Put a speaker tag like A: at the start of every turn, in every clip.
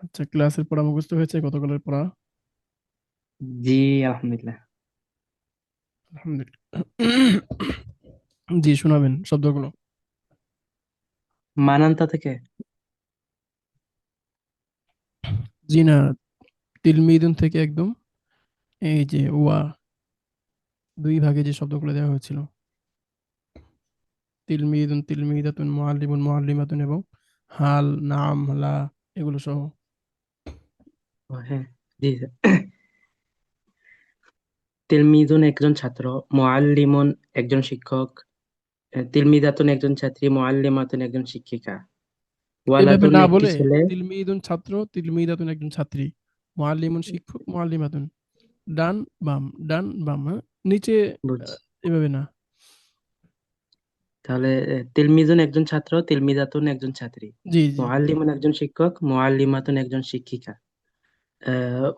A: আচ্ছা, ক্লাসের পড়া মুখস্থ হয়েছে? গতকালের পড়া?
B: জি, আলহামদুলিল্লাহ।
A: আলহামদুলিল্লাহ। জি, শোনাবেন শব্দগুলো।
B: মানান্তা থেকে।
A: জি না, তিলমিদুন থেকে একদম এই যে ওয়া, দুই ভাগে যে শব্দগুলো দেওয়া হয়েছিল, তিলমিদুন, তিলমিদাতুন, মুআল্লিমুন, মুআল্লিমাতুন এবং হাল, নাম, লা, এগুলো সহ।
B: ও, হ্যাঁ। জি স্যার। তিলমিদুন একজন ছাত্র, মুআল্লিমুন একজন শিক্ষক, তিলমিদাতুন একজন ছাত্রী, মুআল্লিমাতুন একজন শিক্ষিকা,
A: এইভাবে
B: ওয়ালাদুন
A: না
B: একটি
A: বলে
B: ছেলে।
A: তিলমিদুন ছাত্র, তিলমিদাতুন একজন ছাত্রী, মুআল্লিমুন শিক্ষক, মুআল্লিমাতুন, ডান বাম, ডান বাম, হ্যাঁ? নিচে
B: বুঝছি।
A: এভাবে না।
B: তাহলে তিলমিদুন একজন ছাত্র, তিলমিদাতুন একজন ছাত্রী,
A: জি জি।
B: মুআল্লিমুন একজন শিক্ষক, মুআল্লিমাতুন একজন শিক্ষিকা,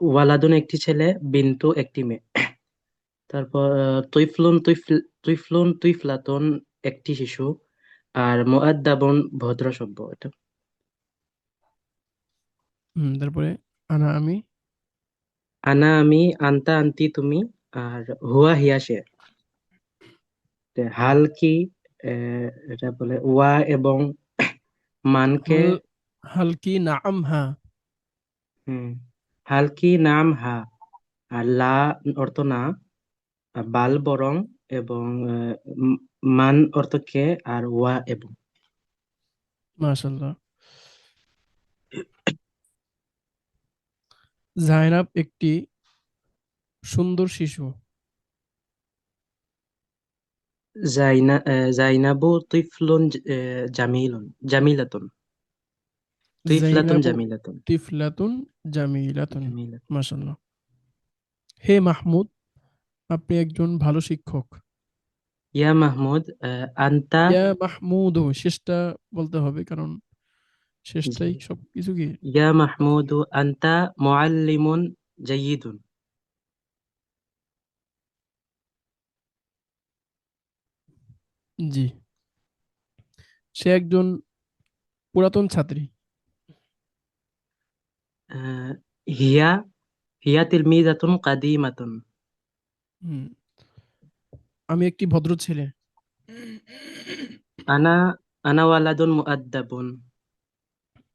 B: ওয়ালাদুন একটি ছেলে, বিন্তু একটি মেয়ে। তারপর তুইফলুন একটি শিশু, আর মুআদ্দাবুন ভদ্র সভ্য। এটা
A: তারপরে আনা আমি।
B: আনা আমি, আনতা আন্তি তুমি, আর হুয়া হিয়া সে। হাল কি, এটা বলে ওয়া এবং মানকে।
A: হাল, হালকি নাম হ্যাঁ।
B: হুম, হাল কি নাম হা, আর লা অর্থ না, আর বাল বরং, এবং উম, মান অর্থ কে, আর ওয়া এবং।
A: মাশাল্লাহ। জাইনাব একটি সুন্দর শিশু।
B: জাইনাবু তুইফলুন জামিলুন জামিলাতুন, তুইফলাতুন
A: জাইনাবু
B: জামিলাতুন।
A: তিফলাতুন জামিলাতুন।
B: জামিলাতুন।
A: মাশাল্লাহ। হে মাহমুদ, আপনি একজন ভালো শিক্ষক।
B: ইয়া মাহমুদ, আনতা।
A: ইয়া মাহমুদ, শেষটা বলতে হবে কারণ
B: জি।
A: শেষটাই সব কিছু কি।
B: ইয়া মাহমুদু আনতা মুআল্লিমুন জাইয়িদুন।
A: জি, সে একজন পুরাতন ছাত্রী।
B: আহ, হিয়া হিয়া তিলমিযাতুন কাদিমাতুন।
A: হুম, আমি একটি ভদ্র ছেলে।
B: আনা আনা ওয়ালাদুন মুআদ্দাবুন।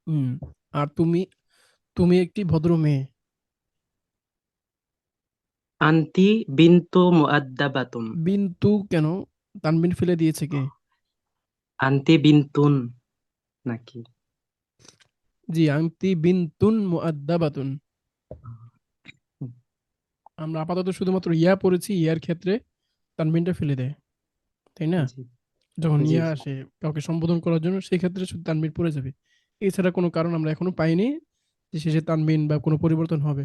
A: হুম, আর তুমি, তুমি একটি ভদ্র মেয়ে।
B: আনতি বিনতু মুআদ্দাবাতুন।
A: বিন্তু কেন? তানবিন ফেলে দিয়েছে কে?
B: আনতি বিনতুন নাকি?
A: জি, আংটি বিনতুন মুআদ্দাবাতুন। আমরা আপাতত শুধুমাত্র ইয়া পড়েছি, ইয়ার ক্ষেত্রে তানবিনটা ফেলে দেয়, তাই না?
B: জি
A: যখন
B: জি
A: ইয়া
B: জি।
A: আসে কাউকে সম্বোধন করার জন্য, সেই ক্ষেত্রে শুধু তানবিন পড়ে যাবে। এছাড়া কোনো কারণ আমরা এখনো পাইনি যে শেষে তানবিন বা কোনো পরিবর্তন হবে।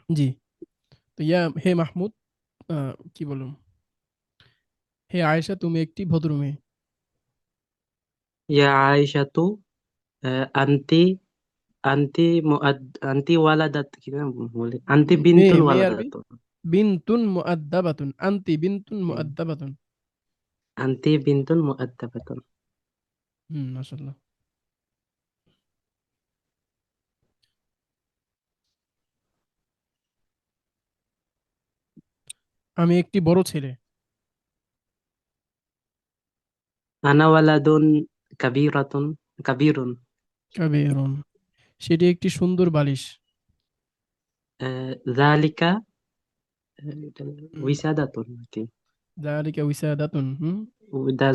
A: জি। তো ইয়া, হে মাহমুদ, কি বলুন, হে আয়েশা, তুমি একটি ভদ্র মেয়ে।
B: ইয়া আয়েশাতু, আনতি আনতি আনতি ওয়ালাদাত, কি না বলে, আনতি
A: মেয়ে,
B: বিনতুন
A: মেয়ে আরবি
B: ওয়ালাদাতুন।
A: বিনতুন মুআদ্দাবাতুন, আনতি বিনতুন
B: হুম,
A: মুআদ্দাবাতুন।
B: আনতি বিনতুন মুআদ্দাবাতুন।
A: মাশাআল্লাহ। আমি একটি বড় ছেলে।
B: আনা ওয়ালাদুন কাবীরাতুন কাবীরুন।
A: কাবিরুন, সেটি একটি সুন্দর বালিশ।
B: যালিকা, এটা
A: হুম,
B: উইসাদাতুন নাকি?
A: যালিকা উইসাদাতুন।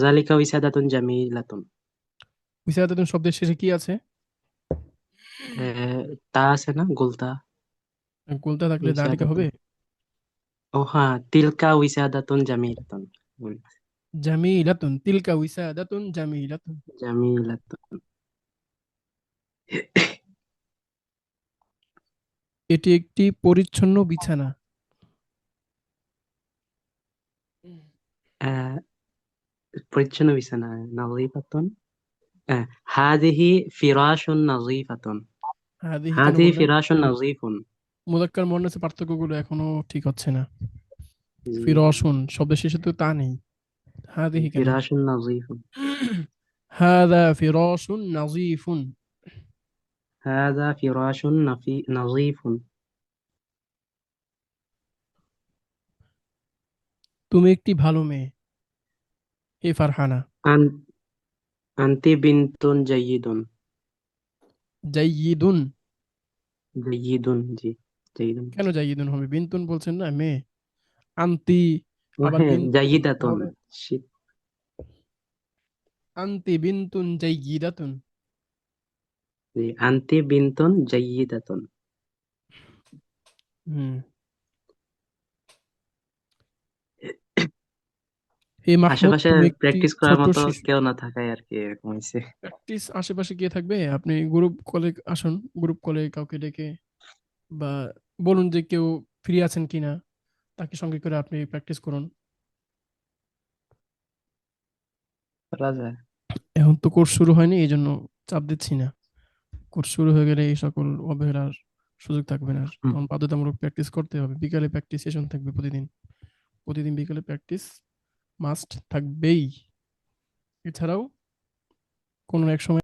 B: যালিকা উইসাদাতুন জামিলাতুন।
A: উইসাদাতুন শব্দের শেষে কি আছে?
B: আহ, তা আছে না, গোলতা।
A: গোলতা থাকলে দালিকা
B: উইসাদাতুন।
A: হবে।
B: ও হ্যাঁ, তিলকা উইসাদাতুন জামিলাতুন।
A: জামিলাতুন, তিলকা উইসাদাতুন জামিলাতুন।
B: জামিলাতুন।
A: এটি একটি পরিচ্ছন্ন বিছানা।
B: আহ, পরিচ্ছন্ন বিছানা, নাযিফাতুন। আহ, হাদিহি ফিরাশুন নাযিফাতুন।
A: হাদিহি কেন
B: হাদিহি
A: বললেন?
B: ফিরাশুন নাযিফুন।
A: মুযাক্কার মুয়ান্নাসের পার্থক্যগুলো এখনো ঠিক হচ্ছে না।
B: জি,
A: ফিরসুন শব্দের শেষে তো তা নেই,
B: জি,
A: হাদিহি কেন?
B: ফিরাশুন নাযিফুন।
A: হাদা ফিরাসুন নাযিফুন।
B: هذا فراش نظيف.
A: তুমি একটি ভালো মেয়ে হে ফারহানা।
B: أن- أنت بنت جيد.
A: জাইয়িদুন।
B: جيد. جي جيد.
A: কেন জাইয়িদুন হবে? বিনতুন বলছেন না, মেয়ে। আন্তি, আবার
B: وهي
A: বিনতুন
B: جيدة.
A: তাহলে
B: شيت.
A: আন্তি বিনতুন জাইয়িদাতুন।
B: أنت بنت جيدة.
A: হুম। হে মাহমুদ,
B: আশেপাশে
A: তুমি একটি
B: প্র্যাকটিস করার
A: ছোট
B: মতো
A: শিশু।
B: কেউ না থাকায় আর কি এরকম হয়েছে।
A: প্র্যাকটিস আশেপাশে কে থাকবে? আপনি গ্রুপ কলে আসুন, গ্রুপ কলে কাউকে ডেকে, বা বলুন যে কেউ ফ্রি আছেন কিনা, তাকে সঙ্গে করে আপনি প্র্যাকটিস করুন।
B: করা যায়।
A: এখন তো কোর্স শুরু হয়নি, এই জন্য চাপ দিচ্ছি না। কোর্স শুরু হয়ে গেলে এই সকল অবহেলার সুযোগ থাকবে না আর।
B: হুম।
A: তখন বাধ্যতামূলক প্র্যাকটিস করতে হবে, বিকালে প্র্যাকটিস সেশন থাকবে প্রতিদিন। প্রতিদিন বিকালে প্র্যাকটিস মাস্ট থাকবেই। এছাড়াও কোনো এক সময়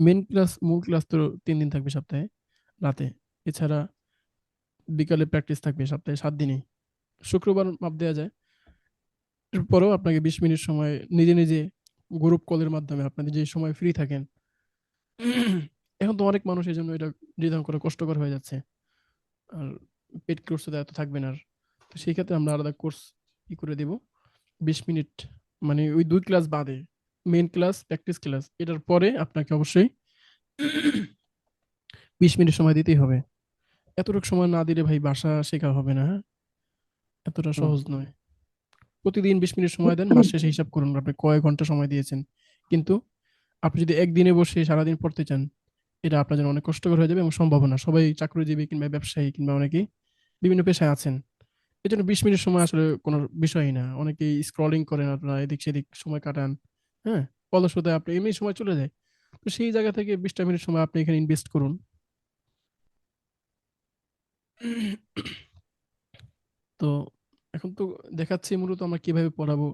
A: মেন ক্লাস, মূল ক্লাস তো 3 দিন থাকবে সপ্তাহে, রাতে। এছাড়া বিকালে প্র্যাকটিস থাকবে সপ্তাহে 7 দিনই। শুক্রবার মাপ দেওয়া যায়। এরপরেও আপনাকে 20 মিনিট সময় নিজে নিজে গ্রুপ কলের মাধ্যমে আপনাদের যে সময় ফ্রি থাকেন। এখন তো অনেক মানুষ এই জন্য এটা নির্ধারণ করা কষ্টকর হয়ে যাচ্ছে। আর পেড কোর্স তো এত থাকবে না আর। তো সেই ক্ষেত্রে আমরা আলাদা কোর্স ই করে দেব, 20 মিনিট, মানে ওই 2 ক্লাস বাদে, মেন ক্লাস প্র্যাকটিস ক্লাস, এটার পরে আপনাকে অবশ্যই 20 মিনিট সময় দিতেই হবে। এতটুকু সময় না দিলে ভাই ভাষা শেখা হবে না, হ্যাঁ? এতটা
B: হুম।
A: সহজ নয়। প্রতিদিন 20 মিনিট সময় দেন, মাস শেষে হিসাব করুন আপনি কয় ঘন্টা সময় দিয়েছেন। কিন্তু আপনি যদি একদিনে বসে সারাদিন পড়তে চান, এটা আপনার জন্য অনেক কষ্টকর হয়ে যাবে এবং সম্ভব না। সবাই চাকরিজীবী কিংবা ব্যবসায়ী কিংবা অনেকেই বিভিন্ন পেশায় আছেন। এই জন্য 20 মিনিট সময় আসলে কোনো বিষয়ই না। অনেকেই স্ক্রলিং করেন, আপনারা এদিক সেদিক সময় কাটান, হ্যাঁ? অলসতায় আপনি এমনি সময় চলে যায়। তো সেই জায়গা থেকে 20টা মিনিট সময় আপনি এখানে ইনভেস্ট করুন। তো এখন তো দেখাচ্ছি মূলত আমরা কিভাবে পড়াবো,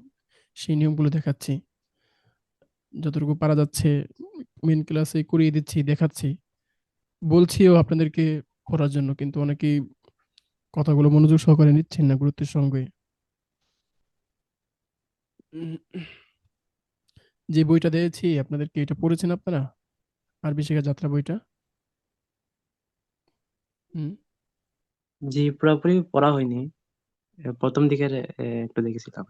A: সেই নিয়মগুলো দেখাচ্ছি। যতটুকু পারা যাচ্ছে মেন ক্লাসে করিয়ে দিচ্ছি, দেখাচ্ছি, বলছিও আপনাদেরকে পড়ার জন্য, কিন্তু অনেকেই কথাগুলো মনোযোগ সহকারে নিচ্ছেন না গুরুত্বের সঙ্গে। উম, যে বইটা দিয়েছি আপনাদেরকে, এটা পড়েছেন আপনারা? আরবি শেখা যাত্রা বইটা? হুম।
B: জি, পুরোপুরি পড়া হয়নি। প্রথম দিকের একটু দেখেছিলাম।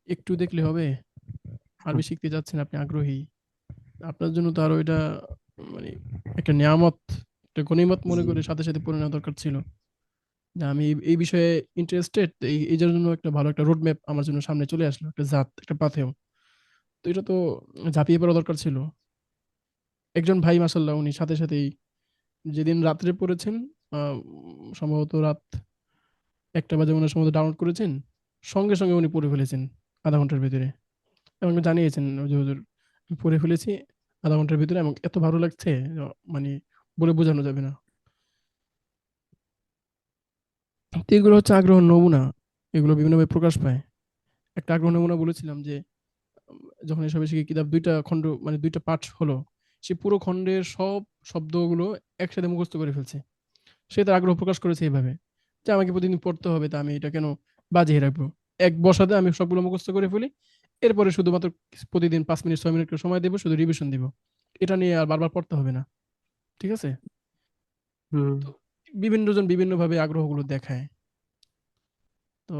A: একটু দেখলে হবে?
B: হুম।
A: আরবি শিখতে যাচ্ছেন, আপনি আগ্রহী, আপনার জন্য তো আরো এটা মানে একটা নিয়ামত, একটা গনিমত মনে
B: জি।
A: করে সাথে সাথে পড়ে নেওয়া দরকার ছিল। যে আমি এই বিষয়ে ইন্টারেস্টেড, এই জন্য একটা ভালো একটা রোড ম্যাপ আমার জন্য সামনে চলে আসলো, একটা জাত, একটা পাথেও। তো এটা তো ঝাঁপিয়ে পড়া দরকার ছিল। একজন ভাই মাসাল্লাহ উনি সাথে সাথেই যেদিন রাত্রে পড়েছেন, সম্ভবত রাত 1টা বাজে মনে হয় সম্ভবত ডাউনলোড করেছেন, সঙ্গে সঙ্গে উনি পড়ে ফেলেছেন আধা ঘন্টার ভিতরে। এবং জানিয়েছেন যে হুজুর আমি পড়ে ফেলেছি আধা ঘন্টার ভিতরে, এবং এত ভালো লাগছে, মানে বলে বোঝানো যাবে না। তো এগুলো হচ্ছে আগ্রহ নমুনা, এগুলো বিভিন্নভাবে প্রকাশ পায়। একটা আগ্রহ নমুনা বলেছিলাম যে যখন এসব শিখে কিতাব 2টা খণ্ড, মানে 2টা পাঠ হলো, সে পুরো খণ্ডের সব শব্দগুলো একসাথে মুখস্থ করে ফেলছে। সে তার আগ্রহ প্রকাশ করেছে এইভাবে যে আমাকে প্রতিদিন পড়তে হবে, তা আমি এটা কেন বাজিয়ে রাখবো, এক বসাতে আমি সবগুলো মুখস্থ করে ফেলি। এরপরে শুধুমাত্র প্রতিদিন 5 মিনিট 6 মিনিট করে সময় দেবো, শুধু রিভিশন দিব। এটা নিয়ে আর বারবার পড়তে হবে না। ঠিক আছে?
B: হুম।
A: তো বিভিন্ন জন বিভিন্নভাবে আগ্রহগুলো দেখায়। তো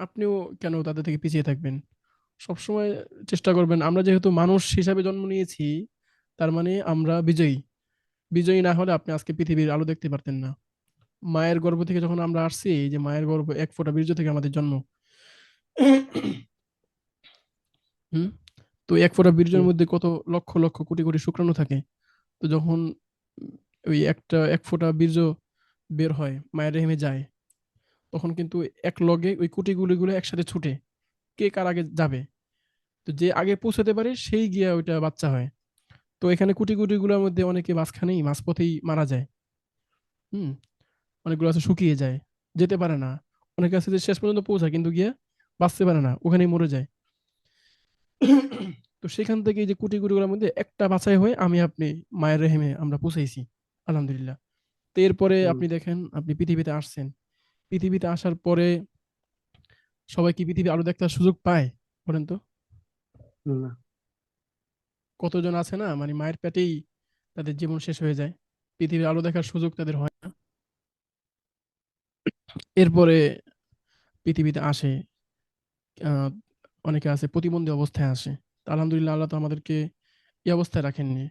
A: আপনিও কেন তাদের থেকে পিছিয়ে থাকবেন? সবসময় চেষ্টা করবেন, আমরা যেহেতু মানুষ হিসাবে জন্ম নিয়েছি, তার মানে আমরা বিজয়ী। বিজয়ী না হলে আপনি আজকে পৃথিবীর আলো দেখতে পারতেন না। মায়ের গর্ভ থেকে যখন আমরা আসছি, এই যে মায়ের গর্ভ, এক ফোঁটা বীর্য থেকে আমাদের জন্ম। হুম। তো এক ফোঁটা
B: জি।
A: বীর্যের মধ্যে কত লক্ষ লক্ষ কোটি কোটি শুক্রাণু থাকে। তো যখন ওই এক ফোঁটা বীর্য বের হয় মায়ের রেহেমে যায়, তখন কিন্তু এক লগে ওই কুটিগুলি গুলো একসাথে ছুটে, কে কার আগে যাবে। তো যে আগে পৌঁছাতে পারে সেই গিয়া ওইটা বাচ্চা হয়। তো এখানে কুটি কুটি গুলোর মধ্যে অনেকে মাঝখানেই মাঝপথেই মারা যায়। হুম। অনেকগুলো আছে শুকিয়ে যায়, যেতে পারে না। অনেকে আছে যে শেষ পর্যন্ত পৌঁছায় কিন্তু গিয়ে বাঁচতে পারে না, ওখানেই মরে যায়। তো সেখান থেকে এই যে কোটি কোটিগুলোর মধ্যে একটা বাছাই হয়ে আমি আপনি মায়ের রেহেমে আমরা পৌঁছাইছি, আলহামদুলিল্লাহ। তো এরপরে
B: হুম।
A: আপনি দেখেন, আপনি পৃথিবীতে আসছেন, পৃথিবীতে আসার পরে সবাই কি পৃথিবী আলো দেখার সুযোগ পায় বলেন তো?
B: না।
A: কতজন আছে না মানে মায়ের পেটেই তাদের জীবন শেষ হয়ে যায়, পৃথিবীর আলো দেখার সুযোগ তাদের হয় না। এরপরে পৃথিবীতে আসে, আহ, অনেকে আছে প্রতিবন্ধী অবস্থায় আসে। তা আলহামদুলিল্লাহ, আল্লাহ তো আমাদেরকে এই অবস্থায় রাখেননি,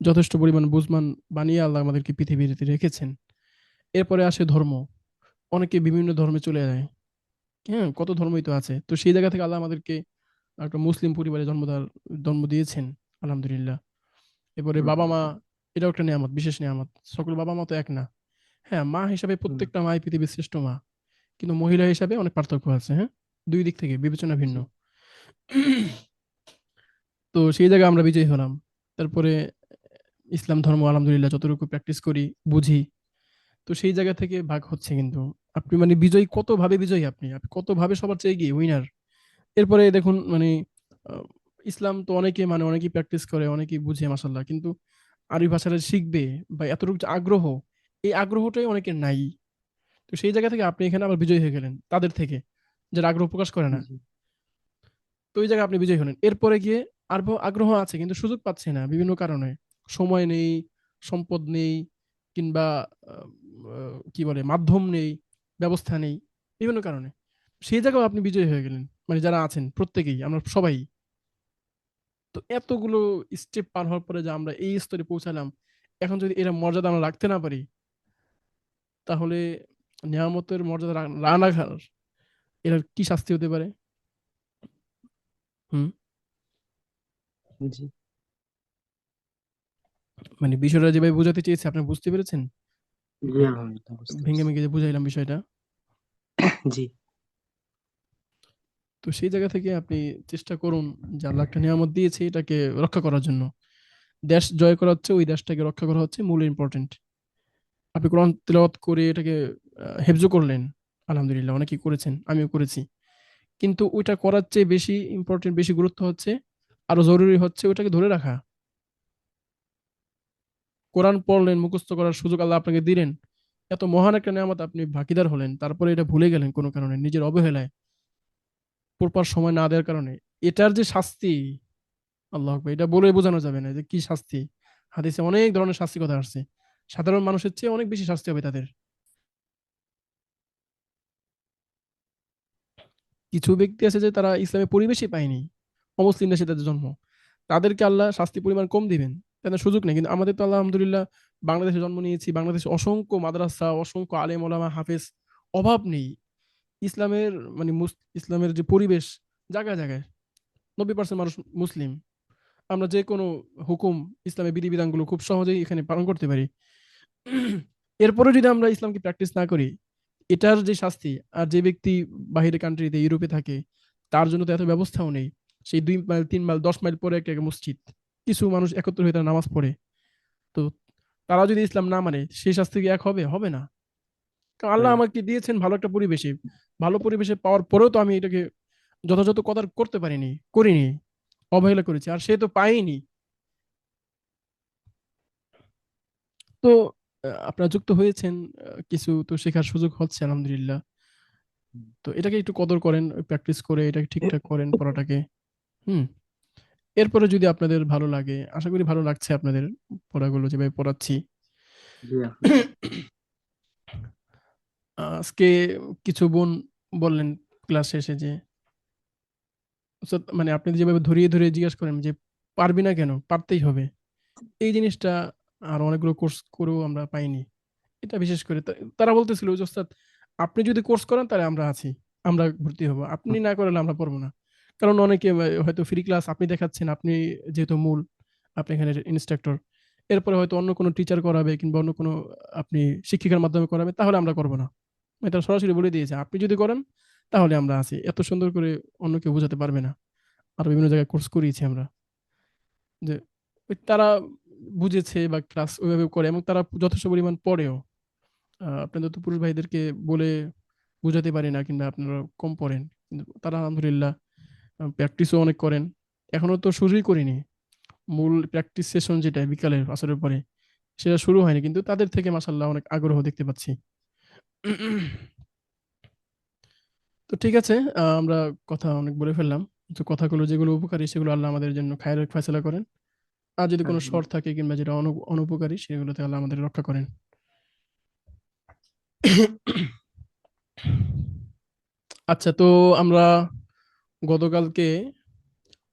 A: যথেষ্ট পরিমাণ বুঝমান বানিয়ে আল্লাহ আমাদেরকে পৃথিবীতে রেখেছেন। এরপরে আসে ধর্ম, অনেকে বিভিন্ন ধর্মে চলে যায়। হ্যাঁ, কত ধর্মই তো আছে, তো সেই জায়গা থেকে আল্লাহ আমাদেরকে একটা মুসলিম পরিবারে জন্ম দিয়েছেন, আলহামদুলিল্লাহ। এরপরে
B: হুম।
A: বাবা মা, এটাও একটা নিয়ামত, বিশেষ নিয়ামত। সকল বাবা মা তো এক না। হ্যাঁ, মা হিসাবে
B: হুম।
A: প্রত্যেকটা মাই পৃথিবীর শ্রেষ্ঠ মা, কিন্তু মহিলা হিসাবে অনেক পার্থক্য আছে। হ্যাঁ, দুই দিক থেকে বিবেচনা ভিন্ন।
B: জি।
A: তো সেই জায়গায় আমরা বিজয়ী হলাম। তারপরে ইসলাম ধর্ম আলহামদুলিল্লাহ যতটুকু প্র্যাকটিস করি, বুঝি, তো সেই জায়গা থেকে ভাগ হচ্ছে কিন্তু। আপনি মানে বিজয়ী, কত ভাবে বিজয়ী, আপনি আপনি কত ভাবে সবার চেয়ে এগিয়ে উইনার। এরপরে দেখুন মানে আহ, ইসলাম তো অনেকে মানে অনেকেই প্র্যাকটিস করে, অনেকেই বুঝে মাসাল্লাহ, কিন্তু আরবি ভাষাটা শিখবে বা এতটুকু যে আগ্রহ, এই আগ্রহটাই অনেকের নাই। তো সেই জায়গা থেকে আপনি এখানে আবার বিজয়ী হয়ে গেলেন তাদের থেকে, যারা আগ্রহ প্রকাশ করে না।
B: জি।
A: তো ওই জায়গায় আপনি বিজয়ী হলেন। এরপরে গিয়ে আর আগ্রহ আছে কিন্তু সুযোগ পাচ্ছে না বিভিন্ন কারণে, সময় নেই, সম্পদ নেই, কিংবা কি বলে মাধ্যম নেই, ব্যবস্থা নেই, বিভিন্ন কারণে। সেই জায়গায় আপনি বিজয়ী হয়ে গেলেন, মানে যারা আছেন প্রত্যেকেই, আমরা সবাই। তো এতগুলো স্টেপ পার হওয়ার পরে যে আমরা এই স্তরে পৌঁছালাম, এখন যদি এরা মর্যাদা আমরা রাখতে না পারি, তাহলে নিয়ামতের মর্যাদা না রাখার এর কি শাস্তি হতে পারে? হুম।
B: জি।
A: মানে বিষয়টা যেভাবে বোঝাতে চেয়েছে আপনি বুঝতে পেরেছেন?
B: জি, আলহামদুলিল্লাহ বুঝতে
A: ভেঙে
B: পারছি।
A: ভেঙে যে বুঝাইলাম বিষয়টা।
B: জি।
A: তো সেই জায়গা থেকে আপনি চেষ্টা করুন যে আল্লাহ একটা নিয়ামত দিয়েছে এটাকে রক্ষা করার জন্য। দেশ জয় করা হচ্ছে, ওই দেশটাকে রক্ষা করা হচ্ছে মূল ইম্পর্টেন্ট। আপনি কোরআন তেলাওয়াত করে এটাকে হেফজ করলেন, আলহামদুলিল্লাহ, অনেকেই করেছেন, আমিও করেছি। কিন্তু ওইটা করার চেয়ে বেশি ইম্পর্টেন্ট, বেশি গুরুত্ব হচ্ছে, আরো জরুরি হচ্ছে ওইটাকে ধরে রাখা। কোরআন পড়লেন, মুখস্থ করার সুযোগ আল্লাহ আপনাকে দিলেন, এত মহান একটা নিয়ামত, আপনি ভাগিদার হলেন, তারপরে এটা ভুলে গেলেন কোনো কারণে, নিজের অবহেলায়, প্রপার সময় না দেওয়ার কারণে। এটার যে শাস্তি, আল্লাহ আকবার, এটা বলে বোঝানো যাবে না যে কি শাস্তি। হাদিসে অনেক ধরনের শাস্তি কথা আসছে, সাধারণ মানুষের চেয়ে অনেক বেশি শাস্তি হবে তাদের। কিছু ব্যক্তি আছে যে তারা ইসলামের পরিবেশই পায়নি, অমুসলিম দেশে তাদের জন্ম, তাদেরকে আল্লাহ শাস্তি পরিমাণ কম দিবেন, তাদের সুযোগ নেই। কিন্তু আমাদের তো আল্লাহ আলহামদুলিল্লাহ বাংলাদেশে জন্ম নিয়েছি, বাংলাদেশে অসংখ্য মাদ্রাসা, অসংখ্য আলেম ওলামা হাফেজ, অভাব নেই। ইসলামের মানে ইসলামের যে পরিবেশ, জায়গায় জায়গায় 90% মানুষ মুসলিম। আমরা যে কোনো হুকুম, ইসলামের বিধিবিধানগুলো খুব সহজেই এখানে পালন করতে পারি। এরপরে যদি আমরা ইসলামকে প্র্যাকটিস না করি, এটার যে শাস্তি, আর যে ব্যক্তি বাহিরে কান্ট্রিতে ইউরোপে থাকে, তার জন্য তো এত ব্যবস্থাও নেই। সেই 2 মাইল 3 মাইল 10 মাইল পরে একটা একটা মসজিদ, কিছু মানুষ একত্র হয়ে তারা নামাজ পড়ে। তো তারা যদি ইসলাম না মানে, সেই শাস্তি কি এক হবে? হবে না। কারণ আল্লাহ
B: না।
A: আমাকে দিয়েছেন ভালো একটা পরিবেশে, ভালো পরিবেশে পাওয়ার পরেও তো আমি এটাকে যথাযথ কদর করতে পারিনি, করিনি, অবহেলা করেছি, আর সে তো পাইনি। তো আপনারা যুক্ত হয়েছেন, কিছু তো শেখার সুযোগ হচ্ছে আলহামদুলিল্লাহ। তো এটাকে একটু কদর করেন, প্র্যাকটিস করে এটাকে ঠিকঠাক করেন পড়াটাকে। হুম। এরপরে যদি আপনাদের ভালো লাগে, আশা করি ভালো লাগছে আপনাদের পড়াগুলো যেভাবে পড়াচ্ছি।
B: জি, আলহামদুলিল্লাহ।
A: আজকে কিছু বোন বললেন ক্লাস শেষে যে, "উস্তাদ, মানে আপনি যেভাবে ধরিয়ে ধরিয়ে জিজ্ঞেস করেন যে পারবি না কেন, পারতেই হবে", এই জিনিসটা আর অনেকগুলো কোর্স করেও আমরা পাইনি। এটা বিশেষ করে তারা বলতেছিল যে ওস্তাদ, আপনি যদি কোর্স করেন তাহলে আমরা আছি, আমরা ভর্তি হব, আপনি
B: হুম।
A: না করলে আমরা পড়বো না। কারণ অনেকে হয়তো ফ্রি ক্লাস আপনি দেখাচ্ছেন, আপনি যেহেতু মূল, আপনি এখানে ইনস্ট্রাক্টর, এরপরে হয়তো অন্য কোনো টিচার করাবে কিংবা অন্য কোনো আপনি শিক্ষিকার মাধ্যমে করাবে, তাহলে আমরা করবো না। এটা সরাসরি বলে দিয়েছে, আপনি যদি করেন তাহলে আমরা আছি, এত সুন্দর করে অন্য কেউ বোঝাতে পারবে না। আর বিভিন্ন জায়গায় কোর্স করিয়েছি আমরা, যে তারা বুঝেছে বা ক্লাস ওইভাবে করে, এবং তারা যথেষ্ট পরিমাণ পড়েও। আপনাদের তো পুরুষ ভাইদেরকে বলে বোঝাতে পারি না, কিংবা আপনারা কম পড়েন, কিন্তু তারা আলহামদুলিল্লাহ প্র্যাকটিসও অনেক করেন, এখনো তো শুরুই করিনি। মূল প্র্যাকটিস সেশন যেটা বিকালের আসরের পরে, সেটা শুরু হয়নি, কিন্তু তাদের থেকে মাশাআল্লাহ অনেক আগ্রহ দেখতে পাচ্ছি। তো ঠিক আছে, আমরা কথা অনেক বলে ফেললাম। তো কথাগুলো যেগুলো উপকারী সেগুলো আল্লাহ আমাদের জন্য খায়রের ফয়সালা করেন। আর যদি কোনো
B: আমিন।
A: শর্ত থাকে কিংবা যেটা অনুপকারী সেগুলোতে আল্লাহ আমাদের রক্ষা করেন। আচ্ছা, তো আমরা গতকালকে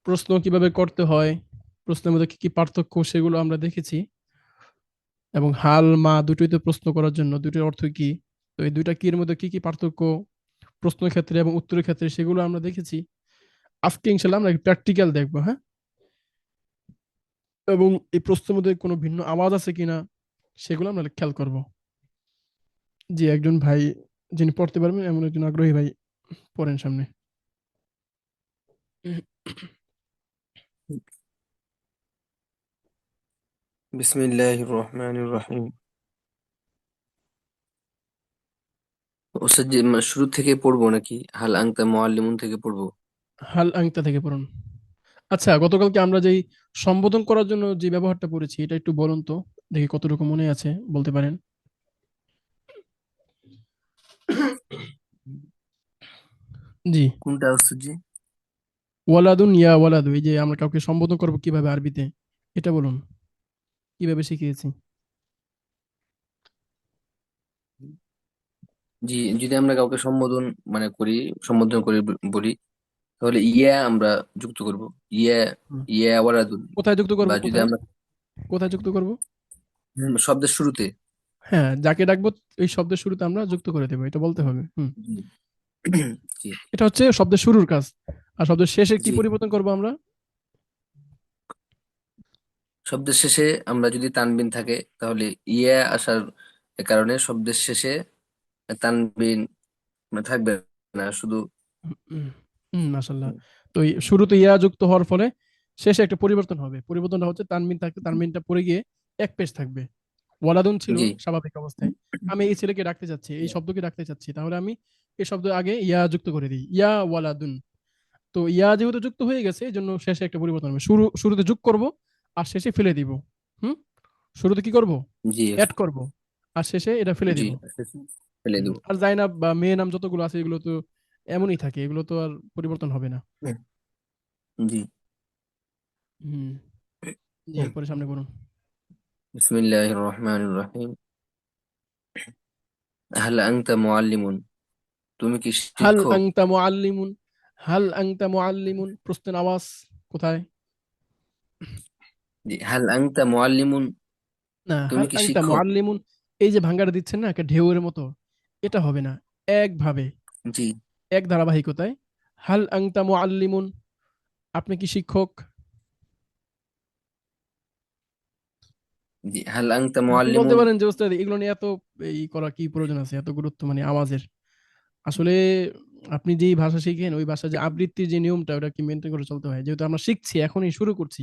A: প্রশ্ন কিভাবে করতে হয়, প্রশ্নের মধ্যে কি কি পার্থক্য সেগুলো আমরা দেখেছি। এবং হাল মা দুটোই তো প্রশ্ন করার জন্য, দুটোর অর্থ কি, তো এই দুইটা কির মধ্যে কি কি পার্থক্য প্রশ্নের ক্ষেত্রে এবং উত্তরের ক্ষেত্রে সেগুলো আমরা দেখেছি। আজকে ইনশাল্লাহ আমরা প্র্যাকটিক্যাল দেখবো, হ্যাঁ। এবং এই প্রশ্নের মধ্যে কোনো ভিন্ন আওয়াজ আছে কিনা সেগুলো আমরা খেয়াল করব। জি, একজন ভাই যিনি পড়তে পারবেন এমন একজন আগ্রহী ভাই পড়েন সামনে।
C: বিসমিল্লাহির রহমানির রহিম। ওস্তাদ যে শুরু থেকে পড়বো নাকি হাল আংতা মুআল্লিমুন থেকে পড়বো?
A: হাল আংতা থেকে পড়ুন। আচ্ছা, গতকালকে আমরা যেই সম্বোধন করার জন্য যে ব্যবহারটা পড়েছি এটা একটু বলুন তো, দেখি কতটুকু মনে আছে, বলতে পারেন? জি।
C: কোনটা ওস্তাদ জি?
A: ওয়ালাদুন ইয়া ওয়ালাদু, এই যে আমরা কাউকে সম্বোধন করব কিভাবে আরবিতে, এটা বলুন, কিভাবে শিখিয়েছি।
C: জি, যদি আমরা কাউকে সম্বোধন মানে করি, সম্বোধন করে বলি, তাহলে ইয়া আমরা যুক্ত করব। ইয়া,
A: হুম।
C: ইয়া ওয়ালাদুন।
A: কোথায় যুক্ত করব,
C: বা যদি
A: কোথায়,
C: আমরা
A: কোথায় যুক্ত করব?
C: শব্দের শুরুতে।
A: হ্যাঁ, যাকে ডাকবো এই শব্দের শুরুতে আমরা যুক্ত করে দেবো, এটা বলতে হবে। হুম।
C: জি। জি।
A: এটা হচ্ছে শব্দের শুরুর কাজ। আর শব্দের শেষে কি
C: জি,
A: পরিবর্তন করব আমরা?
C: শব্দের শেষে আমরা যদি তানবিন থাকে তাহলে ইয়া আসার কারণে শব্দের শেষে তানবিন থাকবে না, শুধু
A: হুম, হুম, মাশাল্লাহ। তো এই শুরুতে ইয়া যুক্ত হওয়ার ফলে শেষে একটা পরিবর্তন হবে, পরিবর্তনটা হচ্ছে তানমিন থাকতে তানমিনটা পড়ে গিয়ে এক পেশ থাকবে। ওয়ালাদুন ছিল
C: জি,
A: স্বাভাবিক অবস্থায়, আমি এই ছেলেকে ডাকতে চাচ্ছি, এই শব্দকে ডাকতে চাচ্ছি, তাহলে আমি এই শব্দ আগে ইয়া যুক্ত করে দিই, ইয়া ওয়ালাদুন। তো ইয়া যেহেতু যুক্ত হয়ে গেছে এই জন্য শেষে একটা পরিবর্তন হবে, শুরুতে যোগ করব আর শেষে ফেলে দিব। হুম। শুরুতে কি করব,
C: জি,
A: অ্যাড করব, আর শেষে এটা ফেলে
C: জি,
A: দিব।
C: ফেলে দেবো।
A: আর জাইনাব বা মেয়ে নাম যতগুলো আছে এগুলো তো এমনই থাকে, এগুলো তো আর পরিবর্তন হবে না।
C: জি।
A: হুম। জি, এরপরে সামনে বলুন।
C: বিসমিল্লাহির রহমানির রহিম। হাল আনতা মুআল্লিমুন, তুমি কি
A: হাল
C: শিক্ষক?
A: আংতা মুআল্লিমুন, হাল আংতা মুআল্লিমুন, প্রশ্নের আওয়াজ কোথায়?
C: জি, হাল আনতা মুআল্লিমুন,
A: না,
C: তুমি
A: হাল
C: কি
A: আংতা
C: শিক্ষক?
A: মুআল্লিমুন, এই যে ভাঙ্গাটা দিচ্ছেন না একটা ঢেউয়ের মতো, এটা হবে না। একভাবে,
C: জি,
A: এক ধারাবাহিকতায়, হাল আংতা মুআল্লিমুন, আপনি কি শিক্ষক?
C: জি, হাল আনতা
A: আপনি বলতে
C: মুআল্লিমুন।
A: পারেন যে ওস্তাদ এগুলো নিয়ে এত এই করা কি প্রয়োজন আছে, এত গুরুত্ব মানে আওয়াজের। আসলে আপনি যেই ভাষা শিখেন ওই ভাষা যে আবৃত্তির যে নিয়মটা ওটা কি মেনটেন করে চলতে হয়, যেহেতু আমরা শিখছি এখনই শুরু করছি,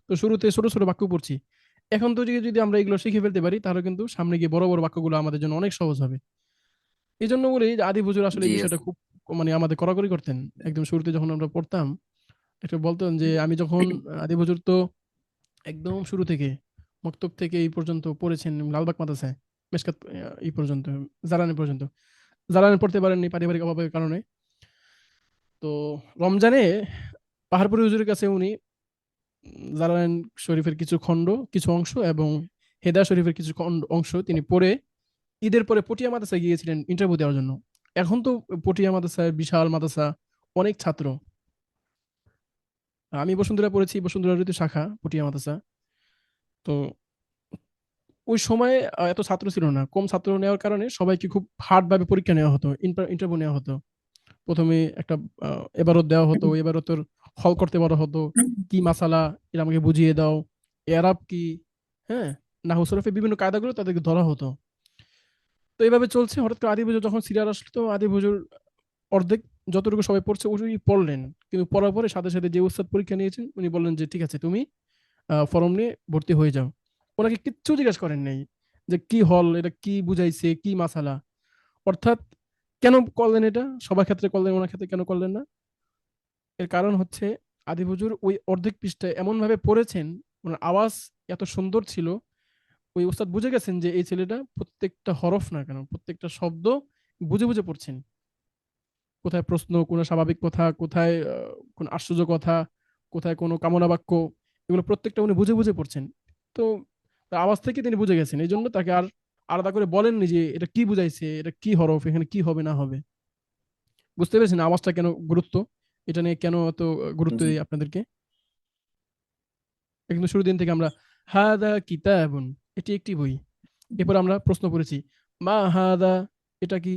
A: তো শুরুতে ছোট ছোট বাক্য পড়ছি। এখন তো যদি আমরা এগুলো শিখে ফেলতে পারি তাহলে কিন্তু সামনে গিয়ে বড় বড় বাক্যগুলো আমাদের জন্য অনেক সহজ হবে। এই জন্য বলি যে আদি হুজুর আসলে
C: জি,
A: এই বিষয়টা খুব মানে আমাদের কড়াকড়ি করতেন। একদম শুরুতে যখন আমরা পড়তাম একটা বলতেন যে আমি যখন আদি হুজুর তো একদম শুরু থেকে মক্তব থেকে এই পর্যন্ত পড়েছেন লালবাগ মাদ্রাসায়, মেশকাত এই পর্যন্ত, জারানি পর্যন্ত। জারানি পড়তে পারেননি পারিবারিক অভাবের কারণে। তো রমজানে পাহাড়পুরি হুজুরের কাছে উনি জালালাইন শরীফের কিছু খণ্ড, কিছু অংশ এবং হেদায়া শরীফের কিছু অংশ তিনি পড়ে ঈদের পরে পটিয়া মাদ্রাসায় গিয়েছিলেন ইন্টারভিউ দেওয়ার জন্য। এখন তো পটিয়া মাদ্রাসায় বিশাল মাদ্রাসা, অনেক ছাত্র। আমি বসুন্ধরা পড়েছি, বসুন্ধরা ঋতু শাখা পটিয়া মাদ্রাসা। তো ওই সময়ে এত ছাত্র ছিল না, কম ছাত্র নেওয়ার কারণে সবাইকে খুব হার্ড ভাবে পরীক্ষা নেওয়া হতো, ইন্টারভিউ নেওয়া হতো। প্রথমে একটা এবারত দেওয়া হতো, ওই এবারতের হল করতে বলা হতো, কি মাসালা এটা আমাকে বুঝিয়ে দাও, এরাব কি, হ্যাঁ, নাহু সরফে বিভিন্ন কায়দাগুলো তাদেরকে ধরা হতো। তো এইভাবে চলছে, হঠাৎ করে আদি হুজুর যখন সিরিয়াল আসলো তো আদি হুজুর অর্ধেক যতটুকু সবাই পড়ছে ওই পড়লেন, কিন্তু পড়ার পরে সাথে সাথে যে উস্তাদ পরীক্ষা নিয়েছেন উনি বললেন যে ঠিক আছে তুমি ফর্ম নিয়ে ভর্তি হয়ে যাও। ওনাকে কিচ্ছু জিজ্ঞেস করেন নাই যে কি হল, এটা কি বুঝাইছে, কি মাসালা, অর্থাৎ কেন করলেন এটা, সবার ক্ষেত্রে করলেন, ওনার ক্ষেত্রে কেন করলেন না? এর কারণ হচ্ছে আদিব হুজুর ওই অর্ধেক পৃষ্ঠায় এমন ভাবে পড়েছেন, ওনার আওয়াজ এত সুন্দর ছিল, ওই উস্তাদ বুঝে গেছেন যে এই ছেলেটা প্রত্যেকটা হরফ না কেন প্রত্যেকটা শব্দ বুঝে বুঝে পড়ছেন। কোথায় প্রশ্ন, কোনো স্বাভাবিক কথা, কোথায় কোন আশ্চর্য কথা, কোথায় কোনো কামনা বাক্য, এগুলো প্রত্যেকটা উনি বুঝে বুঝে পড়ছেন। তো তার আওয়াজ থেকে তিনি বুঝে গেছেন, এই জন্য তাকে আর আলাদা করে বলেননি যে এটা কি বুঝাইছে, এটা কি হরফ, এখানে কি হবে না হবে। বুঝতে পেরেছেন আওয়াজটা কেন গুরুত্ব, এটা নিয়ে কেন এত গুরুত্ব
C: জি
A: দিই আপনাদেরকে। কিন্তু শুরু দিন থেকে আমরা হাদা কিতাবুন, এটি একটি বই। এরপর আমরা প্রশ্ন করেছি মা হাদা, এটা কি,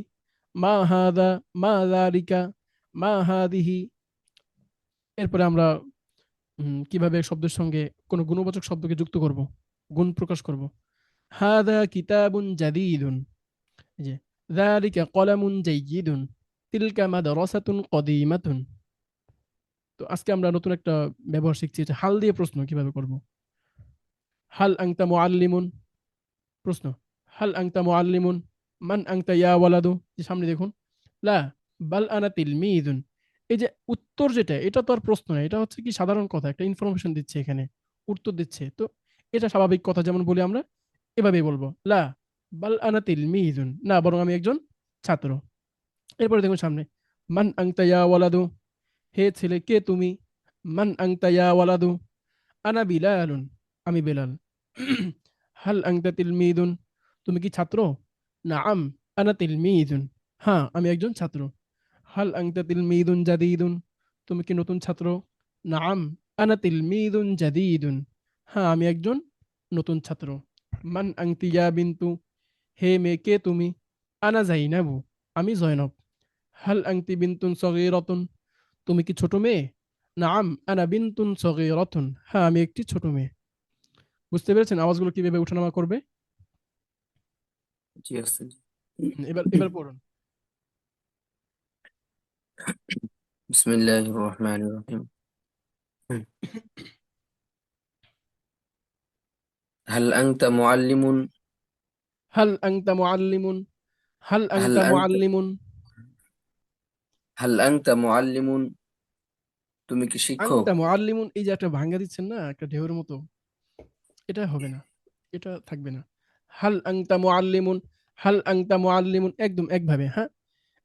A: মা হাদা, মা যালিকা, মা হাদিহি। এরপরে আমরা কিভাবে শব্দের সঙ্গে কোনো গুণবাচক শব্দকে যুক্ত করব, গুণ প্রকাশ করব। হাদা কিতাবুন জাদীদুন, এই যে যালিকা কলামুন জাইয়িদুন, তিলকা মাদরাসাতুন কদিমাতুন। তো আজকে আমরা নতুন একটা ব্যবহার শিখছি, যে হাল দিয়ে প্রশ্ন কিভাবে করব। হাল আনতা মুআল্লিমুন, প্রশ্ন, হাল আনতা মুআল্লিমুন, মান আনতা ইয়া ওয়ালাদু, যে সামনে দেখুন, লা বাল আনা তিলমিযুন। এই যে উত্তর যেটা, এটা তো আর প্রশ্ন না, এটা হচ্ছে কি সাধারণ কথা, একটা ইনফরমেশন দিচ্ছে এখানে, উত্তর দিচ্ছে। তো এটা স্বাভাবিক কথা যেমন বলি আমরা, এভাবেই বলবো, লা বাল আনা তিলমিযুন, না বরং আমি একজন ছাত্র। এরপরে দেখুন সামনে, মান আনতা ইয়া ওয়ালাদু, হে ছেলে কে তুমি, মান আনতা ইয়া ওয়ালাদু, আনা বিলালুন, আমি বেলাল। হাল আনতা তিলমিদুন, তুমি কি ছাত্র, নাআম আনা তিলমিদুন, হ্যাঁ আমি একজন ছাত্র। হাল আনতা তিলমিদুন জাদিদুন, তুমি কি নতুন ছাত্র, নাআম আনা তিলমিদুন জাদিদুন, হ্যাঁ আমি একজন নতুন ছাত্র। মান আনতি ইয়া বিন্তু, হে মেয়ে কে তুমি, আনা জাইনাবু, আমি জয়নব। হাল আনতি বিন্তুন সগীরাতুন, তুমি কি ছোট মেয়ে, নাআম আনা বিন্তুন সগীরাতুন, হ্যাঁ আমি একটি ছোট মেয়ে। বুঝতে পেরেছেন আওয়াজগুলো কিভাবে ওঠানামা করবে।
C: জি আছে।
A: এবার এবার পড়ুন।
C: বিসমিল্লাহির রহমানির রহিম। হাল আনতা মুআল্লিমুন,
A: হাল আনতা মুআল্লিমুন, হাল
C: হাল
A: আনতা
C: আনতা
A: মুআল্লিমুন।
C: হাল আনতা মুআল্লিমুন, তুমি কি শিক্ষক?
A: আনতা মুআল্লিমুন, এই যে একটা ভাঙ্গা দিচ্ছেন না একটা ঢেউয়ের মতো, এটা হবে না, এটা থাকবে না। হাল আনতা মুআল্লিমুন, হাল আনতা মুআল্লিমুন, একদম একভাবে, হ্যাঁ,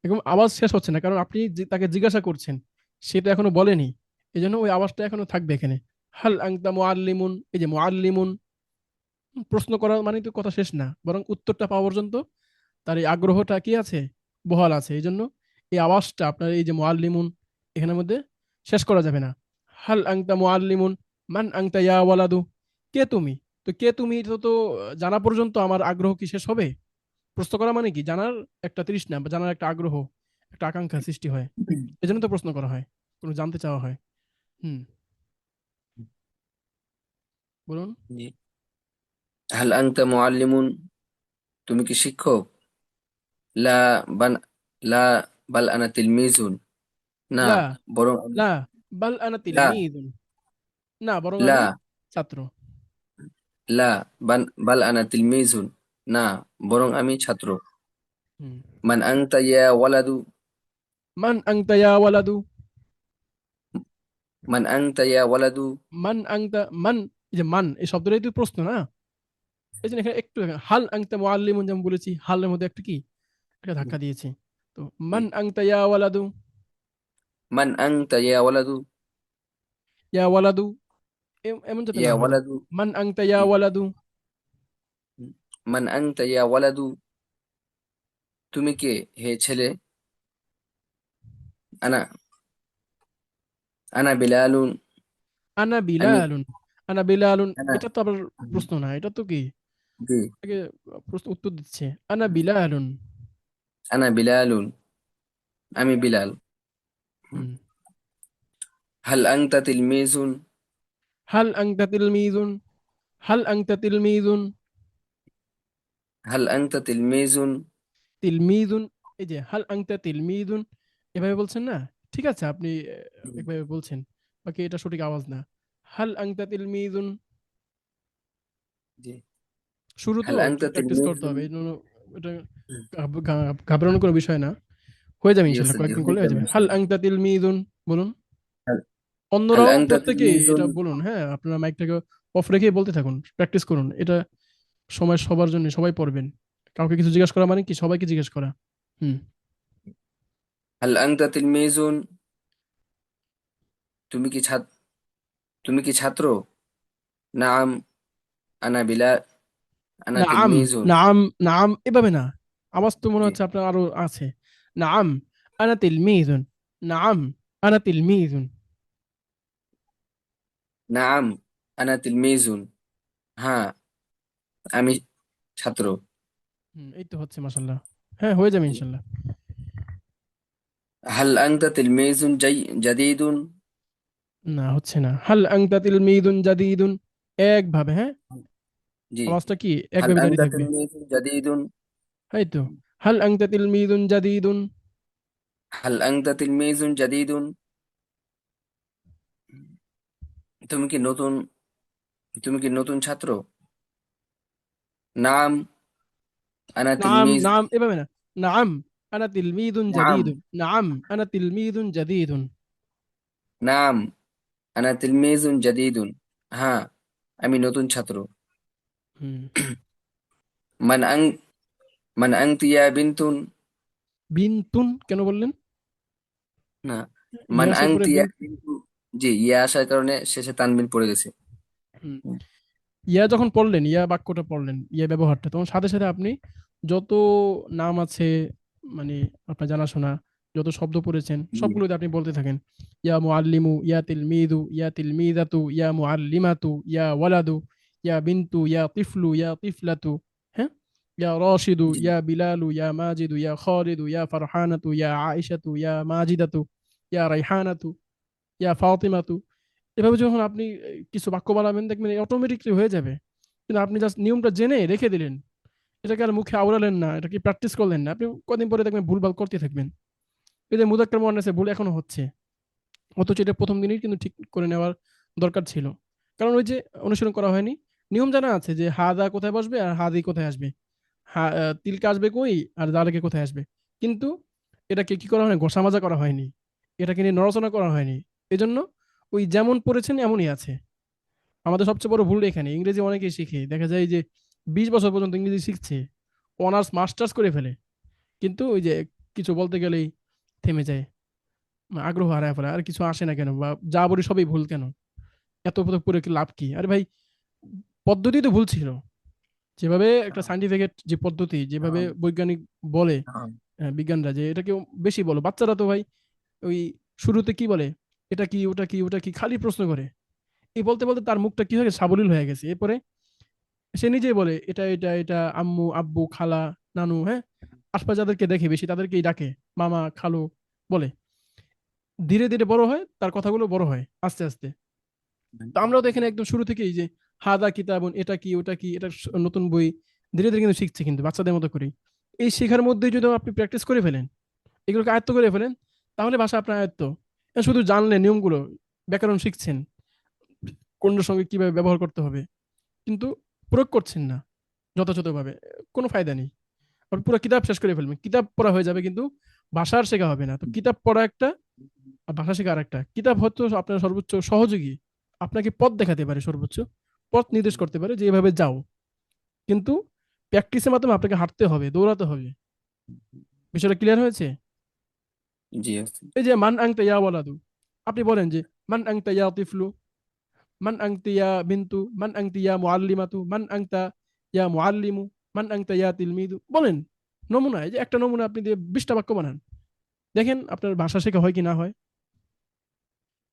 A: একদম আওয়াজ শেষ হচ্ছে না, কারণ আপনি তাকে জিজ্ঞাসা করছেন, সেটা এখনো বলেনি, এই জন্য ওই আওয়াজটা এখনো থাকবে এখানে। হাল আনতা মুআল্লিমুন, এই যে মুআল্লিমুন, প্রশ্ন করা মানে তো কথা শেষ না, বরং উত্তরটা পাওয়া পর্যন্ত তার এই আগ্রহটা কি আছে, বহাল আছে। এই জন্য এই আওয়াজটা আপনার এই যে মুআল্লিমুন, এখানের মধ্যে শেষ করা যাবে না। হাল আংতা মুআল্লিমুন, মান আংতা ইয়া ওয়ালাদু, কে তুমি, তো কে তুমি এটা তো জানা পর্যন্ত আমার আগ্রহ কি শেষ হবে। প্রশ্ন করা মানে কি, জানার একটা তৃষ্ণা বা জানার একটা আগ্রহ, একটা আকাঙ্ক্ষা সৃষ্টি হয়, এই জন্য তো প্রশ্ন করা হয়, কোনো জানতে চাওয়া হয়। হুম, বলুন।
C: জি। হাল আনতা মুআল্লিমুন, তুমি কি শিক্ষক? লা বান লা বাল আনা তিলমিজুন, না
A: লা,
C: বরং
A: লা বাল আনা
C: লা
A: তিলমিযুন, না বরং
C: লা
A: আমি ছাত্র।
C: লা বাল আনা তিলমিজুন, না বরং আমি ছাত্র।
A: হুম,
C: মান আনতা ইয়া ওয়ালাদু,
A: মান আংতা ইয়া ওয়ালাদু,
C: মান আনতা ইয়া ওয়ালাদু,
A: মান আংতা, মান, এই যে মান এই শব্দটাই তো প্রশ্ন না, এই জন্য এখানে একটু হাল আংতা মুআল্লিমুন যেমন বলেছি, হালের মধ্যে একটা কি, একটা ধাক্কা দিয়েছি। তো
C: জি।
A: মান আংতা ইয়া ওয়ালাদু,
C: মান আনতা ইয়া ওয়ালাদু,
A: ইয়া ওয়ালাদু, এমন যাতে
C: ইয়া
A: না হয়।
C: ওয়ালাদু,
A: মান আংতা ইয়া
C: জি।
A: ওয়ালাদু,
C: মান আনতা ইয়া ওয়ালাদু, তুমি কে হে ছেলে? আনা আনা বিলালুন,
A: আনা
C: আমি
A: বিলালুন, আনা বিলালুন,
C: আনা
A: এটা তো আবার প্রশ্ন না, এটা তো কি,
C: জি।
A: আগে প্রশ্ন উত্তর দিচ্ছে, আনা বিলালুন।
C: আনা বিলালুন, আমি বিলাল।
A: হুম,
C: হাল আনতা তিলমিজুন,
A: হাল আংতা তিলমিজুন, হাল আংতা তিলমিজুন,
C: হাল আনতা তিলমিজুন,
A: তিলমিজুন, এই যে হাল আংতা তিলমিজুন, এভাবে বলছেন না, ঠিক আছে আপনি একভাবে বলছেন, বাকি এটা সঠিক আওয়াজ না। হাল আংতা তিলমিজুন,
C: জি।
A: শুরু তো
C: হাল
A: একটু
C: আনতা
A: প্র্যাকটিস করতে
C: তিলমিজুন,
A: হবে, এই জন্য এটা ঘাবড়ানোর কোনো বিষয় না, হয়ে যাবে
C: জি
A: ইনশাল্লাহ,
C: আছে, জি
A: কয়েকদিন
C: হয়ে
A: করলে হয়ে
C: যাবে
A: যাবে। হাল
C: ইনশাআল্লাহ।
A: আংতা তিলমিজুন, বলুন।
C: هل
A: অন্যরাও
C: أنت
A: প্রত্যেকেই
C: تلميذ
A: এটা বলুন, হ্যাঁ, আপনারা মাইকটাকে অফ রেখেই বলতে থাকুন, প্র্যাকটিস করুন। এটা সময় সবার জন্য, সবাই পড়বেন। কাউকে কিছু জিজ্ঞেস করা মানে কি সবাইকে জিজ্ঞেস করা। হুম।
C: هل أنت تلميذ তুমি কি ছাত্র তুমি কি ছাত্র নাম আনা বিলা আনা
A: নাম,
C: তিলমিজুন
A: নাম, নাম এভাবে না, আওয়াজ তো মনে
C: জি
A: হচ্ছে আপনার আরো আছে। নাম আনা তিলমিজুন, নাম আনা তিলমিজুন।
C: নাম আনা তিলমিজুন হ্যাঁ আমি ছাত্র
A: এই তো হচ্ছে, মাশাল্লাহ। হ্যাঁ, হয়ে যাবে ইনশাল্লাহ।
C: হাল আনতা তিলমিজুন জাদিদুন
A: না, হচ্ছে না। হাল আনতা তিলমিদুন জাদিদুন, একভাবে, হ্যাঁ,
C: জি
A: আওয়াজটা কি
C: হাল
A: একভাবে জারি
C: আনতা
A: থাকবে।
C: তিলমিজুন জাদিদুন
A: এই তো, হাল আনতা তিলমিদুন জাদিদুন।
C: হাল আনতা তিলমিজুন জাদিদুন তুমি কি নতুন তুমি কি নতুন ছাত্র নাম আনা
A: নাম,
C: তিলমিজ
A: নাম এভাবে না। নাম আনা তিলমিদুন
C: নাম
A: জাদিদুন, নাম আনা তিলমিদুন জাদিদুন।
C: নাম আনা তিলমিজুন জাদিদুন হ্যাঁ আমি নতুন ছাত্র
A: হুম।
C: মান আং মান আংতি ইয়া বিনতুন
A: বিনতুন কেন বললেন?
C: না মান
A: ইয়া আসার পরে
C: আংতি ইয়া
A: বিন।
C: বিনতু জি ইয়া আসার কারণে শেষে তানবিন পড়ে গেছে
A: হুম। ইয়া যখন পড়লেন, ইয়া বাক্যটা পড়লেন, ইয়া ব্যবহারটা, তখন সাথে সাথে আপনি যত নাম আছে, মানে আপনার জানাশোনা যত শব্দ পড়েছেন
C: জি
A: সবগুলোতে আপনি বলতে থাকেন। ইয়া মুআল্লিমু, ইয়া তিলমিদু, ইয়া তিলমিদাতু, ইয়া মুআল্লিমাতু, ইয়া ওয়ালাদু, ইয়া বিনতু, ইয়া তিফলু, ইয়া তিফলাতু, হ্যাঁ, ইয়া রাশিদু,
C: জি
A: ইয়া বিলালু, ইয়া মাজিদু, ইয়া খালিদু, ইয়া ফারহানাতু, ইয়া আয়েশাতু, ইয়া মাজিদাতু, ইয়া রাইহানাতু, ইয়া ফাতিমাতু। এভাবে যখন আপনি কিছু বাক্য বানাবেন দেখবেন অটোমেটিকলি হয়ে যাবে। কিন্তু আপনি জাস্ট নিয়মটা জেনে রেখে দিলেন, এটাকে আর মুখে আওড়ালেন না, এটা কি প্র্যাকটিস করলেন না, আপনি কদিন পরে দেখবেন ভুলভাল করতে থাকবেন। এই যে মুদাক্কার মুআন্নাসে ভুল এখনো হচ্ছে, অথচ এটা প্রথম দিনই কিন্তু ঠিক করে নেওয়ার দরকার ছিল। কারণ ওই যে অনুসরণ করা হয়নি। নিয়ম জানা আছে যে হাদা কোথায় বসবে আর হাদি কোথায় আসবে, তিলকা আসবে কই আর দালেকে কোথায় আসবে। কিন্তু এটাকে কি করা হয়নি, ঘষা মাজা করা হয়নি, এটাকে নিয়ে নড়াচড়া করা হয়নি। এজন্য ওই যেমন পড়েছেন এমনই আছে। আমাদের সবচেয়ে বড় ভুল এখানে, ইংরেজি অনেকেই শিখে দেখা যায় যে 20 বছর পর্যন্ত ইংরেজি শিখছে, অনার্স মাস্টার্স করে ফেলে, কিন্তু ওই যে কিছু বলতে গেলেই থেমে যায়, আগ্রহ হারায় ফেলে, আর কিছু আসে না কেন, বা যা বলি সবই ভুল কেন, এত পড়ে কি লাভ কি? আরে ভাই, পদ্ধতি তো ভুল ছিল। যেভাবে একটা সাইন্টিফিক যে পদ্ধতি, যেভাবে বৈজ্ঞানিক বলে, বিজ্ঞানরা যে এটাকে বেশি বলো, বাচ্চারা তো ভাই ওই শুরুতে কি বলে, এটা কি ওটা কি ওটা কি, খালি প্রশ্ন করে। এই বলতে বলতে তার মুখটা কি হয়ে গেছে, সাবলীল হয়ে গেছে। এরপরে সে নিজেই বলে এটা এটা এটা, আম্মু আব্বু খালা নানু, হ্যাঁ, আশপাশ যাদেরকে দেখে বেশি তাদেরকেই ডাকে মামা খালু বলে। ধীরে ধীরে বড় হয়, তার কথাগুলো বড় হয় আস্তে আস্তে। তো আমরাও তো এখানে একদম শুরু থেকেই যে হাদা কিতাবুন, এটা কি ওটা কি, এটা নতুন বই, ধীরে ধীরে কিন্তু শিখছে, কিন্তু বাচ্চাদের মতো করেই। এই শেখার মধ্যে যদি আপনি প্র্যাকটিস করে ফেলেন, এগুলোকে আয়ত্ত করে ফেলেন, তাহলে ভাষা আপনার আয়ত্ত। শুধু জানলেন নিয়মগুলো, ব্যাকরণ শিখছেন, কোনটার সঙ্গে কিভাবে ব্যবহার করতে হবে, কিন্তু প্রয়োগ করছেন না যথাযথভাবে, কোনো ফায়দা নেই। আর পুরো কিতাব শেষ করে ফেলবেন, কিতাব পড়া হয়ে যাবে কিন্তু ভাষার শেখা হবে না। তো কিতাব পড়া একটা, আর ভাষা শেখা আর একটা। কিতাব হয়তো আপনার সর্বোচ্চ সহযোগী, আপনাকে পথ দেখাতে পারে, সর্বোচ্চ পথ নির্দেশ করতে পারে যে এভাবে যাও, কিন্তু প্র্যাকটিসের মাধ্যমে আপনাকে হাঁটতে হবে, দৌড়াতে হবে। বিষয়টা ক্লিয়ার হয়েছে?
C: জি আছে
A: এই যে মান আংতা ইয়া ওয়ালাদু, আপনি বলেন যে মান আংতা ইয়া তিফলু, মান আংতা ইয়া বিনতু, মান আংতা ইয়া মুআল্লিমাতু, মান আংতা ইয়া মুআল্লিমু, মান আংতা ইয়া তিলমিদু, বলেন। নমুনা, এই যে একটা নমুনা আপনি দিয়ে 20টা বাক্য বানান, দেখেন আপনার ভাষা শেখা হয় কি না হয়।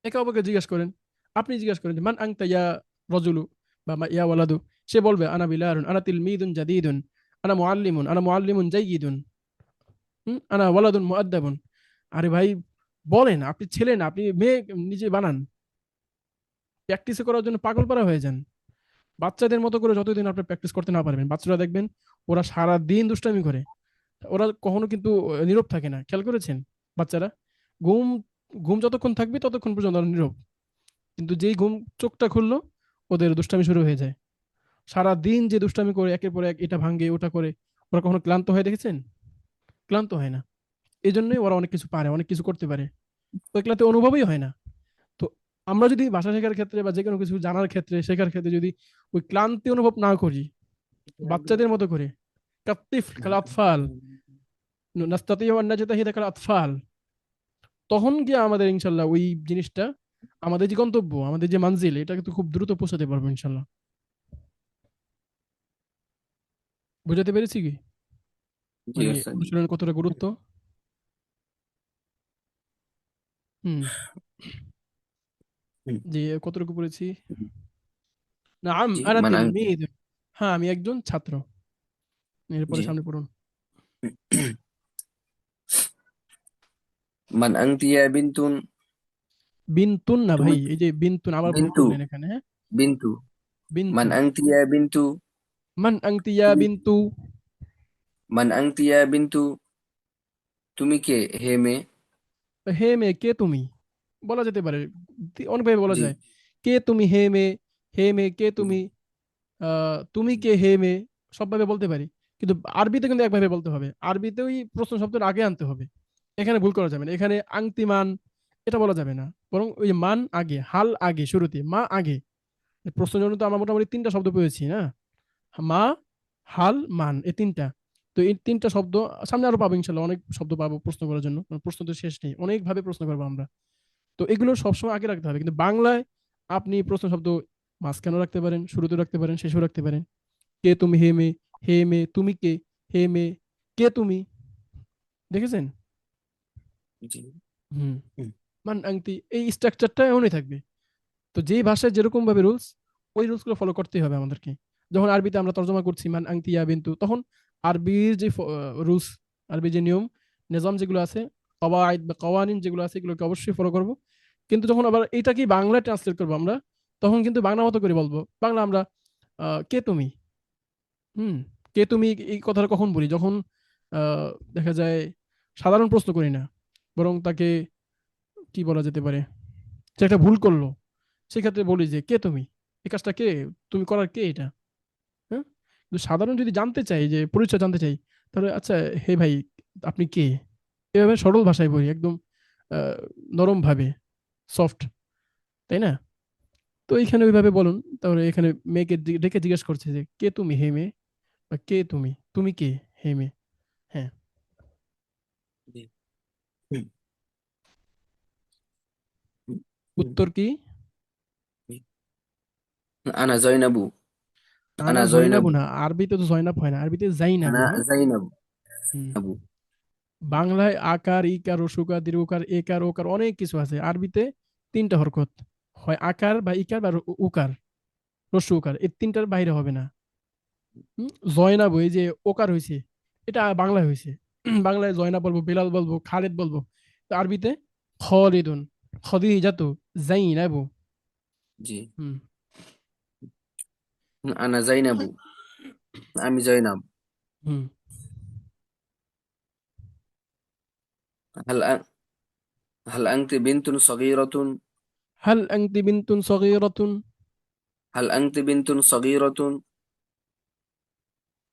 A: একে অপরকে জিজ্ঞেস করেন, আপনি জিজ্ঞেস করেন যে মান আংতা ইয়া রজুলু বা ইয়া ওয়ালাদু, সে বলবে আনা বিলালুন, আনা তিলমিদুন জাদিদুন, আনা মুআল্লিমুন জাইয়িদুন, আনা ওয়ালাদুন মুআদ্দাবুন। আরে ভাই, বলেন, আপনি ছেলে না, আপনি মেয়ে, নিজে বানান। প্র্যাকটিস করার জন্য পাগল পারা হয়ে যান। বাচ্চাদের মতো করে যতদিন আপনি প্র্যাকটিস করতে না পারবেন, বাচ্চারা দেখবেন ওরা সারা দিন দুষ্টামি করে, ওরা কখনো কিন্তু নীরব থাকে না, খেয়াল করেছেন? বাচ্চারা ঘুম ঘুম যতক্ষণ থাকবে ততক্ষণ পর্যন্ত ওরা নীরব, কিন্তু যেই ঘুম চোখটা খুললো ওদের দুষ্টামি শুরু হয়ে যায়। সারা দিন যে দুষ্টামি করে একের পর এক, এটা ভাঙ্গে ওটা করে, ওরা কখনো ক্লান্ত হয় দেখেছেন? ক্লান্ত হয় না। এই জন্যই ওরা অনেক কিছু পারে, অনেক কিছু করতে পারে, তো এগুলাতে অনুভবই হয় না। তো আমরা যদি ভাষা শেখার ক্ষেত্রে বা যে কোনো কিছু জানার ক্ষেত্রে শেখার ক্ষেত্রে যদি ওই ক্লান্তি অনুভব না করি, বাচ্চাদের মতো করে, কাত্তিফ কাল আতফাল, নাস্তাতিউ আন নাজতাহিদা কাল আতফাল, তখন গিয়ে আমাদের ইনশাল্লাহ ওই জিনিসটা, আমাদের যে গন্তব্য, আমাদের যে মানজিল, এটা কিন্তু খুব দ্রুত পৌঁছাতে পারবো ইনশাল্লাহ। বুঝাতে পেরেছি কি,
C: জি
A: মানে
C: ওস্তাদ।
A: অনুশীলনের কতটা গুরুত্ব? হুম।
C: হুম,
A: যে কতটুকু পড়েছি? নাম
C: জি
A: আনা
C: মান আনতি
A: তিলমিদ, হ্যাঁ আমি একজন ছাত্র। এরপরে
C: জি
A: সামনে পড়ুন।
C: মান আনতি ইয়া বিনতুন।
A: বিনতুন না
C: তুমি
A: ভাই, এই যে বিনতুন আবার ভুল
C: বিন্তু,
A: করলেন এখানে, হ্যাঁ।
C: বিন্তু। মান
A: বিন্তু।
C: আনতি ইয়া বিন্তু।
A: মান আনতি ইয়া
C: তুমি
A: বিন্তু।
C: মান আনতি ইয়া বিন্তু, তুমি কে হে মেয়ে?
A: হে মেয়ে কে তুমি, বলা যেতে পারে, অনেকভাবে বলা
C: জি
A: যায়। কে তুমি হে মেয়ে, হে মেয়ে কে তুমি, তুমি কে হে মেয়ে, সবভাবে বলতে পারি। কিন্তু আরবিতে কিন্তু একভাবে বলতে হবে, আরবিতে ওই প্রশ্ন শব্দটা আগে আনতে হবে। এখানে ভুল করা যাবে না, এখানে আংতি মান এটা বলা যাবে না, বরং ওই যে মান আগে, হাল আগে, শুরুতে মা আগে। প্রশ্নের জন্য তো আমরা মোটামুটি তিনটা শব্দ পেয়েছি না, মা, হাল, মান, এই তিনটা। তো এই তিনটা শব্দ সামনে আরো পাবো ইনশাল্লাহ, অনেক শব্দ পাবো প্রশ্ন করার জন্য, কারণ প্রশ্ন তো শেষ নেই, অনেক ভাবে প্রশ্ন করবো আমরা। তো এগুলো সবসময় আগে রাখতে হবে, কিন্তু বাংলায় আপনি প্রশ্ন শব্দ মাঝখানেও রাখতে পারেন, শুরুতেও রাখতে পারেন, শেষেও রাখতে পারেন। কে তুমি হে মে, হে মে তুমি কে, হে মে কে তুমি, দেখেছেন?
C: জি।
A: হুম।
C: হুম,
A: মান আংটি, এই স্ট্রাকচারটা এমনই থাকবে। তো যেই ভাষায় যেরকম ভাবে রুলস, ওই রুলস গুলো ফলো করতেই হবে আমাদেরকে। যখন আরবিতে আমরা তর্জমা করছি মান আংতি ইয়া বিন্তু, তখন আরবির যে রুলস, আরবির যে নিয়ম নিজাম যেগুলো আছে, কওয়াইদ বা কওয়ানিন যেগুলো আছে, এগুলোকে অবশ্যই ফলো করব। কিন্তু যখন আবার এটাকে বাংলায় ট্রান্সলেট করবো আমরা, তখন কিন্তু বাংলা মতো করে বলবো। বাংলা আমরা কে তুমি, হুম, কে তুমি এই কথাটা কখন বলি, যখন আহ, দেখা যায় সাধারণ প্রশ্ন করি না, বরং তাকে কি বলা যেতে পারে, সে একটা ভুল করলো, সেক্ষেত্রে বলি যে কে তুমি, এই কাজটা কে, তুমি করার কে এটা, হ্যাঁ। কিন্তু সাধারণ যদি জানতে চাই, যে পরিচয় জানতে চাই, তাহলে আচ্ছা হে ভাই আপনি কে, এভাবে সরল ভাষায় বলি, একদম নরম ভাবে, সফট, তাই না? তো এইখানে ওইভাবে বলুন। তাহলে এখানে মেয়েকে ডেকে জিজ্ঞেস করছে যে কে তুমি হে মেয়ে, বা কে তুমি, তুমি কে হে মেয়ে, হ্যাঁ।
C: জি। হুম, হুম, হুম,
A: উত্তর কি?
C: হুম। আনা জয়নাবু।
A: আনা
C: আনা
A: জয়নাবু
C: জয়নাবু।
A: না, আরবিতে তো জয়নাব হয় না, আরবিতে জাইনাবু,
C: আনা
A: হ্যাঁ।
C: জাইনাবু।
A: হুম।
C: আবু।
A: বাংলায় আকার, ইকার, রসুকার, দীর্ঘকার, একার, ওকার অনেক কিছু আছে, আরবিতে তিনটা হরকত, হয় আকার বা ইকার বা উকার, রস্য উকার, এই তিনটার বাইরে হবে না। জয়নাব, এই যে ওকার হয়েছে, এটা বাংলায় হয়েছে। বাংলায় জয়নাব বলবো, বেলাল বলবো, খালেদ বলবো, তো আরবিতে খলিদুন, খদিজাতু, জাইনাবু।
C: জি।
A: হুম।
C: আনা জাইনাবু, আমি জয়নাব।
A: হুম।
C: হাল আ- হাল আনতি বিনতুন সগীরাতুন।
A: হাল আনতি বিনতুন সগীরাতুন।
C: হাল আনতি বিনতুন সগীরাতুন,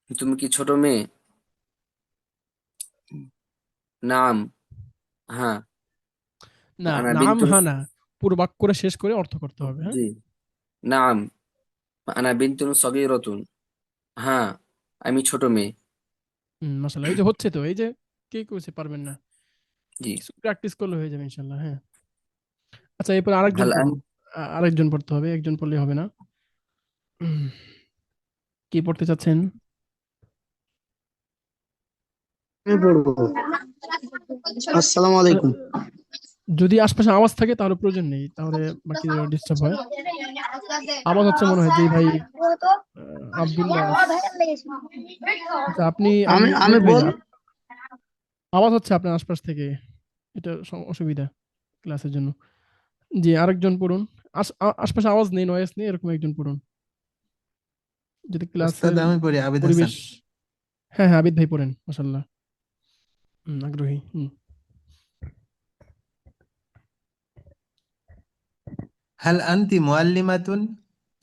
C: তুমি কি ছোট মেয়ে? নাম, হ্যাঁ।
A: না,
C: আনা
A: নাম
C: বিনতুন,
A: হানা, পুরো বাক্য করে শেষ করে অর্থ করতে হবে, হ্যাঁ।
C: জি। নাম, আনা বিনতুন সগীরাতুন, হ্যাঁ আমি ছোট মেয়ে।
A: মাশাআল্লাহ, এই যে হচ্ছে তো, এই যে কে কইছে পারবেন না,
C: জি।
A: কিছু প্র্যাকটিস করলে হয়ে যাবে ইনশাআল্লাহ, হ্যাঁ। আচ্ছা এরপর আরেকজন
C: হাল আন
A: পড়ুন। আরেকজন পড়তে হবে, একজন পড়লে হবে না। উম, কি পড়তে চাচ্ছেন?
D: আমি পড়বো। আসসালামু
A: আহ,
D: আলাইকুম।
A: যদি আশপাশে আওয়াজ থাকে তাহলে প্রয়োজন নেই, তাহলে বাকিদের ডিস্টার্ব হয়। আওয়াজ হচ্ছে মনে হয় যে ভাই আব্দুল্লাহ। আচ্ছা আপনি
D: আমি আমি
A: মিউট হয়ে
D: বল
A: যান, আওয়াজ হচ্ছে আপনার আশপাশ থেকে, এটা অসুবিধা ক্লাসের জন্য। জি আরেকজন পড়ুন। আশপাশে আওয়াজ নেই, নয়েজ নেই, এরকম একজন পড়ুন, যদি
E: ওস্তাদ
A: ক্লাসের
E: আমি পড়ি আবিদ হাসান।
A: পরিবেশ। হ্যাঁ হ্যাঁ, আবিদ ভাই পড়েন, মাশাল্লাহ। আগ্রহী।
E: হাল আনতি মুআল্লিমাতুন।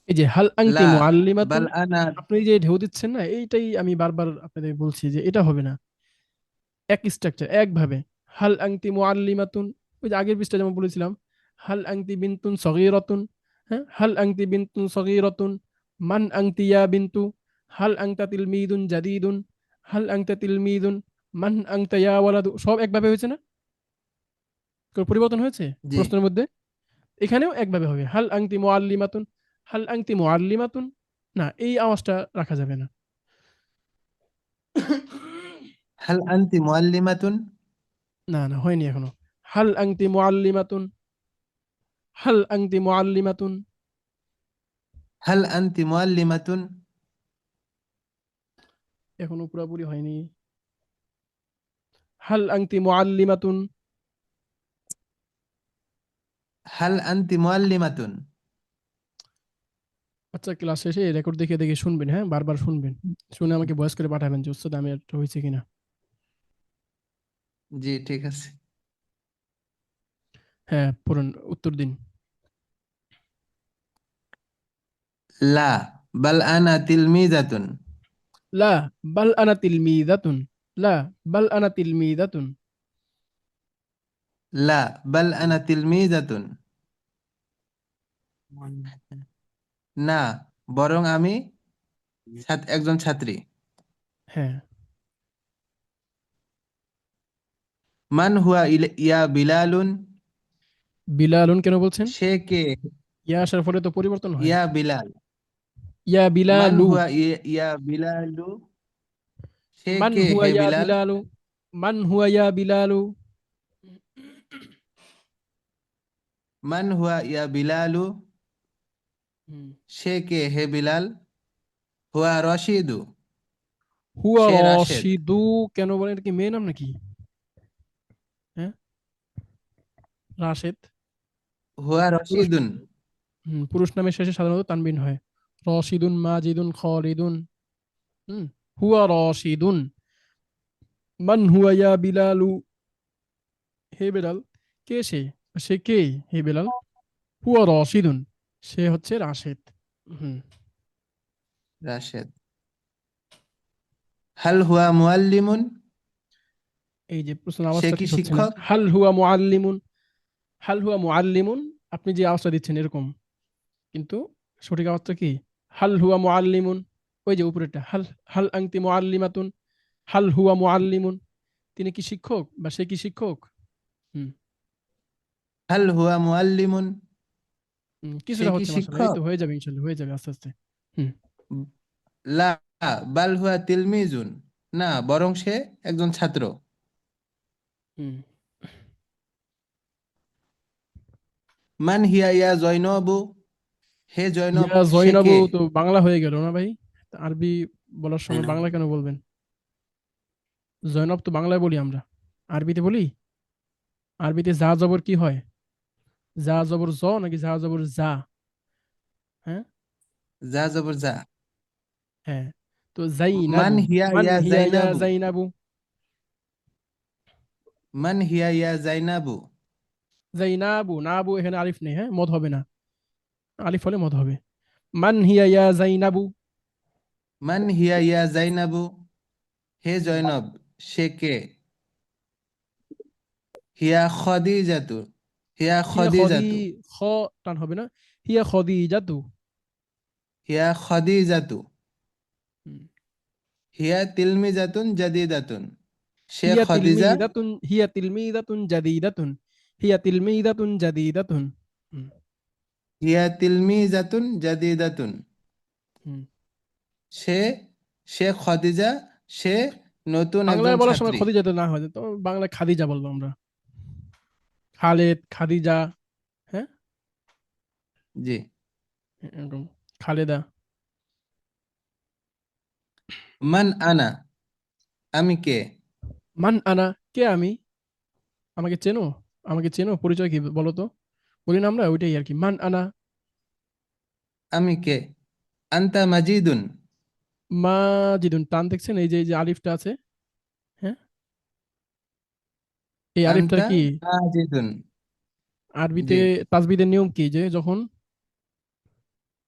A: এই যে হাল আংটি
E: লা,
A: মুআল্লিমাতুন,
E: বাল আনা।
A: আপনি যে ঢেউ দিচ্ছেন না, এইটাই আমি বারবার আপনাদের বলছি যে এটা হবে না, এক স্ট্রাকচার একভাবে। হাল আংটি মুআল্লিমাতুন, ওই যে আগের পৃষ্ঠা যেমন বলেছিলাম, হাল আংতি বিনতুন সগীরাতুন, হ্যাঁ, হাল আংতি বিনতুন সগীরাতুন, মান আংতি ইয়া বিনতু, হাল আংতা তিলমিদুন জাদিদুন, হাল আংতা তিলমিদুন, মান আংতা ইয়া ওয়ালাদু, সব একভাবে হয়েছে না? কোনো পরিবর্তন হয়েছে
E: জি।
A: প্রশ্নের মধ্যে? এখানেও একভাবে হবে, হাল আংতি মুআল্লিমাতুন, হাল আংতি মুআল্লিমাতুন, না এই আওয়াজটা রাখা যাবে না।
E: হাল আনতি মুআল্লিমাতুন?
A: না না, হয়নি এখনো। হাল আংতি মুআল্লিমাতুন, হাল আংতি মুআল্লিমাতুন,
E: হাল আনতি মুআল্লিমাতুন?
A: এখনো পুরোপুরি হয়নি। হাল আংতি মুআল্লিমাতুন,
E: হাল আনতি মুআল্লিমাতুন?
A: আচ্ছা ক্লাস শেষে রেকর্ড দেখে দেখে শুনবেন, হ্যাঁ, বারবার শুনবেন, শুনে আমাকে ভয়েস করে পাঠাবেন যে উস্তাদ আমি একটা হয়েছে কিনা।
E: জি ঠিক আছে।
A: হ্যাঁ পড়ুন, উত্তর দিন।
E: লা বাল আনা তিলমিজাতুন।
A: লা বাল আনা তিলমিদাতুন, লা বাল আনা তিলমিদাতুন,
E: লা বাল আনা তিলমিজাতুন। না, বরং আমি একজন ছাত্রী।
A: হ্যাঁ।
E: মান হুয়া ইয়া বিলালুন?
A: বিলালুন কেন বলছেন?
E: সে কে?
A: ইয়া আসার ফলে তো পরিবর্তন হয়।
E: ইয়া বিলাল।
A: ইয়া
E: মান
A: বিলালু,
E: হুয়া ইয়া বিলালু? সে
A: মান
E: কে
A: হুয়া
E: হে
A: ইয়া
E: বিলাল?
A: বিলালু, মান হুয়া ইয়া বিলালু,
E: মান হুয়া ইয়া বিলালু?
A: হুম।
E: সে কে হে বিলাল? হুয়া রশিদু?
A: হুয়া
E: সে রাশেদ।
A: রশিদু কেন বলেন? এটা কি মেয়ে নাম নাকি? হ্যাঁ, রাশেদ
E: হুয়া
A: পুরুষ,
E: রশিদুন?
A: পুরুষ নামের শেষে সাধারণত তানবিন হয়। রশিদুন, মাজিদুন, খালিদুন, হুম, হুয়া রশিদুন। মান হুয়া ইয়া বিলালু, হে বেলাল, কে সে? সে কে হে বেলাল? হুয়া রশিদুন, সে হচ্ছে রাশেদ। হুম।
E: রাশেদ। হাল হুয়া মুআল্লিমুন?
A: এই যে প্রশ্ন
E: সে
A: আওয়াজটা
E: কি
A: ঠিক হচ্ছে না।
E: শিক্ষক?
A: হাল হুয়া মুআল্লিমুন, হাল হুয়া মুআল্লিমুন, আপনি যে আওয়াজটা দিচ্ছেন এরকম, কিন্তু সঠিক আওয়াজটা কি? হাল হুয়া মুআল্লিমুন, ওই যে উপরেরটা, হাল, হাল আনতি মুআল্লিমাতুন, হাল হুয়া মুআল্লিমুন, তিনি কি শিক্ষক বা সে কি শিক্ষক? হুম।
E: হাল হুয়া মুআল্লিমুন? সে
A: কিছুটা
E: কি
A: হচ্ছে মাশাআল্লাহ, এই
E: শিক্ষক?
A: তো হয়ে যাবে ইনশাআল্লাহ, হয়ে যাবে আস্তে আস্তে। হুম।
E: লা বাল হুয়া তিলমিজুন? না, বরং সে একজন ছাত্র।
A: হুম।
E: মান হিয়া ইয়া জয়নবু? হে জয়নব,
A: ইয়া
E: সে
A: জয়নাবু
E: কে?
A: তো বাংলা হয়ে গেল না ভাই? আরবি বলার সময় বাংলা কেন বলবেন? জয়নব তো বাংলায় বলি আমরা, আরবিতে বলি? আরবিতে যা জবর কি হয়? যা জবর জ নাকি যা জবর যা? হ্যাঁ।
E: যা জবর যা।
A: হ্যাঁ, তো
E: মান
A: জাইনাবু,
E: হিয়া
A: মান
E: ইয়া
A: হিয়া ইয়া
E: জাইনাবু?
A: জাইনাবু,
E: মান হিয়া ইয়া জাইনাবু?
A: জাইনাবু, নাবু এখানে আলিফ নেই, হ্যাঁ, মদ হবে না, আলিফ হলে মদ হবে। মান হিয়া ইয়া জাইনাবু,
E: মান হিয়া ইয়া জাইনাবু? হে জয়নব, সে কে? হিয়া খদিজাতু? হিয়া
A: হিয়া খদি,
E: খদিজাতু?
A: খ টান হবে না, হিয়া খদিজাতু।
E: হিয়া খদিজাতু?
A: হুম।
E: হিয়া তিলমিজাতুন জাদিদাতুন? সে
A: হিয়া
E: খদিজা?
A: তিলমিদাতুন, হিয়া তিলমিদাতুন জাদিদাতুন, হিয়া তিলমিদাতুন জাদিদাতুন। হুম।
E: হিয়া তিলমিজাতুন জাদিদাতুন?
A: হুম।
E: সে সে খদিজা, সে নতুন একজন
A: বাংলায় বলার সময়
E: ছাত্রী।
A: খদিজাতে না হয় তো বাংলায় খাদিজা বলবো আমরা, খালেদ, খাদিজা, হ্যাঁ,
E: জি।
A: এরকম, খালেদা।
E: মান আনা? আমি কে?
A: মান আনা, কে আমি? আমাকে চেনো? আমাকে চেনো, পরিচয় কি বলো তো? বলি না আমরা ওইটাই আর কি, মান আনা।
E: আমি কে? আন্তা মাজিদুন?
A: মাজিদুন, টান দেখছেন এই যে এই যে আলিফটা আছে, হ্যাঁ, এই আলিফটার
E: আন্তা
A: কি
E: মাজিদুন?
A: আরবিতে
E: জি।
A: তাজবিদের নিয়ম কি, যে যখন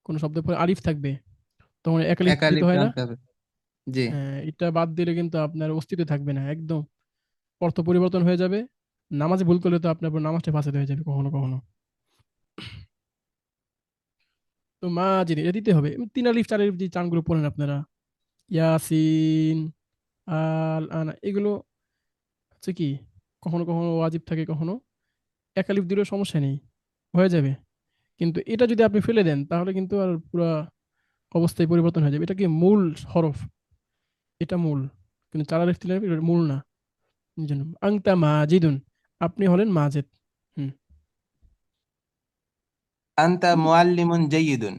A: কোন শব্দের পরে আলিফ থাকবে তখন এক আলিফ দিতে
E: একালিফ
A: হয় না?
E: টানতে হবে। জি।
A: হ্যাঁ, এটা বাদ দিলে কিন্তু আপনার অস্তিত্ব থাকবে না একদম, অর্থ পরিবর্তন হয়ে যাবে। নামাজে ভুল করলে তো আপনার পুরো নামাজটা ফাঁসাতে হয়ে যাবে কখনো কখনো। তো মাজিদ এটা দিতে হবে। 3 আলিফ 4 আলিফ যে চানগুলো পড়েন আপনারা, ইয়াসিন, আল আনা, এগুলো হচ্ছে কি কখনো কখনো ওয়াজিব থাকে, কখনো 1 আলিফ দিলেও সমস্যা নেই, হয়ে যাবে। কিন্তু এটা যদি আপনি ফেলে দেন তাহলে কিন্তু আর পুরা অবস্থায় পরিবর্তন হয়ে যাবে। এটা কি মূল হরফ, এটা মূল, কিন্তু 4 আলিফ 3 আলিফ এটা মূল না। এই জন্য আংতা মাজিদুন, আপনি হলেন মাজেদ। হুম।
E: আনতা মুআল্লিমুন জাইয়িদুন,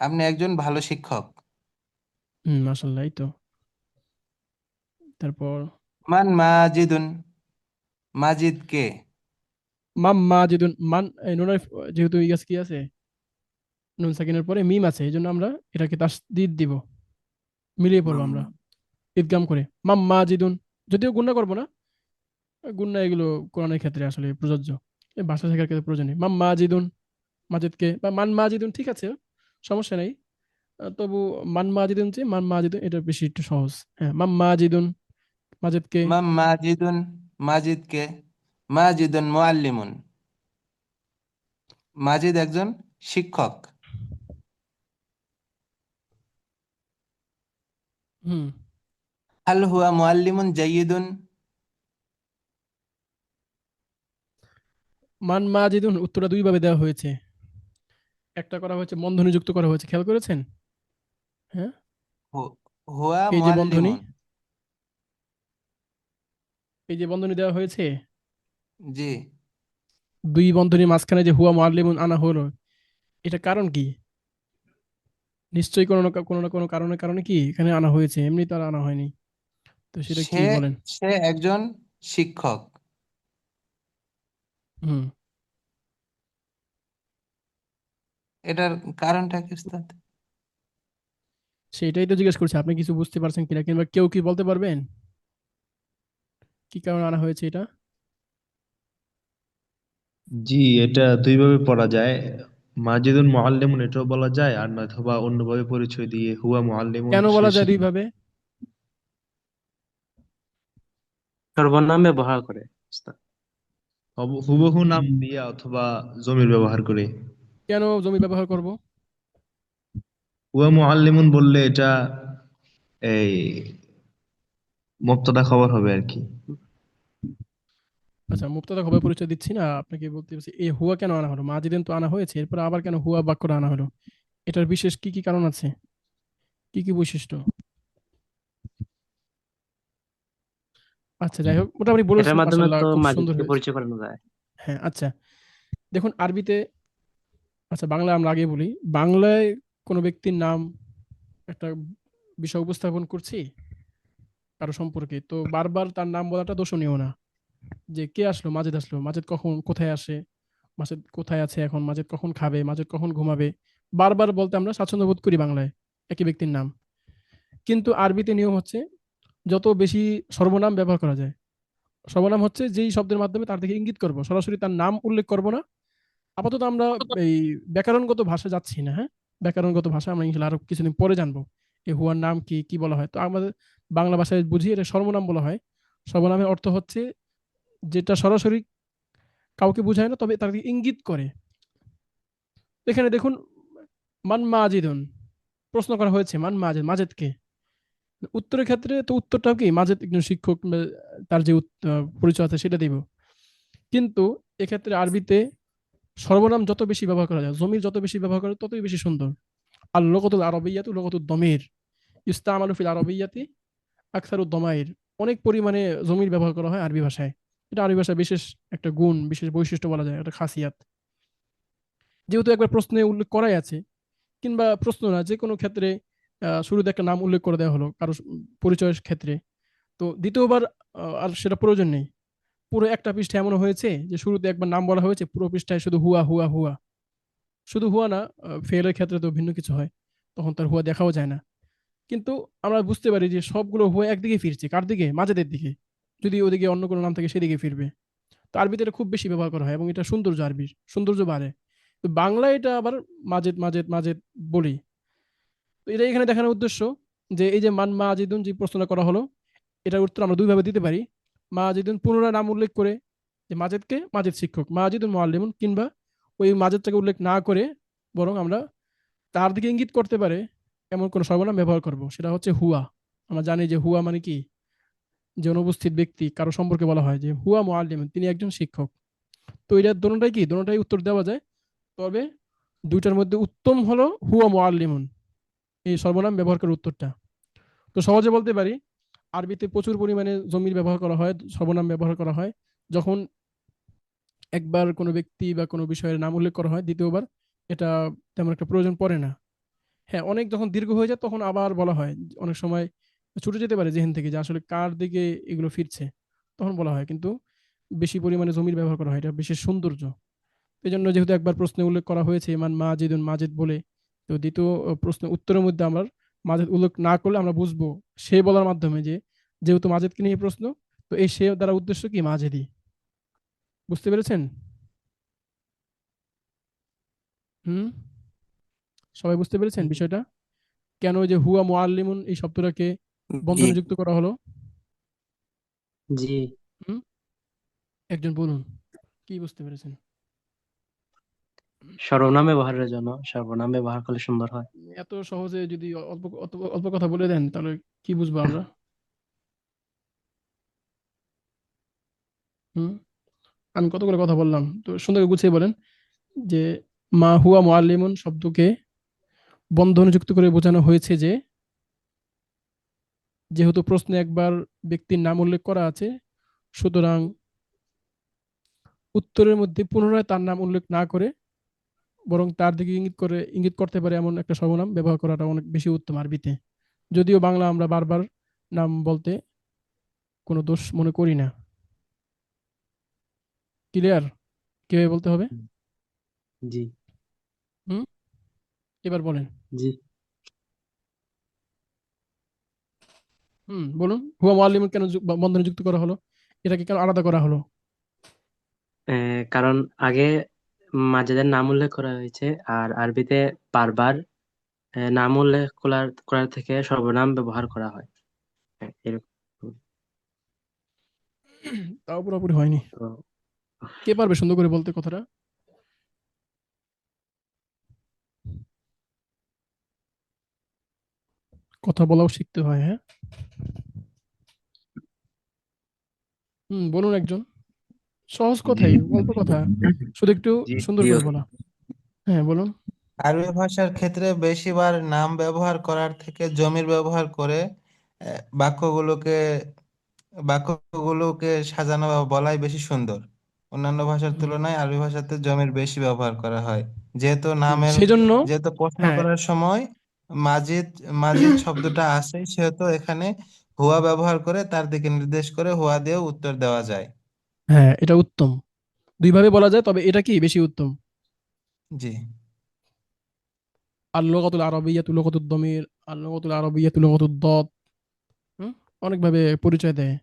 E: আপনি একজন ভালো শিক্ষক।
A: হুম, মাশাল্লাহ, এই তো। তারপর
E: মান মাজিদুন, মাজিদ কে?
A: মাম মাজিদুন, মান এই নুনের যেহেতু ইয়াস কি আছে, নুন সাকিনের পরে মিম আছে, এই জন্য আমরা এটাকে তাসদিদ দিব, মিলিয়ে পড়বো আমরা ইদগাম করে। মাম মাজিদুন, যদিও গুণনা করবো না, গুণনা এগুলো কোরআনের ক্ষেত্রে আসলে প্রযোজ্য, এই ভাষা শেখার ক্ষেত্রে প্রয়োজন নেই। মাম মাজিদুন, মাজিদকে, বা মান মাজিদুন ঠিক আছে, সমস্যা নেই। তবু মান মাজিদুন চেয়ে মান মাজিদুন এটা বেশি একটু সহজ। হ্যাঁ, মাম মাজিদুন, মাজিদকে।
E: মান মাজিদুন, মাজিদ কে? মাজিদুন মুআল্লিমুন, মাজিদ একজন শিক্ষক।
A: হুম।
E: হাল হুয়া মুআল্লিমুন জাইয়িদুন,
A: মান মাজিদুন উত্তরটা 2 ভাবে দেওয়া হয়েছে। একটা করা হয়েছে বন্ধনী যুক্ত করা হয়েছে, খেয়াল করেছেন? হ্যাঁ,
E: হুয়া
A: এই যে বন্ধনী,
E: মুআল্লিমুন।
A: এই যে বন্ধনী দেওয়া হয়েছে,
E: জি।
A: 2 বন্ধনীর মাঝখানে যে হুয়া মুআল্লিমুন আনা হলো, এটা কারণ কি? নিশ্চয়ই কোনো না কোনো না কোনো কারণে কারণে কি এখানে আনা হয়েছে, এমনি তো আর আনা হয়নি। তো সেটা কি
E: সে
A: বলেন?
E: সে একজন শিক্ষক।
A: হুম।
E: এটার কারণটা কি উস্তাদ?
A: সেটাই তো জিজ্ঞেস করছি, আপনি কিছু বুঝতে পারছেন কিনা, কিংবা কেউ কি বলতে পারবেন কি কারণে আনা হয়েছে এটা?
F: জি, এটা দুইভাবে পড়া যায়। মাজিদুন মুআল্লিমুন এটাও বলা যায়, আর নয়তোবা অন্যভাবে পরিচয় দিয়ে হুয়া মুআল্লিমুন
A: কেন
F: সে
A: বলা যায়
F: শিক্ষক।
A: 2 ভাবে?
B: সর্বনাম ব্যবহার করে উস্তাদ।
F: হুবহু নাম দিয়ে অথবা জমির ব্যবহার করে।
A: কেন জমি ব্যবহার করব?
F: হুয়া মুআল্লিমুন বললে এটা এই মুবতাদা খবর হবে আর কি।
A: আচ্ছা, মুক্তাদা খবর পরিচয় দিচ্ছি না, আপনাকে বলতে চাইছি এই হুয়া কেন আনা হলো, মাজিদিন তো আনা হয়েছে, এরপর আবার কেন হুয়া বাক্যটা আনা হলো? এটার বিশেষ কি কি কারণ আছে, কি কি বৈশিষ্ট্য? আচ্ছা, যাই হোক, মোটামুটি
B: এটার
A: বলেছেন,
B: মাধ্যমে
A: মাশাআল্লাহ,
B: তো
A: খুব সুন্দর
B: মাজিদকে
A: হয়েছে।
B: পরিচয় করানো যায়।
A: হ্যাঁ, আচ্ছা, দেখুন আরবিতে, আচ্ছা বাংলা আমরা আগে বলি। বাংলায় কোনো ব্যক্তির নাম, একটা বিষয় উপস্থাপন করছি কারো সম্পর্কে, তো বারবার তার নাম বলাটা দোষণীয় না। যে কে আসলো, মাজিদ আসলো, মাজিদ কখন কোথায় আসে, মাজিদ কোথায় আছে এখন, মাজিদ কখন খাবে, মাজিদ কখন ঘুমাবে, বারবার বলতে আমরা স্বাচ্ছন্দ্য বোধ করি বাংলায় একই ব্যক্তির নাম। কিন্তু আরবিতে নিয়ম হচ্ছে যত বেশি সর্বনাম ব্যবহার করা যায়। সর্বনাম হচ্ছে যেই শব্দের মাধ্যমে তার দিকে ইঙ্গিত করব, সরাসরি তার নাম উল্লেখ করব না। আপাতত আমরা এই ব্যাকরণগত ভাষা যাচ্ছি না, হ্যাঁ, ব্যাকরণগত ভাষা আমরা ইনশাল্লাহ আরো কিছুদিন পরে জানবো, এই হুয়ার নাম কি কি বলা হয়। তো আমাদের বাংলা ভাষায় বুঝি এটা সর্বনাম বলা হয়। সর্বনামের অর্থ হচ্ছে যেটা সরাসরি কাউকে বোঝায় না, তবে তাকে ইঙ্গিত করে। এখানে দেখুন, মান মাজিদুন, প্রশ্ন করা হয়েছে মান মাজেদ, মাজেদকে। উত্তরের ক্ষেত্রে তো উত্তরটাও কি মাজেদ একজন শিক্ষক, তার যে পরিচয় আছে সেটা দিব। কিন্তু এক্ষেত্রে আরবিতে সর্বনাম যত বেশি ব্যবহার করা যায়, জমির যত বেশি ব্যবহার করে ততই বেশি সুন্দর। আর লোকতুল আরবিয়াতু লোকতুল দমির, ইস্তামালু ফিল আরবিয়াতি আকসারুদ দমাইর, অনেক পরিমাণে জমির ব্যবহার করা হয় আরবি ভাষায়। এটা আরবি ভাষায় বিশেষ একটা গুণ, বিশেষ বৈশিষ্ট্য বলা যায়, একটা খাসিয়াত। যেহেতু একবার প্রশ্নে উল্লেখ করাই আছে, কিংবা প্রশ্ন না, যে কোনো ক্ষেত্রে শুরুতে একটা নাম উল্লেখ করে দেওয়া হলো কারো পরিচয়ের ক্ষেত্রে, তো দ্বিতীয়বার আর সেটা প্রয়োজন নেই। পুরো একটা পৃষ্ঠা এমন হয়েছে যে শুরুতে একবার নাম বলা হয়েছে, পুরো পৃষ্ঠায় শুধু হুয়া হুয়া হুয়া, শুধু হুয়া না, ফেলের ক্ষেত্রে তো ভিন্ন কিছু হয়, তখন তার হুয়া দেখাও যায় না। কিন্তু আমরা বুঝতে পারি যে সবগুলো হুয়া একদিকে ফিরছে, কার দিকে, মাজেদের দিকে। যদি ওদিকে অন্য কোনো নাম থাকে সেদিকে ফিরবে। তো আরবিতে এটা খুব বেশি ব্যবহার করা হয় এবং এটা সৌন্দর্য, আরবির সৌন্দর্য বাড়ে। তো বাংলায় এটা আবার মাজেদ মাজেদ মাজেদ বলি। তো এটা এখানে দেখানোর উদ্দেশ্য যে এই যে মান মাজিদুন যে প্রশ্নটা করা হলো, এটার উত্তর আমরা 2 ভাবে দিতে পারি। মাজিদুন পুনরায় নাম উল্লেখ করে, যে মাজেদকে, মাজেদ শিক্ষক, মাজিদুন মুআল্লিমুন, কিংবা ওই মাজেদটাকে উল্লেখ না করে বরং আমরা তার দিকে ইঙ্গিত করতে পারে এমন কোন সর্বনাম ব্যবহার করব, সেটা হচ্ছে হুয়া। আমরা জানি যে হুয়া মানে কি, যে অনুপস্থিত ব্যক্তি কারো সম্পর্কে বলা হয় যে হুয়া মুআল্লিমুন, তিনি একজন শিক্ষক। তো এটা দোনোটাই কি, দোনোটাই উত্তর দেওয়া যায়, তবে দুইটার মধ্যে উত্তম হলো হুয়া মুআল্লিমুন, এই সর্বনাম ব্যবহার করার উত্তরটা। তো সহজে বলতে পারি, আরবিতে প্রচুর পরিমাণে জমির ব্যবহার করা হয়, সর্বনাম ব্যবহার করা হয়। যখন একবার কোনো ব্যক্তি বা কোনো বিষয়ের নাম উল্লেখ করা হয়, দ্বিতীয়বার এটা তেমন একটা প্রয়োজন পড়ে না। হ্যাঁ, অনেক যখন দীর্ঘ হয়ে যায় তখন আবার বলা হয়, অনেক সময় ছুটে যেতে পারে জেহেন থেকে যে আসলে কার দিকে এগুলো ফিরছে, তখন বলা হয়। কিন্তু বেশি পরিমাণে জমির ব্যবহার করা হয়, এটা বিশেষ সৌন্দর্য। এই জন্য যেহেতু একবার প্রশ্নে উল্লেখ করা হয়েছে মান মাজিদুন, মাজিদ বলে, তো দ্বিতীয় প্রশ্নের উত্তরের মধ্যে আমরা মাজিদ উল্লেখ না করলে আমরা বুঝবো সে বলার মাধ্যমে যে যেহেতু মাজিদকে নিয়ে প্রশ্ন, তো এই সে দ্বারা উদ্দেশ্য কি মাজিদি। বুঝতে পেরেছেন? হুম, সবাই বুঝতে পেরেছেন বিষয়টা? কেন ওই যে হুয়া মুআল্লিমুন এই শব্দটাকে
C: জি।
A: বন্ধনে যুক্ত করা হলো?
B: জি।
A: হুম, একজন বলুন, কি বুঝতে পেরেছেন?
B: সর্বনাম ব্যবহারের জন্য, সর্বনাম ব্যবহার করলে সুন্দর হয়।
A: এত সহজে যদি অল্প অল্প অল্প কথা বলে দেন তাহলে কি বুঝবো আমরা? হুম, আমি কত করে কথা বললাম, তো সুন্দর করে গুছিয়ে বলেন যে মা হুয়া মুআল্লিমুন শব্দকে বন্ধনে যুক্ত করে বোঝানো হয়েছে যে যেহেতু প্রশ্নে একবার ব্যক্তির নাম উল্লেখ করা আছে, সুতরাং উত্তরের মধ্যে পুনরায় তার নাম উল্লেখ না করে বরং তার দিকে ইঙ্গিত করতে পারে এমন একটা সর্বনাম ব্যবহার করাটা অনেক বেশি উত্তম আরবিতে। যদিও বাংলা আমরা বারবার নাম বলতে কোনো দোষ মনে করি না। ক্লিয়ার কিভাবে বলতে হবে?
B: জি।
A: হুম, এবার বলেন।
B: জি।
A: বলুন, হুয়া মুআল্লিমুন কেন বন্ধনে যুক্ত করা হলো, এটাকে কেন আলাদা করা হলো?
B: কারণ আগে মাজেদের নাম উল্লেখ করা হয়েছে, আর আরবিতে বারবার নাম উল্লেখ করার থেকে সর্বনাম ব্যবহার করা হয়। হ্যাঁ, এরকম।
A: তাও পুরোপুরি হয়নি।
B: তো
A: কে পারবে সুন্দর করে বলতে কথাটা? কথা বলাও শিখতে হয়, হ্যাঁ। বলুন একজন, সহজ
F: জি
A: কথাই, অল্প কথা, শুধু একটু
F: জি
A: সুন্দর
C: জি
A: করে বলা। হ্যাঁ বলুন।
E: আরবি ভাষার ক্ষেত্রে বেশিবার নাম ব্যবহার করার থেকে জমির ব্যবহার করে বাক্যগুলোকে বাক্যগুলোকে সাজানো বা বলাই বেশি সুন্দর। অন্যান্য ভাষার
A: হুম,
E: তুলনায় আরবি ভাষাতে জমির বেশি ব্যবহার করা হয়। যেহেতু নামের
A: সেজন্য
E: যেহেতু প্রশ্ন
A: হ্যাঁ,
E: করার সময় মাজিদ মাজিদ শব্দটা আসে, সেহেতু এখানে হুয়া ব্যবহার করে তার দিকে নির্দেশ করে হুয়া দিয়েও উত্তর দেওয়া যায়।
A: হ্যাঁ এটা উত্তম, দুইভাবে বলা যায়, তবে এটা কি বেশি উত্তম।
E: জি।
A: আর লুগাতুল আরাবিয়্যাতু লুগাতুদ দমির, আর লুগাতুল আরাবিয়্যাতু লুগাতুদ দদ, অনেকভাবে পরিচয় দেয়।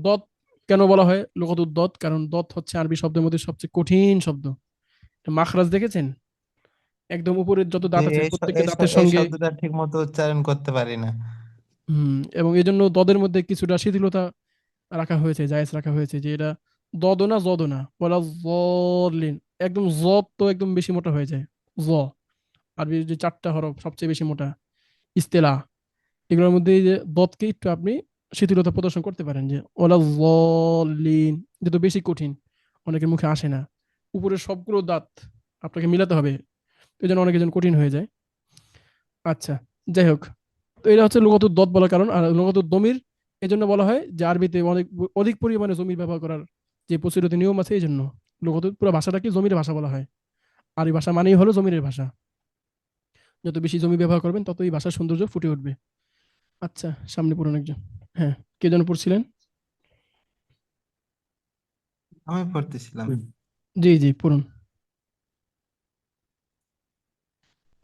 A: দদ কেন বলা হয় লুগাতুদ দদ, কারণ দদ হচ্ছে আরবি শব্দের মধ্যে সবচেয়ে কঠিন শব্দ। মাখরাজ দেখেছেন? একদম উপরের যত
E: যে
A: দাঁত আছে
E: এই শ-
A: প্রত্যেকটা
E: এই
A: দাঁতের
E: শ- এই
A: সঙ্গে।
E: শব্দটা ঠিক মতো উচ্চারণ করতে পারি না।
A: এবং এই জন্য দদের মধ্যে কিছুটা শিথিলতা রাখা হয়েছে, জায়েজ রাখা হয়েছে, যে এটা দদও না জদও না, বলা জলিন। একদম জদ তো একদম বেশি মোটা হয়ে যায়। জ, আরবির যে চারটা হরফ সবচেয়ে বেশি মোটা, ইস্তেলা, এগুলোর মধ্যে এই যে দদকে একটু আপনি শিথিলতা প্রদর্শন করতে পারেন, যে ওলা জলিন, যেহেতু বেশি কঠিন, অনেকের মুখে আসে না, উপরের সবগুলো দাঁত আপনাকে মিলাতে হবে, এই জন্য অনেকের জন্য কঠিন হয়ে যায়। আচ্ছা, যাই হোক, তো এটা হচ্ছে লুগাতুদ দদ বলার কারণ। আর লুগাতুদ দমির এই জন্য বলা হয় যে আরবিতে অনেক অধিক পরিমাণে জমির ব্যবহার করার যে প্রচলিত নিয়ম আছে, এই জন্য লুগাতুদ পুরো ভাষাটাকে জমির ভাষা বলা হয়। আর এই ভাষা মানেই হলো জমিরের ভাষা। যত বেশি জমি ব্যবহার করবেন তত এই ভাষার সৌন্দর্য ফুটে উঠবে। আচ্ছা, সামনে পড়ুন একজন। হ্যাঁ, কে যেন পড়ছিলেন?
E: আমি পড়তেছিলাম।
A: জি জি পড়ুন।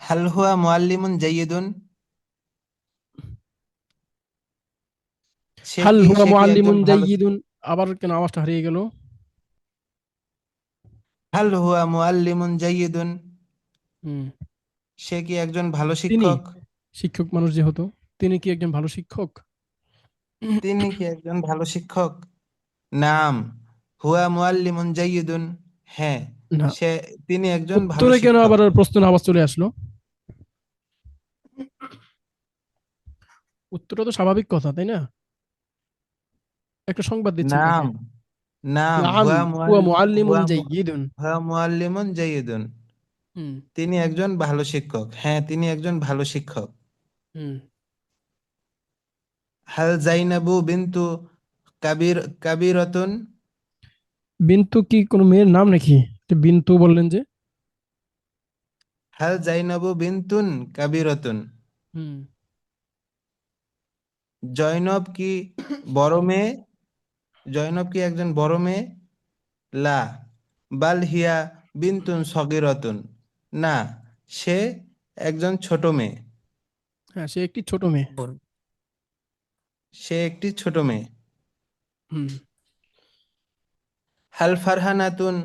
E: হাল হুয়া মুআল্লিমুন জাইয়িদুন,
A: হাল হুয়া
E: সে কি একজন
A: মুআল্লিমুন
E: ভালো
A: জাইয়িদুন, আবার কেন আওয়াজটা হারিয়ে গেল?
E: হাল হুয়া মুআল্লিমুন জাইয়িদুন,
A: হুম,
E: সে কি একজন ভালো
A: তিনি
E: শিক্ষক?
A: শিক্ষক মানুষ যেহেতু, তিনি কি একজন ভালো শিক্ষক?
E: তিনি কি একজন ভালো শিক্ষক? নাম হুয়া মুআল্লিমুন জাইয়িদুন, হ্যাঁ
A: না,
E: সে তিনি একজন ভালো
A: উত্তরে কেন
E: শিক্ষক।
A: আবার প্রশ্ন আওয়াজ চলে আসলো? উত্তরটা তো স্বাভাবিক কথা, তাই না? একটা সংবাদ দিচ্ছেন তাকে।
E: নাম নাম
A: নাম
E: হুয়া
A: হুয়া
E: মুআল্লিম
A: মুআল্লিমুন
E: হুয়া মু-
A: জাইয়িদুন।
E: হুয়া মুআল্লিমুন জাইয়িদুন।
A: হুম
E: তিনি একজন ভালো শিক্ষক, হ্যাঁ তিনি একজন ভালো শিক্ষক।
A: হুম।
E: হাল জাইনাবু বিনতু কাবিরাতুন।
A: বিন্তু কি কোনো মেয়ের নাম নাকি? তো বিন্তু বললেন যে।
E: হাল জাইনাবু বিনতুন কাবিরাতুন।
A: হুম।
E: জয়নব কি বড় মেয়ে? জয়নব কি একজন বড় মেয়ে? লা বাল হিয়া বিনতুন সগীরাতুন। না, সে একজন ছোট মেয়ে।
A: হ্যাঁ, সে একটি ছোট মেয়ে।
E: সে একটি ছোট মেয়ে।
A: হুম।
E: হাল ফারহানাতুন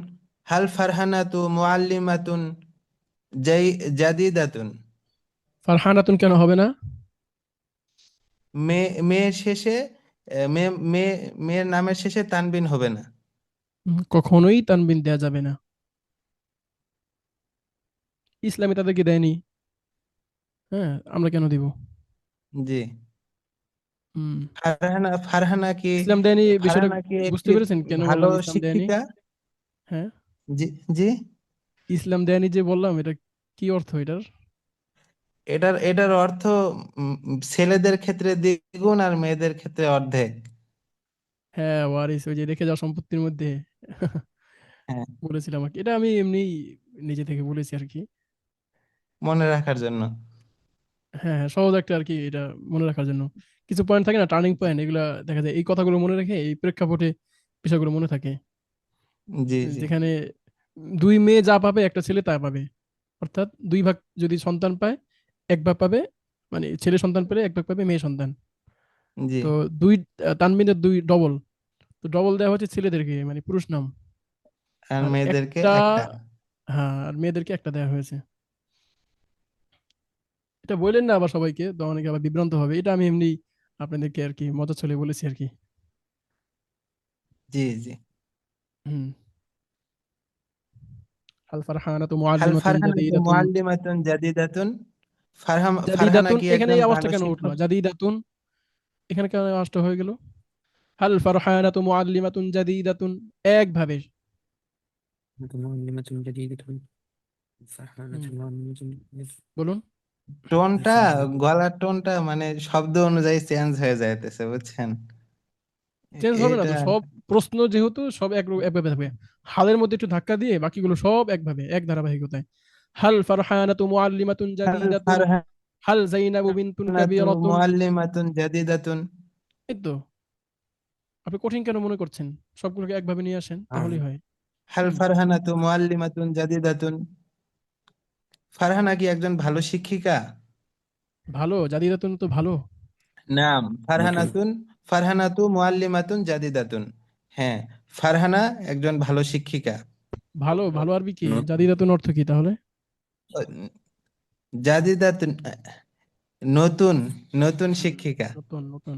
E: হাল ফারহানাতু মুআল্লিমাতুন জাই জাদিদাতুন।
A: ফারহানাতুন কেন হবে না?
E: মেয়ের শেষে মেয়ে মেয়ে মেয়ের নামের শেষে তানবিন হবে না।
A: কখনোই তানবিন দেয়া যাবে না। ইসলামে তাদেরকে দেয়নি। হ্যাঁ, আমরা কেন দিব?
E: জি।
A: হুম।
E: ফারহানা ফারহানা কি
A: ইসলাম দেয়নি বিষয়টা
E: ফারহানা কি
A: বুঝতে
E: একটি
A: পেরেছেন কেন
E: ভালো
A: বললাম ইসলাম দেয়নি?
E: শিক্ষিকা?
A: হ্যাঁ,
E: জি জি।
A: ইসলাম দেয়নি যে বললাম, এটা কি অর্থ এটার?
E: এটার অর্থ ছেলেদের ক্ষেত্রে দ্বিগুণ আর মেয়েদের ক্ষেত্রে অর্ধেক।
A: হ্যাঁ, ওয়ারিস, ওই যে রেখে যাওয়া সম্পত্তির মধ্যে
E: হ্যাঁ,
A: বলেছিলাম আর কি। এটা আমি এমনি নিজে থেকে বলেছি আর কি।
E: মনে রাখার জন্য।
A: হ্যাঁ হ্যাঁ, সহজ একটা আর কি, এটা মনে রাখার জন্য। কিছু পয়েন্ট থাকে না, টার্নিং পয়েন্ট, এগুলা দেখা যায় এই কথাগুলো মনে রেখে এই প্রেক্ষাপটে বিষয়গুলো মনে থাকে।
E: জি জি
A: যেখানে দুই মেয়ে যা পাবে একটা ছেলে তা পাবে, অর্থাৎ দুই ভাগ যদি সন্তান পায়, এক ভাগ পাবে, মানে ছেলে সন্তান পেলে এক ভাগ পাবে মেয়ে সন্তান।
E: জি।
A: তো দুই তানবিনের দুই ডবল, তো ডবল দেওয়া হচ্ছে ছেলেদেরকে, মানে পুরুষ নাম।
E: আর
A: আর
E: মেয়েদেরকে
A: একটা,
E: একটা।
A: হ্যাঁ, আর মেয়েদেরকে একটা দেওয়া হয়েছে। এটা বললেন না আবার সবাইকে, তো অনেকে আবার বিভ্রান্ত হবে। এটা আমি এমনি আপনাদেরকে আর কি মজা চলে বলেছি আর কি।
E: জি জি।
A: হুম। আল ফারহানাতু
E: হাল
A: মুআল্লিমাতুন
E: ফারহানাতু
A: জাদীদাতুন।
E: মুআল্লিমাতুন জাদিদাতুন। ফারহানা
A: জাদীদাতুন,
E: কি
A: এখানে
E: একজন
A: এই আওয়াজটা
E: ভালো
A: কেন উঠলো?
E: শিক্ষক?
A: জাদীদাতুন, এখানে কেন এই আওয়াজটা হয়ে গেল? হাল ফারহানাতু মুআল্লিমাতুন জাদীদাতুন, একভাবে।
G: معلمة جديدة
A: হুম,
G: فرحانة معلمة جديدة
A: বলুন।
E: টোনটা,
G: الفرحة
E: গলার টোনটা মানে শব্দ অনুযায়ী চেঞ্জ হয়ে যাইতেছে, বুঝছেন?
A: চেঞ্জ হবে না
E: এটা
A: তো, সব প্রশ্ন যেহেতু সব একভাবে থাকবে। হালের মধ্যে একটু ধাক্কা দিয়ে বাকিগুলো সব একভাবে এক ধারাবাহিকতায়। হাল ফারহানাতু মুআল্লিমাতুন
E: হাল
A: জাদীদাতুন,
E: ফারহানাতু
A: হাল যাইনাবু বিনতুন কাবীরাতুন।
E: মুআল্লিমাতুন জাদিদাতুন।
A: এই তো, আপনি কঠিন কেন মনে করছেন? সবগুলোকে একভাবে নিয়ে আসেন, তাহলেই হয়।
E: হাল
A: হুম।
E: ফারহানাতু মুআল্লিমাতুন জাদিদাতুন। ফারহানা কি একজন ভালো শিক্ষিকা?
A: ভালো, জাদীদাতুন তো ভালো।
E: নাম
G: نوتن
E: ফারহানাতু মুআল্লিমাতুন জাদিদাতুন। হ্যাঁ, ফারহানা একজন ভালো শিক্ষিকা।
A: ভালো, ভালো আরবি কি?
G: نوتن
A: জাদীদাতুন অর্থ কি তাহলে?
E: জাদিদাতুন নতুন, নতুন শিক্ষিকা।
A: নতুন নতুন।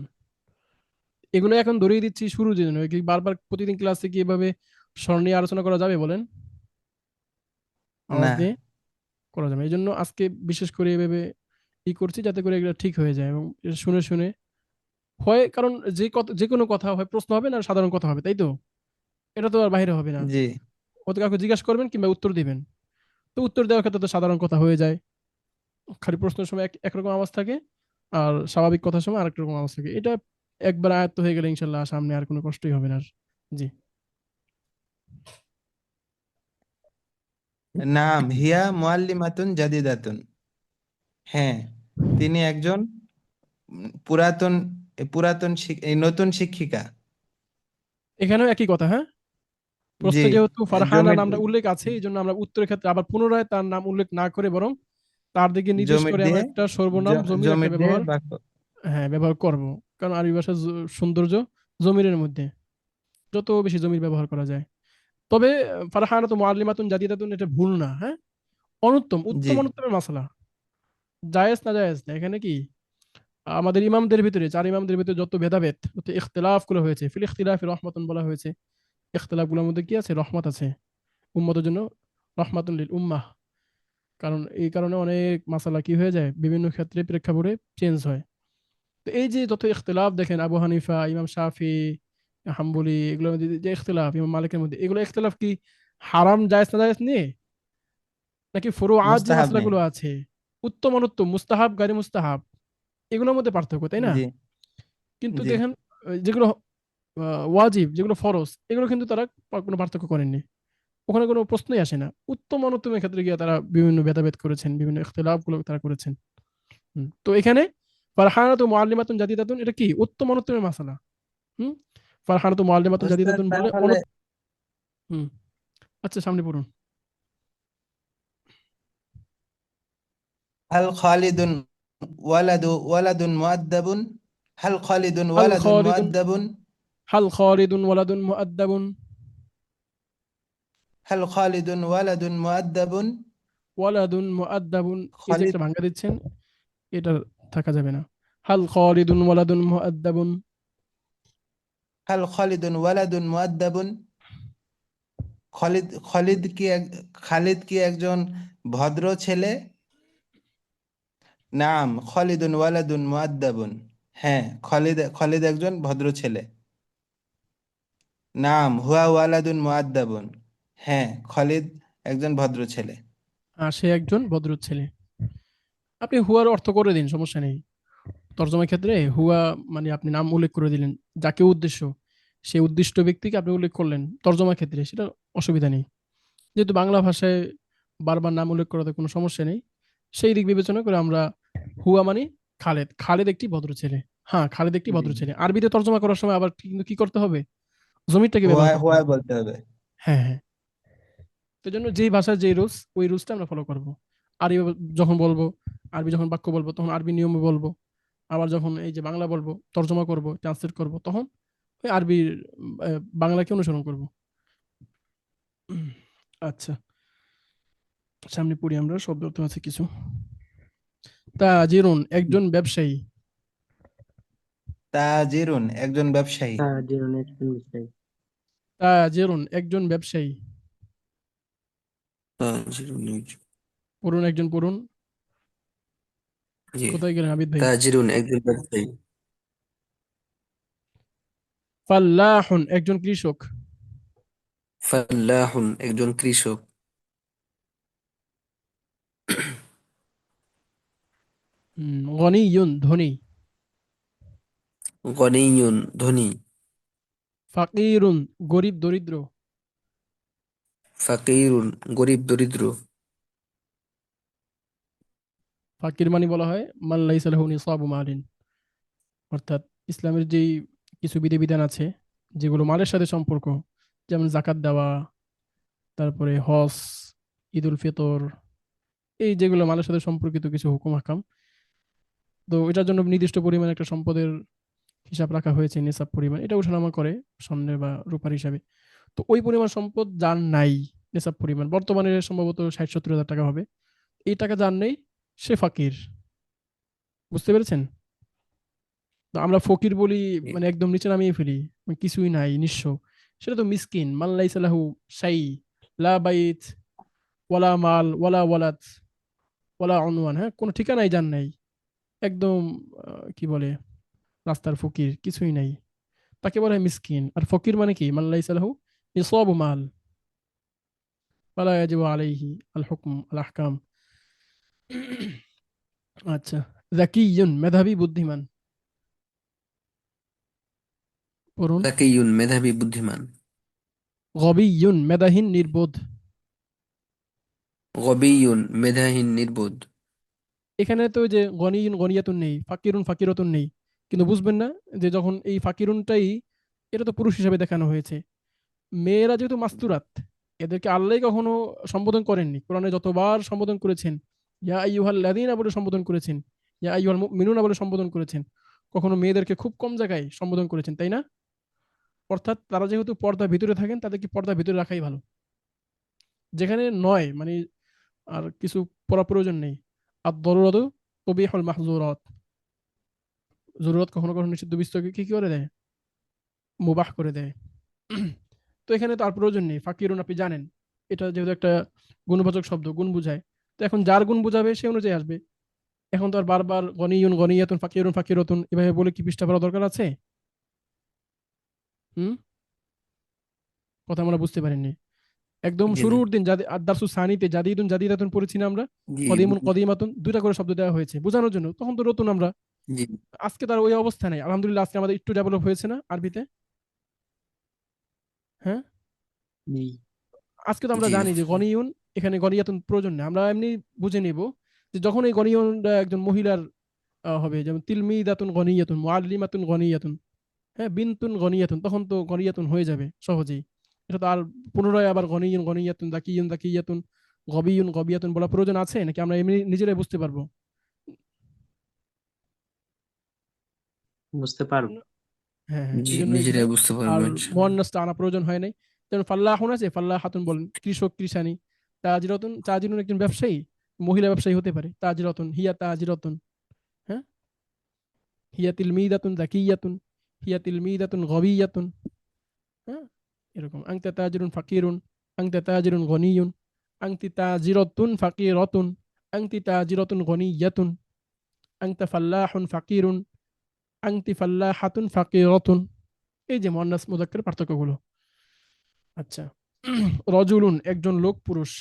A: এগুলো এখন ধরিয়ে দিচ্ছি শুরুর জন্য, কি বারবার প্রতিদিন ক্লাসে কি এভাবে স্বর নিয়ে আলোচনা করা যাবে বলেন? আওয়াজ
E: না।
A: দিয়ে করা যাবে, এই জন্য আজকে বিশেষ করে এভাবে ই করছি, যাতে করে এগুলো ঠিক হয়ে যায় এবং এটা শুনে শুনে হয়। কারণ যে কোনো কথা হয় প্রশ্ন হবে না সাধারণ কথা হবে, তাই তো? এটা তো আর বাইরে হবে না।
E: জি
A: হয়তো কাউকে জিজ্ঞাসা করবেন কিংবা উত্তর দিবেন, তো উত্তর দেওয়ার ক্ষেত্রে তো সাধারণ কথা হয়ে যায়। খালি প্রশ্নের সময় একরকম আওয়াজ থাকে, আর স্বাভাবিক কথার সময় আরেক রকম আওয়াজ থাকে। এটা একবার আয়ত্ত হয়ে গেলে ইনশাল্লাহ সামনে আর কোনো কষ্টই হবে না আর। জি।
E: নাম হিয়া মুআল্লিমাতুন জাদিদাতুন। হ্যাঁ, তিনি একজন পুরাতন এই নতুন শিক্ষিকা।
A: এখানেও একই কথা, হ্যাঁ।
E: জি।
A: প্রশ্নে যেহেতু ফারহানা
E: জমির
A: নামটা উল্লেখ আছে, এই জন্য আমরা উত্তরের ক্ষেত্রে আবার পুনরায় তার নাম উল্লেখ না করে, বরং তার দিকে নির্দেশ
E: জমির
A: করে আমরা
E: দিয়ে
A: একটা সর্বনাম জমির একটা
E: জমির দিয়ে
A: ব্যবহার,
E: বাক্য।
A: হ্যাঁ, ব্যবহার করব। কারণ আরবি ভাষার সৌন্দর্য জমিরের মধ্যে, যত বেশি জমির ব্যবহার করা যায়। তবে ফারহানাতু মুআল্লিমাতুন জাদীদাতুন এটা ভুল না, হ্যাঁ। অনুত্তম,
E: জি
A: উত্তম অনুত্তমের মাসলা। জায়েজ না জায়েজ না, এখানে কি আমাদের ইমামদের ভিতরে, চার ইমামদের ভিতরে যত ভেদাভেদ, যত ইখতিলাফ গুলো হয়েছে, ফিল ইখতিলাফি রহমাতুন বলা হয়েছে। ইখতিলাফ গুলোর মধ্যে কি আছে? রহমত আছে। উম্মতের জন্য রহমাতুল লিল উম্মাহ। কারণ এই কারণে অনেক মাসালা কি হয়ে যায়, বিভিন্ন ক্ষেত্রে প্রেক্ষাপটে চেঞ্জ হয়। তো এই যে যত ইখতিলাফ দেখেন, আবু হানিফা, ইমাম শাফি, হাম্বলি, এগুলোর মধ্যে যে ইখতিলাফ, ইমাম মালিকের মধ্যে, এগুলো ইখতিলাফ কি হারাম জায়েজ না জায়েজ নিয়ে, নাকি ফুরুআত যে
E: মুস্তাহাব নেই।
A: মাসলাগুলো আছে, উত্তম অনুত্তম, মুস্তাহাব গায়রে মুস্তাহাব, এগুলোর মধ্যে পার্থক্য, তাই না?
E: জি
A: কিন্তু
E: জি।
A: দেখেন যেগুলো ওয়াজিব, যেগুলো ফরজ, এগুলো কিন্তু তারা কোনো পার্থক্য করেননি। ওখানে কোনো প্রশ্নই আসে না। উত্তম অনুত্তমের ক্ষেত্রে গিয়ে তারা বিভিন্ন ভেদাভেদ করেছেন, বিভিন্ন ইখতিলাফ গুলো তারা করেছেন। তো এখানে ফারহানাতু মুআল্লিমাতুন জাদিদাতুন, এটা কি উত্তম অনুত্তমের মাসালা। হুম ফারহানাতু মুআল্লিমাতুন
E: ওস্তাদ
A: জাদিদাতুন বলে
E: তাহলে
A: হুম আচ্ছা, সামনে পড়ুন।
E: হাল খালিদুন ওয়ালাদুন মুআদ্দাবুন, হাল খালিদুন
A: হাল
E: ওয়ালাদুন
A: খালিদুন
E: মুআদ্দাবুন,
A: হাল খালিদুন ওয়ালাদুন মুআদ্দাবুন।
E: হাল খালিদুন ওয়ালাদুন মুআদ্দাবুন।
A: ওয়ালাদুন মুআদ্দাবুন, এই যে
E: খালিদ,
A: একটা ভাঙা দিচ্ছেন, এটা থাকা যাবে না। হাল খালিদুন ওয়ালাদুন মুআদ্দাবুন।
E: হাল খালিদুন ওয়ালাদুন মুআদ্দাবুন। খালিদ কি একজন ভদ্র ছেলে? নাম খালিদুন ওয়ালাদুন মুআদ্দাবুন। হ্যাঁ, খালিদ একজন ভদ্র ছেলে। নাম হুয়া ওয়ালাদুন মুআদ্দাবুন। হ্যাঁ, খালিদ একজন ভদ্র ছেলে।
A: সে একজন ভদ্র ছেলে। আপনি হুয়ার অর্থ করে দিন, সমস্যা নেই। তর্জমার ক্ষেত্রে হুয়া মানে আপনি নাম উল্লেখ করে দিলেন, যাকে উদ্দেশ্য, সেই উদ্দিষ্ট ব্যক্তিকে আপনি উল্লেখ করলেন তর্জমার ক্ষেত্রে, সেটা অসুবিধা নেই। যেহেতু বাংলা ভাষায় বারবার নাম উল্লেখ করাতে কোনো সমস্যা নেই, সেই দিক বিবেচনা করে আমরা হুয়া মানে খালেদ, খালেদ একটি ভদ্র ছেলে। হ্যাঁ, খালেদ একটি
E: জি,
A: ভদ্র ছেলে। আরবিতে তর্জমা করার সময় আবার কিন্তু কি করতে হবে, জমিরটাকে ব্যবহার করতে
E: হুয়া
A: হবে।
E: বলতে হবে।
A: হ্যাঁ হ্যাঁ, তো জন্য যেই ভাষার যেই রুলস, ওই রুলসটা আমরা ফলো করব। আরবি যখন বলবো, আরবি যখন বাক্য বলবো তখন আরবি নিয়মে বলবো। আবার যখন এই যে বাংলা বলবো, তর্জমা করব, ট্রান্সলেট করব, তখন ওই আরবির বাংলাকে অনুসরণ করব। আচ্ছা, সামনে পড়ি আমরা, শব্দ অর্থ আছে কিছু। তাজিরুন একজন ব্যবসায়ী।
E: তাজিরুন একজন ব্যবসায়ী।
B: তাজিরুন একজন ব্যবসায়ী।
A: তাজিরুন একজন ব্যবসায়ী।
G: তাজিরুন
A: পড়ুন, একজন পড়ুন।
G: জি,
A: কোথায় গেলেন আবিদ ভাই?
G: তাজিরুন একজন ব্যবসায়ী।
A: ফাল্লাহুন একজন কৃষক।
G: ফাল্লাহুন একজন কৃষক।
A: গনিয়ুন ধনী।
G: গনিয়ুন ধনী।
A: ফাকিরুন গরিব দরিদ্র।
G: ফাকিরুন গরিব দরিদ্র।
A: ফাকির মানে বলা হয় মান লাইসা লাহু নিসাবু মালিন, অর্থাৎ ইসলামের যেই কিছু বিধিবিধান আছে যেগুলো মালের সাথে সম্পর্ক, যেমন জাকাত দেওয়া, তারপরে হজ, ঈদুল ফিতর, এই যেগুলো মালের সাথে সম্পর্কিত কিছু হুকুম হাকাম, তো এটার জন্য নির্দিষ্ট পরিমাণ একটা সম্পদের হিসাব রাখা হয়েছে, নিসাব পরিমাণ, এটা ওঠানামা করে স্বর্ণের বা রূপার হিসাবে। তো ওই পরিমাণ সম্পদ যার নাই, নিসাব পরিমাণ বর্তমানে সম্ভবত 60-70 হাজার টাকা হবে, এই টাকা যার নেই, সে ফাকির। বুঝতে পেরেছেন? তো আমরা ফকির বলি, মানে একদম নিচে নামিয়ে ফেলি, মানে কিছুই নাই, নিঃস্ব। সেটা তো মিসকিন, মান লাইসা লাহু শাই, লা বাইত, ওয়ালা মাল, ওয়ালা ওয়ালাদ, ওয়ালা উনওয়ান, হ্যাঁ, কোনো ঠিকানাই যার নাই, একদম কি বলে, রাস্তার ফকির, কিছুই নাই, তাকে বলা হয় মিসকিন। আর ফকির মানে কি, মান লাইসা লাহু নিসাবু মাল, ওয়ালা ইয়াজিবু আলাইহি আল হুকম আল আহকাম। আচ্ছা, যাকিয়ুন মেধাবী বুদ্ধিমান। পড়ুন।
G: যাকিয়ুন মেধাবী বুদ্ধিমান।
A: গবিয়ুন মেধাহীন নির্বোধ।
G: গবিয়ুন মেধাহীন নির্বোধ।
A: এখানে তো ওই যে গনিয়ুন গনিয়াতুন নেই, ফাকিরুন ফাকিরাতুন নেই, কিন্তু বুঝবেন না যে যখন এই ফাকিরুনটাই, এটা তো পুরুষ হিসাবে দেখানো হয়েছে। মেয়েরা যেহেতু মাস্তুরাত, এদেরকে আল্লাহ কখনো সম্বোধন করেননি, কোরআনে যতবার সম্বোধন করেছেন, ইয়া আইয়ুহাল লাযীনা বলে সম্বোধন করেছেন, ইয়া আইয়ুহাল মুমিনুনা বলে সম্বোধন করেছেন, কখনো মেয়েদেরকে খুব কম জায়গায় সম্বোধন করেছেন, তাই না? অর্থাৎ তারা যেহেতু পর্দার ভিতরে থাকেন, তাদেরকে পর্দার ভিতরে রাখাই ভালো। যেখানে নয় মানে আর কিছু পড়া প্রয়োজন নেই। আর দরুরাতু তুবিহুল মাহজুরাত, জরুরত কখনো কখনো নিষিদ্ধ বস্তুকে কি কি করে দেয়, মুবাহ করে দেয়। তো এখানে তার প্রয়োজন নেই, ফাকিরুন আপনি জানেন, এটা যেহেতু একটা গুণবাচক শব্দ, গুণ বোঝায়, তো এখন যার গুণ বোঝাবে সে অনুযায়ী আসবে। এখন তো আর বারবার গনিয়ুন গনিয়াতুন ফাকিরুন ফাকিরাতুন এভাবে বলে কি পৃষ্ঠা পড়া দরকার আছে? হুম, কথা আমরা বুঝতে পারিনি। একদম
G: জি না।
A: শুরুর দিন আদারসু সানিতে জাদিদুন জাদিদাতুন পড়েছি না আমরা,
G: জি
A: কদিমুন কদিমাতুন দুইটা করে শব্দ দেওয়া হয়েছে বোঝানোর জন্য, তখন তো নতুন আমরা।
G: জি
A: আজকে তার ওই অবস্থা নেই, আলহামদুলিল্লাহ আজকে আমাদের একটু ডেভেলপ হয়েছে না আরবিতে? হ্যাঁ,
G: জি
A: আজকে তো আমরা
G: জি
A: জানি যে গনিয়ুন, এখানে গনিয়াতুন প্রয়োজন নেই, আমরা এমনি বুঝে নিব যে যখন এই গনিয়ুন একজন মহিলার হবে, যেমন তিলমিদাতুন গনিয়াতুন মুআল্লিমাতুন গনিয়াতুন, হ্যাঁ বিনতুন গনিয়াতুন, তখন তো গনিয়াতুন হয়ে যাবে সহজেই। এটা তো আর পুনরায় আবার গনিয়ুন গনিয়াতুন দাকিয়ুন দাকিয়াতুন গবিয়ুন গবিয়াতুন বলা প্রয়োজন আছে নাকি আমরা এমনি নিজেরাই বুঝতে পারবো?
B: বুঝতে পারবো।
A: হ্যাঁ হ্যাঁ,
G: জি
A: এই জন্য এগুলো
G: নিজেরাই বুঝতে পারবো
A: আর
G: ইনশাআল্লাহ।
A: মুয়ান্নাসটা আনা প্রয়োজন হয় নাই। যেমন ফাল্লাহুন আছে, ফাল্লাহাতুন বলেন, কৃষক কৃষানি। তাজিরাতুন, তাজিরুন একজন ব্যবসায়ী, মহিলা ব্যবসায়ী হতে পারে, তাজিরাতুন হিয়া তাজিরাতুন। হ্যাঁ, হিয়া তিলমিদাতুন যাকিয়াতুন, হিয়া তিলমিদাতুন গবিয়াতুন। হ্যাঁ, এরকম আংতা তাজিরুন ফাকিরুন, আংতা তাজিরুন গনিয়ুন, আংতি তাজিরাতুন ফাকিরাতুন, আংতি তাজিরাতুন গনিয়াতুন, আংতা ফাল্লাহুন ফাকিরুন, আংতি ফাল্লাহাতুন ফাকিরাতুন। এই যে মুয়ান্নাস মুযাক্কার পার্থক্যগুলো। আচ্ছা, রজুলুন একজন লোক, পুরুষ।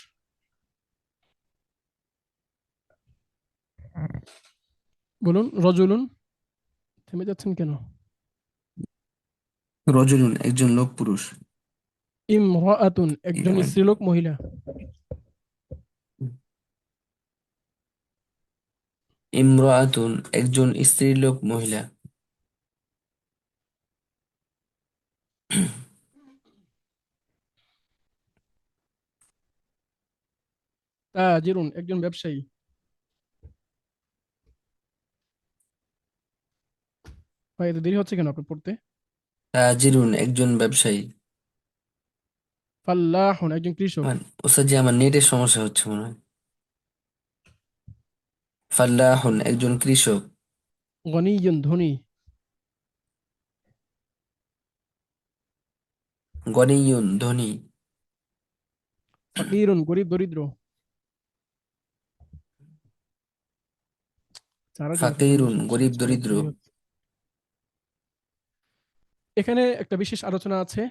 A: বলুন রজুলুন, থেমে যাচ্ছেন কেন?
G: রজুলুন একজন লোক পুরুষ।
A: ইমরাআতুন একজন
G: এখানে
A: স্ত্রীলোক, মহিলা।
G: ইমরাআতুন একজন স্ত্রীলোক মহিলা।
A: তাজিরুন একজন ব্যবসায়ী। ভাই এত দেরি হচ্ছে কেন আপনার পড়তে?
G: তাজিরুন একজন ব্যবসায়ী।
A: ফাল্লাহুন একজন কৃষক।
G: ওস্তাদ জি আমার নেটের সমস্যা হচ্ছে মনে হয়। ফাল্লাহুন একজন কৃষক।
A: গনিয়ুন ধনী।
G: গনিয়ুন ধনী।
A: ফাকিরুন গরিব দরিদ্র। সারা জন আছে
G: ফাকিরুন
A: সমস্যা হচ্ছে,
G: গরিব
A: আজকে অনেক
G: দরিদ্র।
A: দেরি হচ্ছে। এখানে একটা বিশেষ আলোচনা আছে,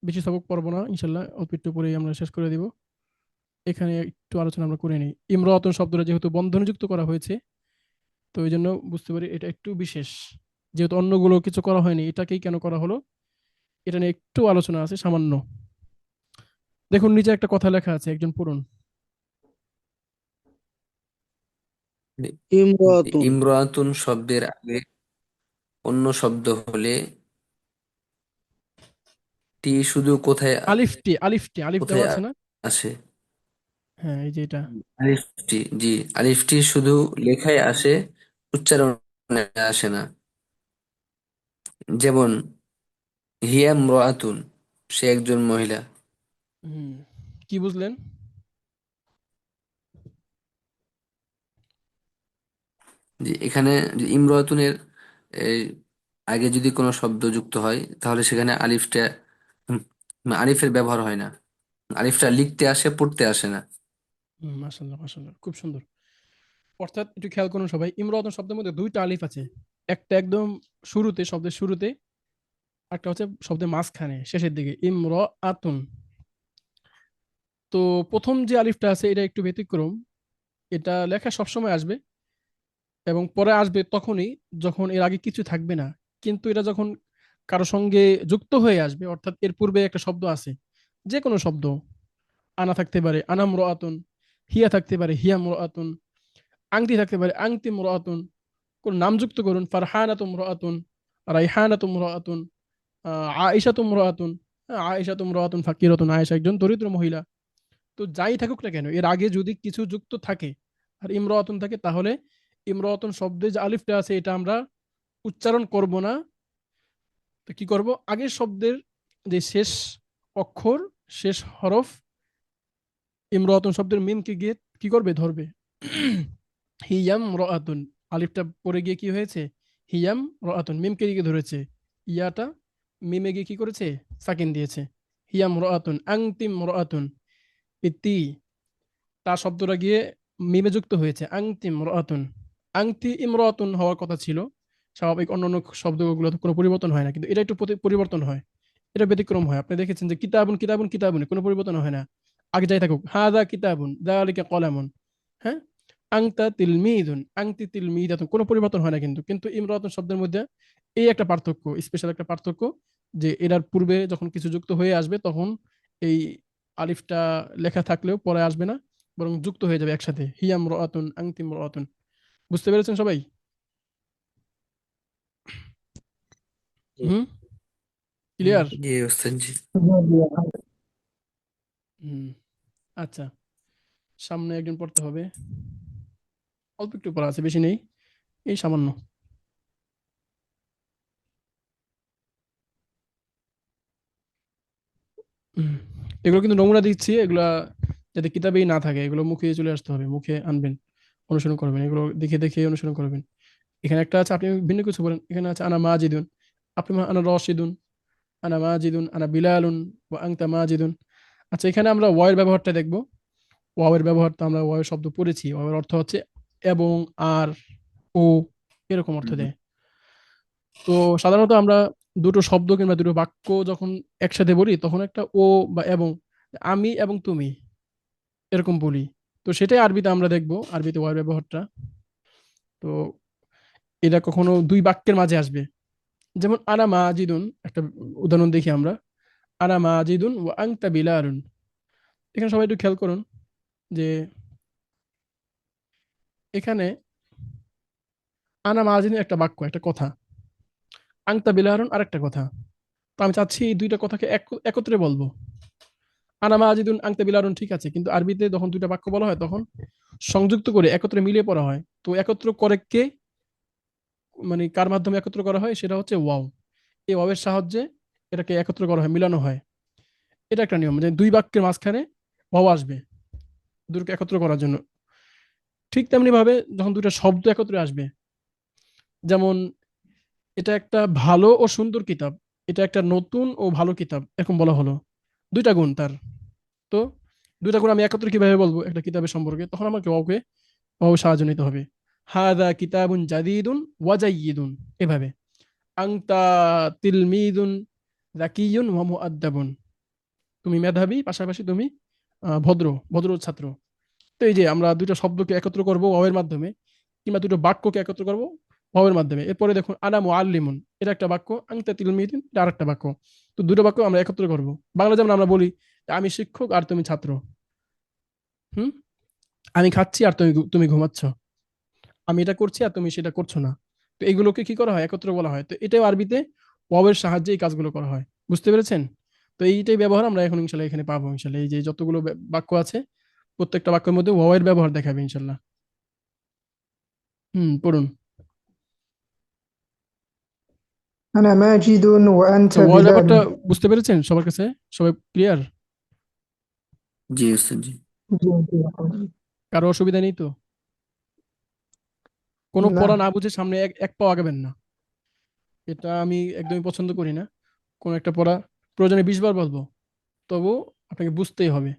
A: বেশি সবক পড়বো না ইনশাল্লাহ, অল্প একটু পরেই আমরা শেষ করে দিব। এখানে একটু আলোচনা আমরা করে নিই। ইমরাতুন শব্দটা যেহেতু বন্ধনীযুক্ত করা হয়েছে, তো এই জন্য বুঝতে পারি এটা একটু বিশেষ, যেহেতু অন্যগুলো কিছু করা হয়নি, এটাকেই কেন করা হলো এটা নিয়ে একটু আলোচনা আছে সামান্য। দেখুন নিচে একটা কথা লেখা আছে, একজন পড়ুন।
D: ইমরাতুন।
G: ইমরাতুন শব্দের আগে অন্য শব্দ হলে টি শুধু কোথায়
A: আলিফটি, আলিফ দেওয়া
G: কোথায়
A: আছে না?
G: আসে?
A: হ্যাঁ এই যে এটা।
G: আলিফটি, জি আলিফটি শুধু লেখায় আসে, উচ্চারণে আসে না। যেমন হিয়া ইমরাতুন, সে একজন মহিলা।
A: হুম, কি বুঝলেন?
G: যে এখানে যে ইমরাতুনের এই আগে যদি কোনো শব্দ যুক্ত হয় তাহলে সেখানে আলিফটা উম, আলিফের ব্যবহার হয় না। আলিফটা লিখতে আসে, পড়তে আসে না।
A: মাশাআল্লাহ মাশাআল্লাহ, খুব সুন্দর। অর্থাৎ একটু খেয়াল করুন সবাই, ইমরাতুন শব্দের মধ্যে দুইটা আলিফ আছে, একটা একদম শুরুতে, শব্দের শুরুতে, একটা হচ্ছে শব্দের মাঝখানে শেষের দিকে, ইমরাআতুন। তো প্রথম যে আলিফটা আছে এটা একটু ব্যতিক্রম, এটা লেখা সবসময় আসবে এবং পরে আসবে তখনই যখন এর আগে কিছু থাকবে না, কিন্তু এটা যখন কারো সঙ্গে যুক্ত হয়ে আসবে, অর্থাৎ এর পূর্বে একটা শব্দ আছে, যে কোনো শব্দ, আনা থাকতে পারে আনাম রাতুন, হিয়া থাকতে পারে হিয়াম রাতুন, আংটি থাকতে পারে আংতিম রাতুন, কোন নাম যুক্ত করুন, ফারহানাতুম রাতুন, রাইহানাতুম রাতুন, আয়েশাতুম রাতুন, আয়েশাতুম রাতুন ফাকিরাতুন, আয়েশা একজন দরিদ্র মহিলা। তো যাই থাকুক না কেন এর আগে যদি কিছু যুক্ত থাকে আর ইমরাতুন থাকে, তাহলে ইমরাতুন শব্দে যে আলিফটা আছে এটা আমরা উচ্চারণ করব না। তো কি করব, আগের শব্দের যে শেষ অক্ষর, শেষ হরফ, ইমরাতুন শব্দের মিমকে গিয়ে কি করবে, ধরবে। হিয়াম রাতুন, আলিফটা পরে গিয়ে কি হয়েছে, হিয়াম রাতুন, মিমকে গিয়ে ধরেছে, ইয়াটা মিমে গিয়ে কি করেছে, সাকিন দিয়েছে, হিয়া ইমরাতুন, আনতি ইমরাতুন, এই তি তা শব্দটা গিয়ে মিমে যুক্ত হয়েছে, আনতি ইমরাতুন। আনতি ইমরাতুন হওয়ার কথা ছিল, স্বাভাবিক অন্যান্য শব্দগুলো তো কোনো পরিবর্তন হয় না, কিন্তু এটা একটু পরিবর্তন হয়, এটা ব্যতিক্রম হয়। আপনি দেখেছেন যে কিতাবুন কিতাবুন কিতাবুন কোনো পরিবর্তন হয় না, আগে যাই থাকুক, হাদা কিতাবুন যালিকা কলামুন। হ্যাঁ, আংতা তিলমিদুন, আংতি তিলমিদাতুন, কোনো পরিবর্তন হয় না, কিন্তু কিন্তু ইমরাতুন শব্দের মধ্যে এই একটা পার্থক্য, স্পেশাল একটা পার্থক্য, যে এটার পূর্বে যখন কিছু যুক্ত হয়ে আসবে তখন এই আলিফটা লেখা থাকলেও পরে আসবে না, বরং যুক্ত হয়ে যাবে একসাথে, হিয়া ইমরাতুন আংতি ইমরাতুন। বুঝতে পেরেছেন সবাই?
B: জি।
A: হুম,
B: হুম।
A: ক্লিয়ার?
G: জি ওস্তাদ জি।
A: হুম, আচ্ছা, সামনে একজন পড়তে হবে, অল্প একটু পড়া আছে, বেশি নেই, এই সামান্য। হুম, এগুলো কিন্তু নমুনা দিচ্ছি, এগুলা যাতে কিতাবেই না থাকে, এগুলো মুখে চলে আসতে হবে, মুখে আনবেন, অনুসরণ করবেন, এগুলো দেখে দেখে অনুসরণ করবেন। এখানে একটা আছে, আপনি ভিন্ন কিছু বলেন, এখানে আছে আনা মাজিদুন, আপনি আনা রশিদুন, আনা মাজিদুন, আনা বিলালুন, ওয়া আনতা মাজিদুন। আচ্ছা, এখানে আমরা ওয়াওয়ের ব্যবহারটা দেখব। ওয়াওয়ের ব্যবহার তো আমরা ওয়াওয়ের শব্দ পড়েছি, ওয়াওয়ের অর্থ হচ্ছে এবং, আর, ও, এরকম অর্থ দেয়। তো সাধারণত আমরা দুটো শব্দ কিংবা দুটো বাক্য যখন একসাথে বলি তখন একটা ও বা এবং, আমি এবং তুমি, এরকম বলি। তো সেটাই আরবিতে আমরা দেখবো, আরবিতে ওয়ার ব্যবহারটা। তো এটা কখনো দুই বাক্যের মাঝে আসবে, যেমন আনা মাজিদুন, একটা উদাহরণ দেখি আমরা, আনা মাজিদুন ওয়া আনতা বিলালুন। এখানে সবাই একটু খেয়াল করুন যে এখানে আনা মাজিদুন একটা বাক্য, একটা কথা, আনতা বিলালুন আরেকটা কথা। তো আমি চাচ্ছি এই দুইটা কথাকে একত্রে বলবো। আনা মাজিদুন আনতা বিলালুন ঠিক আছে, কিন্তু আরবিতে যখন দুইটা বাক্য বলা হয় তখন সংযুক্ত করে একত্রে মিলিয়ে পড়া হয়। তো একত্র করে কে, মানে কার মাধ্যমে একত্র করা হয়, সেটা হচ্ছে ওয়াও। এই ওয়াওয়ের সাহায্যে এটাকে একত্র করা হয়, মিলানো হয়। এটা একটা নিয়ম, যে দুই বাক্যের মাঝখানে ওয়াও আসবে দুটোকে একত্র করার জন্য। ঠিক তেমনি ভাবে যখন দুটো শব্দ একত্রে আসবে, যেমন এটা একটা ভালো ও সুন্দর কিতাব, এটা একটা নতুন ও ভালো কিতাব, এরকম বলা হলো, দুইটা গুণ তার। তো দুইটা গুণ আমি একত্রে কিভাবে বলবো একটা কিতাবের সম্পর্কে, তখন আমাকে ওয়াওকে, ওয়াও সাহায্য নিতে হবে। হাদা কিতাবুন জাদিদুন ওয়া জাইয়িদুন, এভাবে। আংতা তিলমিদুন যাকিয়ুন ওয়া মুআদ্দাবুন, তুমি মেধাবী, পাশাপাশি তুমি ভদ্র, ভদ্র ছাত্র। তো এই যে আমরা দুইটা শব্দকে একত্র করব ওয়াওয়ের মাধ্যমে, কিংবা দুটো বাক্যকে একত্র করব ওয়াওয়ের মাধ্যমে। এরপরে দেখুন আনা মুআল্লিমুন, এটা একটা বাক্য, আনতা তিলমিদুন এটা আরেকটা বাক্য। তো দুটো বাক্য আমরা একত্র করব। বাংলা যেমন আমরা বলি আমি শিক্ষক আর তুমি ছাত্র, হুম, আমি খাচ্ছি আর তুমি তুমি ঘুমাচ্ছ, আমি এটা করছি আর তুমি সেটা করছো না। তো এগুলোকে কি করা হয়, একত্র বলা হয়। তো এটাও আরবিতে ওয়াওয়ের সাহায্যে এই কাজগুলো করা হয়। বুঝতে পেরেছেন? তো এইটাই ব্যবহার আমরা এখন ইনশাল্লাহ এখানে পাবো। ইনশাল্লাহ এই যে যতগুলো বাক্য আছে প্রত্যেকটা বাক্যের মধ্যে ওয়াওয়ের ব্যবহার দেখাবে ইনশাল্লাহ। পড়ুন।
H: أنا ماجد وأنت
A: আচ্ছা, ওয়াওয়ের
H: بلال.
A: ব্যাপারটা বুঝতে পেরেছেন সবার কাছে? সবাই ক্লিয়ার?
G: জি ওস্তাদ জি।
A: কারো অসুবিধা নেই তো? কোনো পড়া
H: نعم.
A: না বুঝে সামনে এক এক পাও আগাবেন না, এটা আমি একদমই পছন্দ করি না। কোন একটা পড়া প্রয়োজনে 20 বার বলবো, তবু আপনাকে বুঝতেই হবে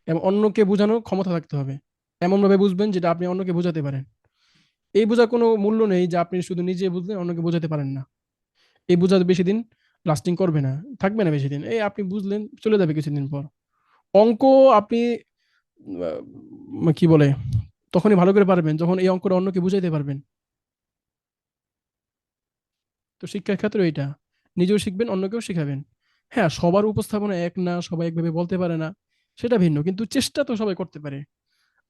A: এবং অন্যকে বোঝানোর ক্ষমতা থাকতে হবে। এমন ভাবে বুঝবেন যেটা আপনি অন্যকে বোঝাতে পারেন। এই বোঝার কোনো মূল্য নেই যে আপনি শুধু নিজে বুঝলেন অন্যকে বোঝাতে পারেন না। এই বোঝা বেশি দিন লাস্টিং করবে না, থাকবে না বেশি দিন। এই আপনি বুঝলেন, চলে যাবে কিছুদিন পর। অঙ্ক আপনি কি বলে, তখনই ভালো করে পারবেন যখন এই অঙ্কটা অন্যকে বুঝাইতে পারবেন। তো শিক্ষার ক্ষেত্রে এটা, নিজেও শিখবেন অন্যকেও শিখাবেন। হ্যাঁ, সবার উপস্থাপনা এক না, সবাই একভাবে বলতে পারে না, সেটা ভিন্ন, কিন্তু চেষ্টা তো সবাই করতে পারে।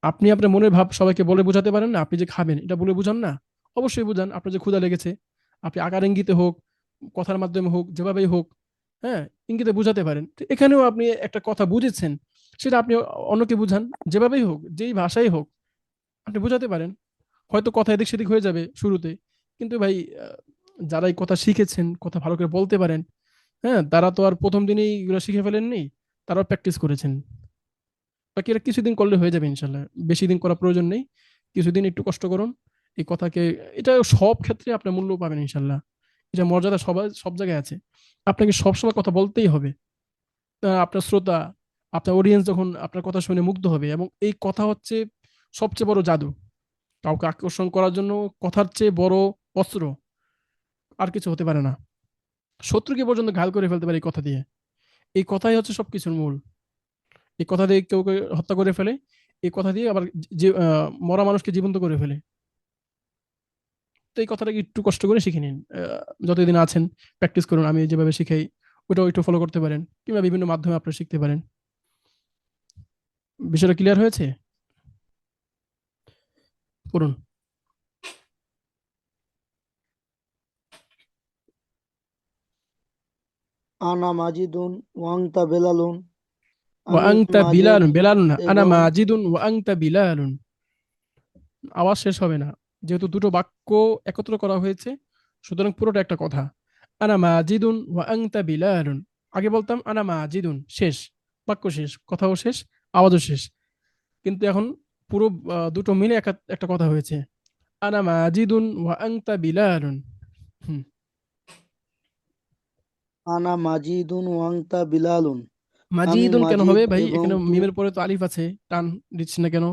A: আপনি আপনার মনের ভাব সবাইকে বলে বোঝাতে পারেন না, আপনি যে খাবেন এটা বলে বুঝান না, অবশ্যই বুঝান আপনার যে ক্ষুধা লেগেছে, আপনি আকার ইঙ্গিতে হোক, কথার মাধ্যমে হোক, যেভাবেই হোক, হ্যাঁ, ইঙ্গিতে বুঝাতে পারেন। তো এখানেও আপনি একটা কথা বুঝেছেন, সেটা আপনি অন্যকে বুঝান, যেভাবেই হোক, যেই ভাষাই হোক, আপনি বুঝাতে পারেন। হয়তো কথা এদিক সেদিক হয়ে যাবে শুরুতে, কিন্তু ভাই যারা এই কথা শিখেছেন, কথা ভালো করে বলতে পারেন, হ্যাঁ, তারা তো আর প্রথম দিনেই এগুলো শিখে ফেলেননি, তারাও প্র্যাকটিস করেছেন। বাকি এটা কিছুদিন করলে হয়ে যাবে ইনশাল্লাহ, বেশি দিন করার প্রয়োজন নেই, কিছুদিন একটু কষ্ট করুন এই কথাকে। এটা সব ক্ষেত্রে আপনার মূল্য পাবেন ইনশাল্লাহ, এটা মর্যাদা সবাই সব জায়গায় আছে, আপনাকে সবসময় কথা বলতেই হবে। আপনার শ্রোতা, আপনার অডিয়েন্স যখন আপনার কথা শুনে মুগ্ধ হবে, এবং এই কথা হচ্ছে সবচেয়ে বড় জাদু। কাউকে আকর্ষণ করার জন্য কথার চেয়ে বড় অস্ত্র আর কিছু হতে পারে না। শত্রুকে পর্যন্ত ঘাল করে ফেলতে পারে এই কথা দিয়ে। এই কথাই হচ্ছে সবকিছুর মূল। এই কথা দিয়ে কেউ কেউ হত্যা করে ফেলে, এই কথা দিয়ে আবার যে মরা মানুষকে জীবন্ত করে ফেলে। তো এই কথাটাকে একটু কষ্ট করে শিখে নিন। যতদিন আছেন প্র্যাকটিস করুন, আমি যেভাবে শিখাই ওটাও একটু ফলো করতে পারেন, কিংবা বিভিন্ন মাধ্যমে আপনারা শিখতে পারেন। বিষয়টা ক্লিয়ার হয়েছে? করুন।
D: আনা মাজিদুন ওয়াংতা বেলালুন।
A: ওয়া
D: আমি
A: আনতা
D: মাজেদ
A: বিলালুন, বেলালুন না, আনা
D: এবং
A: মাজিদুন ওয়া আনতা বিলালুন। আওয়াজ শেষ হবে না, যেহেতু দুটো বাক্য একত্র করা হয়েছে, সুতরাং পুরোটা একটা কথা। আনা মাজিদুন ওয়া আনতা বিলালুন। আগে বলতাম আনা মাজিদুন, শেষ, বাক্য শেষ, কথাও শেষ, আওয়াজও শেষ। কিন্তু এখন পুরো দুটো মিলে একটা কথা হয়েছে, আনা মাজিদুন ওয়া আনতা বিলালুন। হুম।
D: আনা মাজিদুন ওয়াংতা বিলালুন। আমি
A: মাজিদুন কেন
D: মাজিদ
A: হবে ভাই?
D: এবং
A: এখানে মিমের পরে তো আলিফ আছে, টান দিচ্ছি না কেন?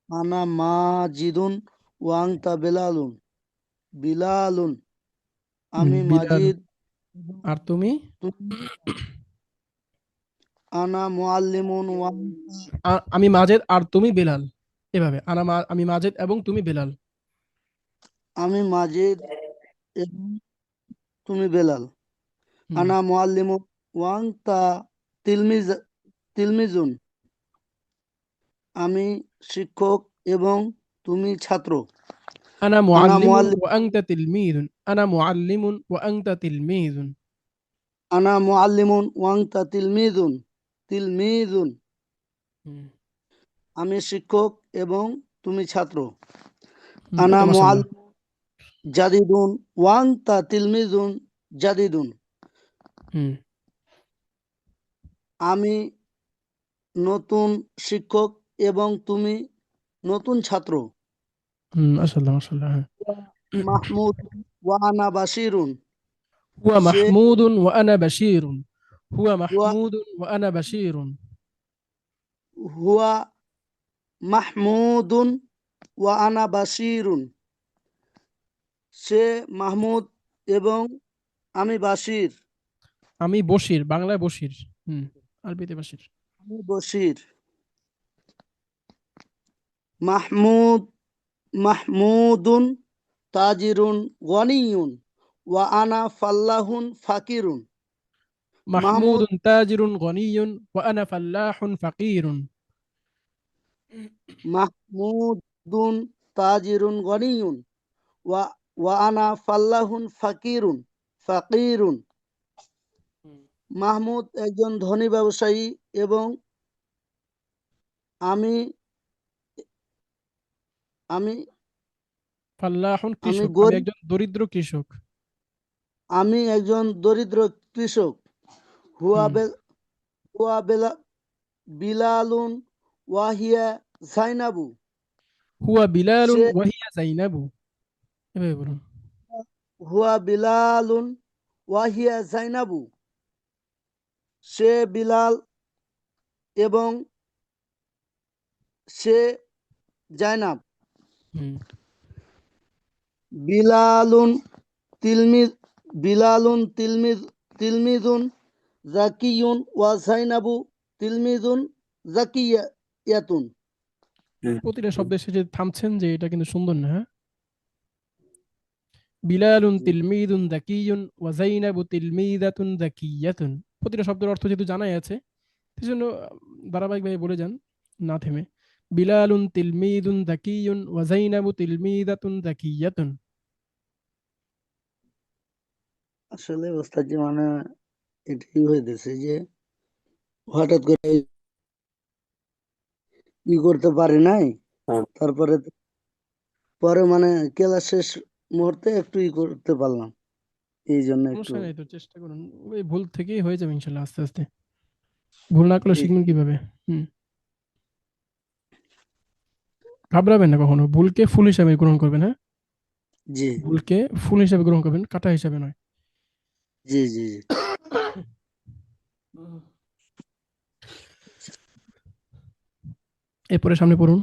D: আনা মাজিদুন ওয়াংতা বেলালুন। বিলালুন। আমি
A: বিলাল।
D: মাজিদ।
A: আর তুমি?
D: তুমি। আনা মুআল্লিমুন ওয়াংতা।
A: আমি মাজেদ আর তুমি বেলাল। এভাবে আমি মাজেদ এবং তুমি বেলাল।
D: আমি মাজিদ এবং তুমি বেলাল।
A: হুম।
D: আনা মুআল্লিমুন ওয়াংতা তিলমিজ তিলমিজুন। আমি শিক্ষক এবং তুমি ছাত্র।
A: আনা
D: আনা
A: মুআল্লিমুন
D: মুআল্লিম
A: ওয়া আনতা তিলমিযুন। আনা মুআল্লিমুন ওয়া আনতা তিলমিযুন।
D: আনা মুআল্লিমুন ওয়াংতা তিলমিজুন। তিলমিজুন।
A: হুম।
D: আমি শিক্ষক এবং তুমি ছাত্র।
A: এই
D: আনা
A: তো মাশাআল্লাহ।
D: মুআল্লিম জাদিদুন ওয়াংতা তিলমিজুন জাদিদুন।
A: হুম।
D: আমি নতুন শিক্ষক এবং তুমি নতুন ছাত্র।
A: মাশাআল্লাহ মাশাআল্লাহ, হ্যাঁ।
D: মাহমুদ ওয়া আনা বাশিরুন।
A: হুয়া
D: সে
A: মাহমুদুন ওয়া আনা বাশীরুন। হুয়া
D: হুয়া
A: মাহমুদুন ওয়া আনা বাশীরুন।
D: হুয়া মাহমুদুন ওয়া আনা বাশিরুন। সে মাহমুদ এবং আমি বাশির।
A: আমি বশির, বাংলায় বশির। আরবিতে বাশির।
D: আমি বশির। মাহমুদ মাহমুদুন তাজিরুন গনিয়ুন ওয়া আনা ফাল্লাহুন ফাকিরুন। মাহমুদ
A: মাহমুদুন তাজিরুন গনিয়ুন ওয়া আনা ফাল্লাহুন ফাকিরুন।
D: মাহমুদুন তাজিরুন গনিয়ুন ওয়া ওয়া আনা ফাল্লাহুন ফাকিরুন ফাকিরুন। মাহমুদ একজন ধনী ব্যবসায়ী এবং আমি আমি
A: ফাল্লাহুন
D: আমি
A: কৃষক, আমি
D: গরিব।
A: একজন দরিদ্র কৃষক।
D: আমি একজন দরিদ্র কৃষক। হুয়া
A: হুম।
D: বেল হুয়া বেলা বিলালুন ওয়াহিয়া জাইনাবু।
A: হুয়া বিলালুন
D: সে
A: ওয়া হিয়া যায়নাবু। এভাবে বলুন।
D: হুয়া বিলালুন ওয়াহিয়া জাইনাবু। সে বিলাল এবং সে জাইনাব।
A: হুম।
D: বিলালুন তিলমিজ বিলালুন তিলমিজুন জাকিয়ুন ওয়া জাইনাবু তিলমিজুন জাকিয়াতুন।
A: প্রতিটা শব্দের শেষে থামছেন যে, এটা কিন্তু সুন্দর না, হ্যাঁ? বিলালুন তিলমিদুন যাকিয়ুন ওয়া যায়নাবু তিলমিদাতুন যাকিয়াতুন। প্রতিটা শব্দের অর্থ যেহেতু জানাই আছে, সেজন্য ধারাবাহিকভাবে বলে যান, না থেমে। বিলালুন তিলমিদুন যাকিয়ুন ওয়া যায়নাবু তিলমিদাতুন যাকিয়াতুন।
D: আসলে ওস্তাদজি মানে এটাই হইতেছে যে হঠাৎ করে ই করতে পারি নাই। তারপরে পরে মানে ক্লাস শেষ মুহূর্তে একটু ই করতে পারলাম, এই জন্য একটু
A: সমস্যা নেই, তো চেষ্টা করুন। ওই ভুল থেকেই হয়ে যাবে ইনশাল্লাহ, আস্তে আস্তে। ভুল না করলে
D: এই
A: শিখবেন কিভাবে? হুম। ঘাবড়াবেন না কখনো, ভুলকে ফুল হিসাবে গ্রহণ করবেন, হ্যাঁ?
D: জি
A: ভুলকে ফুল হিসাবে গ্রহণ করবেন, কাটা হিসাবে নয়।
D: জি জি জি
A: এরপরে সামনে পড়ুন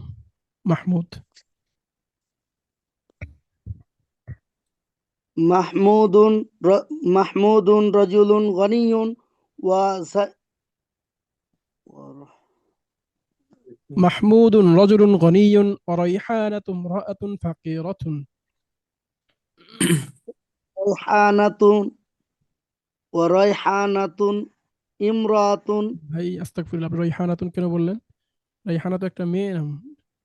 A: মাহমুদ।
D: মাহমুদুন মাহমুদুন রাজুলুন গনিয়ুন ওয়া
A: মাহমুদুন রজুলুন গনিয়ুন ওয়া রাইহানাতুন ইমরাআতুন ফাকিরাতুন।
D: রায়হানাতুন ওয়া রায়হানাতুন ইমরাতুন।
A: ভাই আস্তাগফিরুল্লাহ, আপনি রাইহানাতুন কেন বললেন? রাইহানা তো একটা মেয়ে নাম,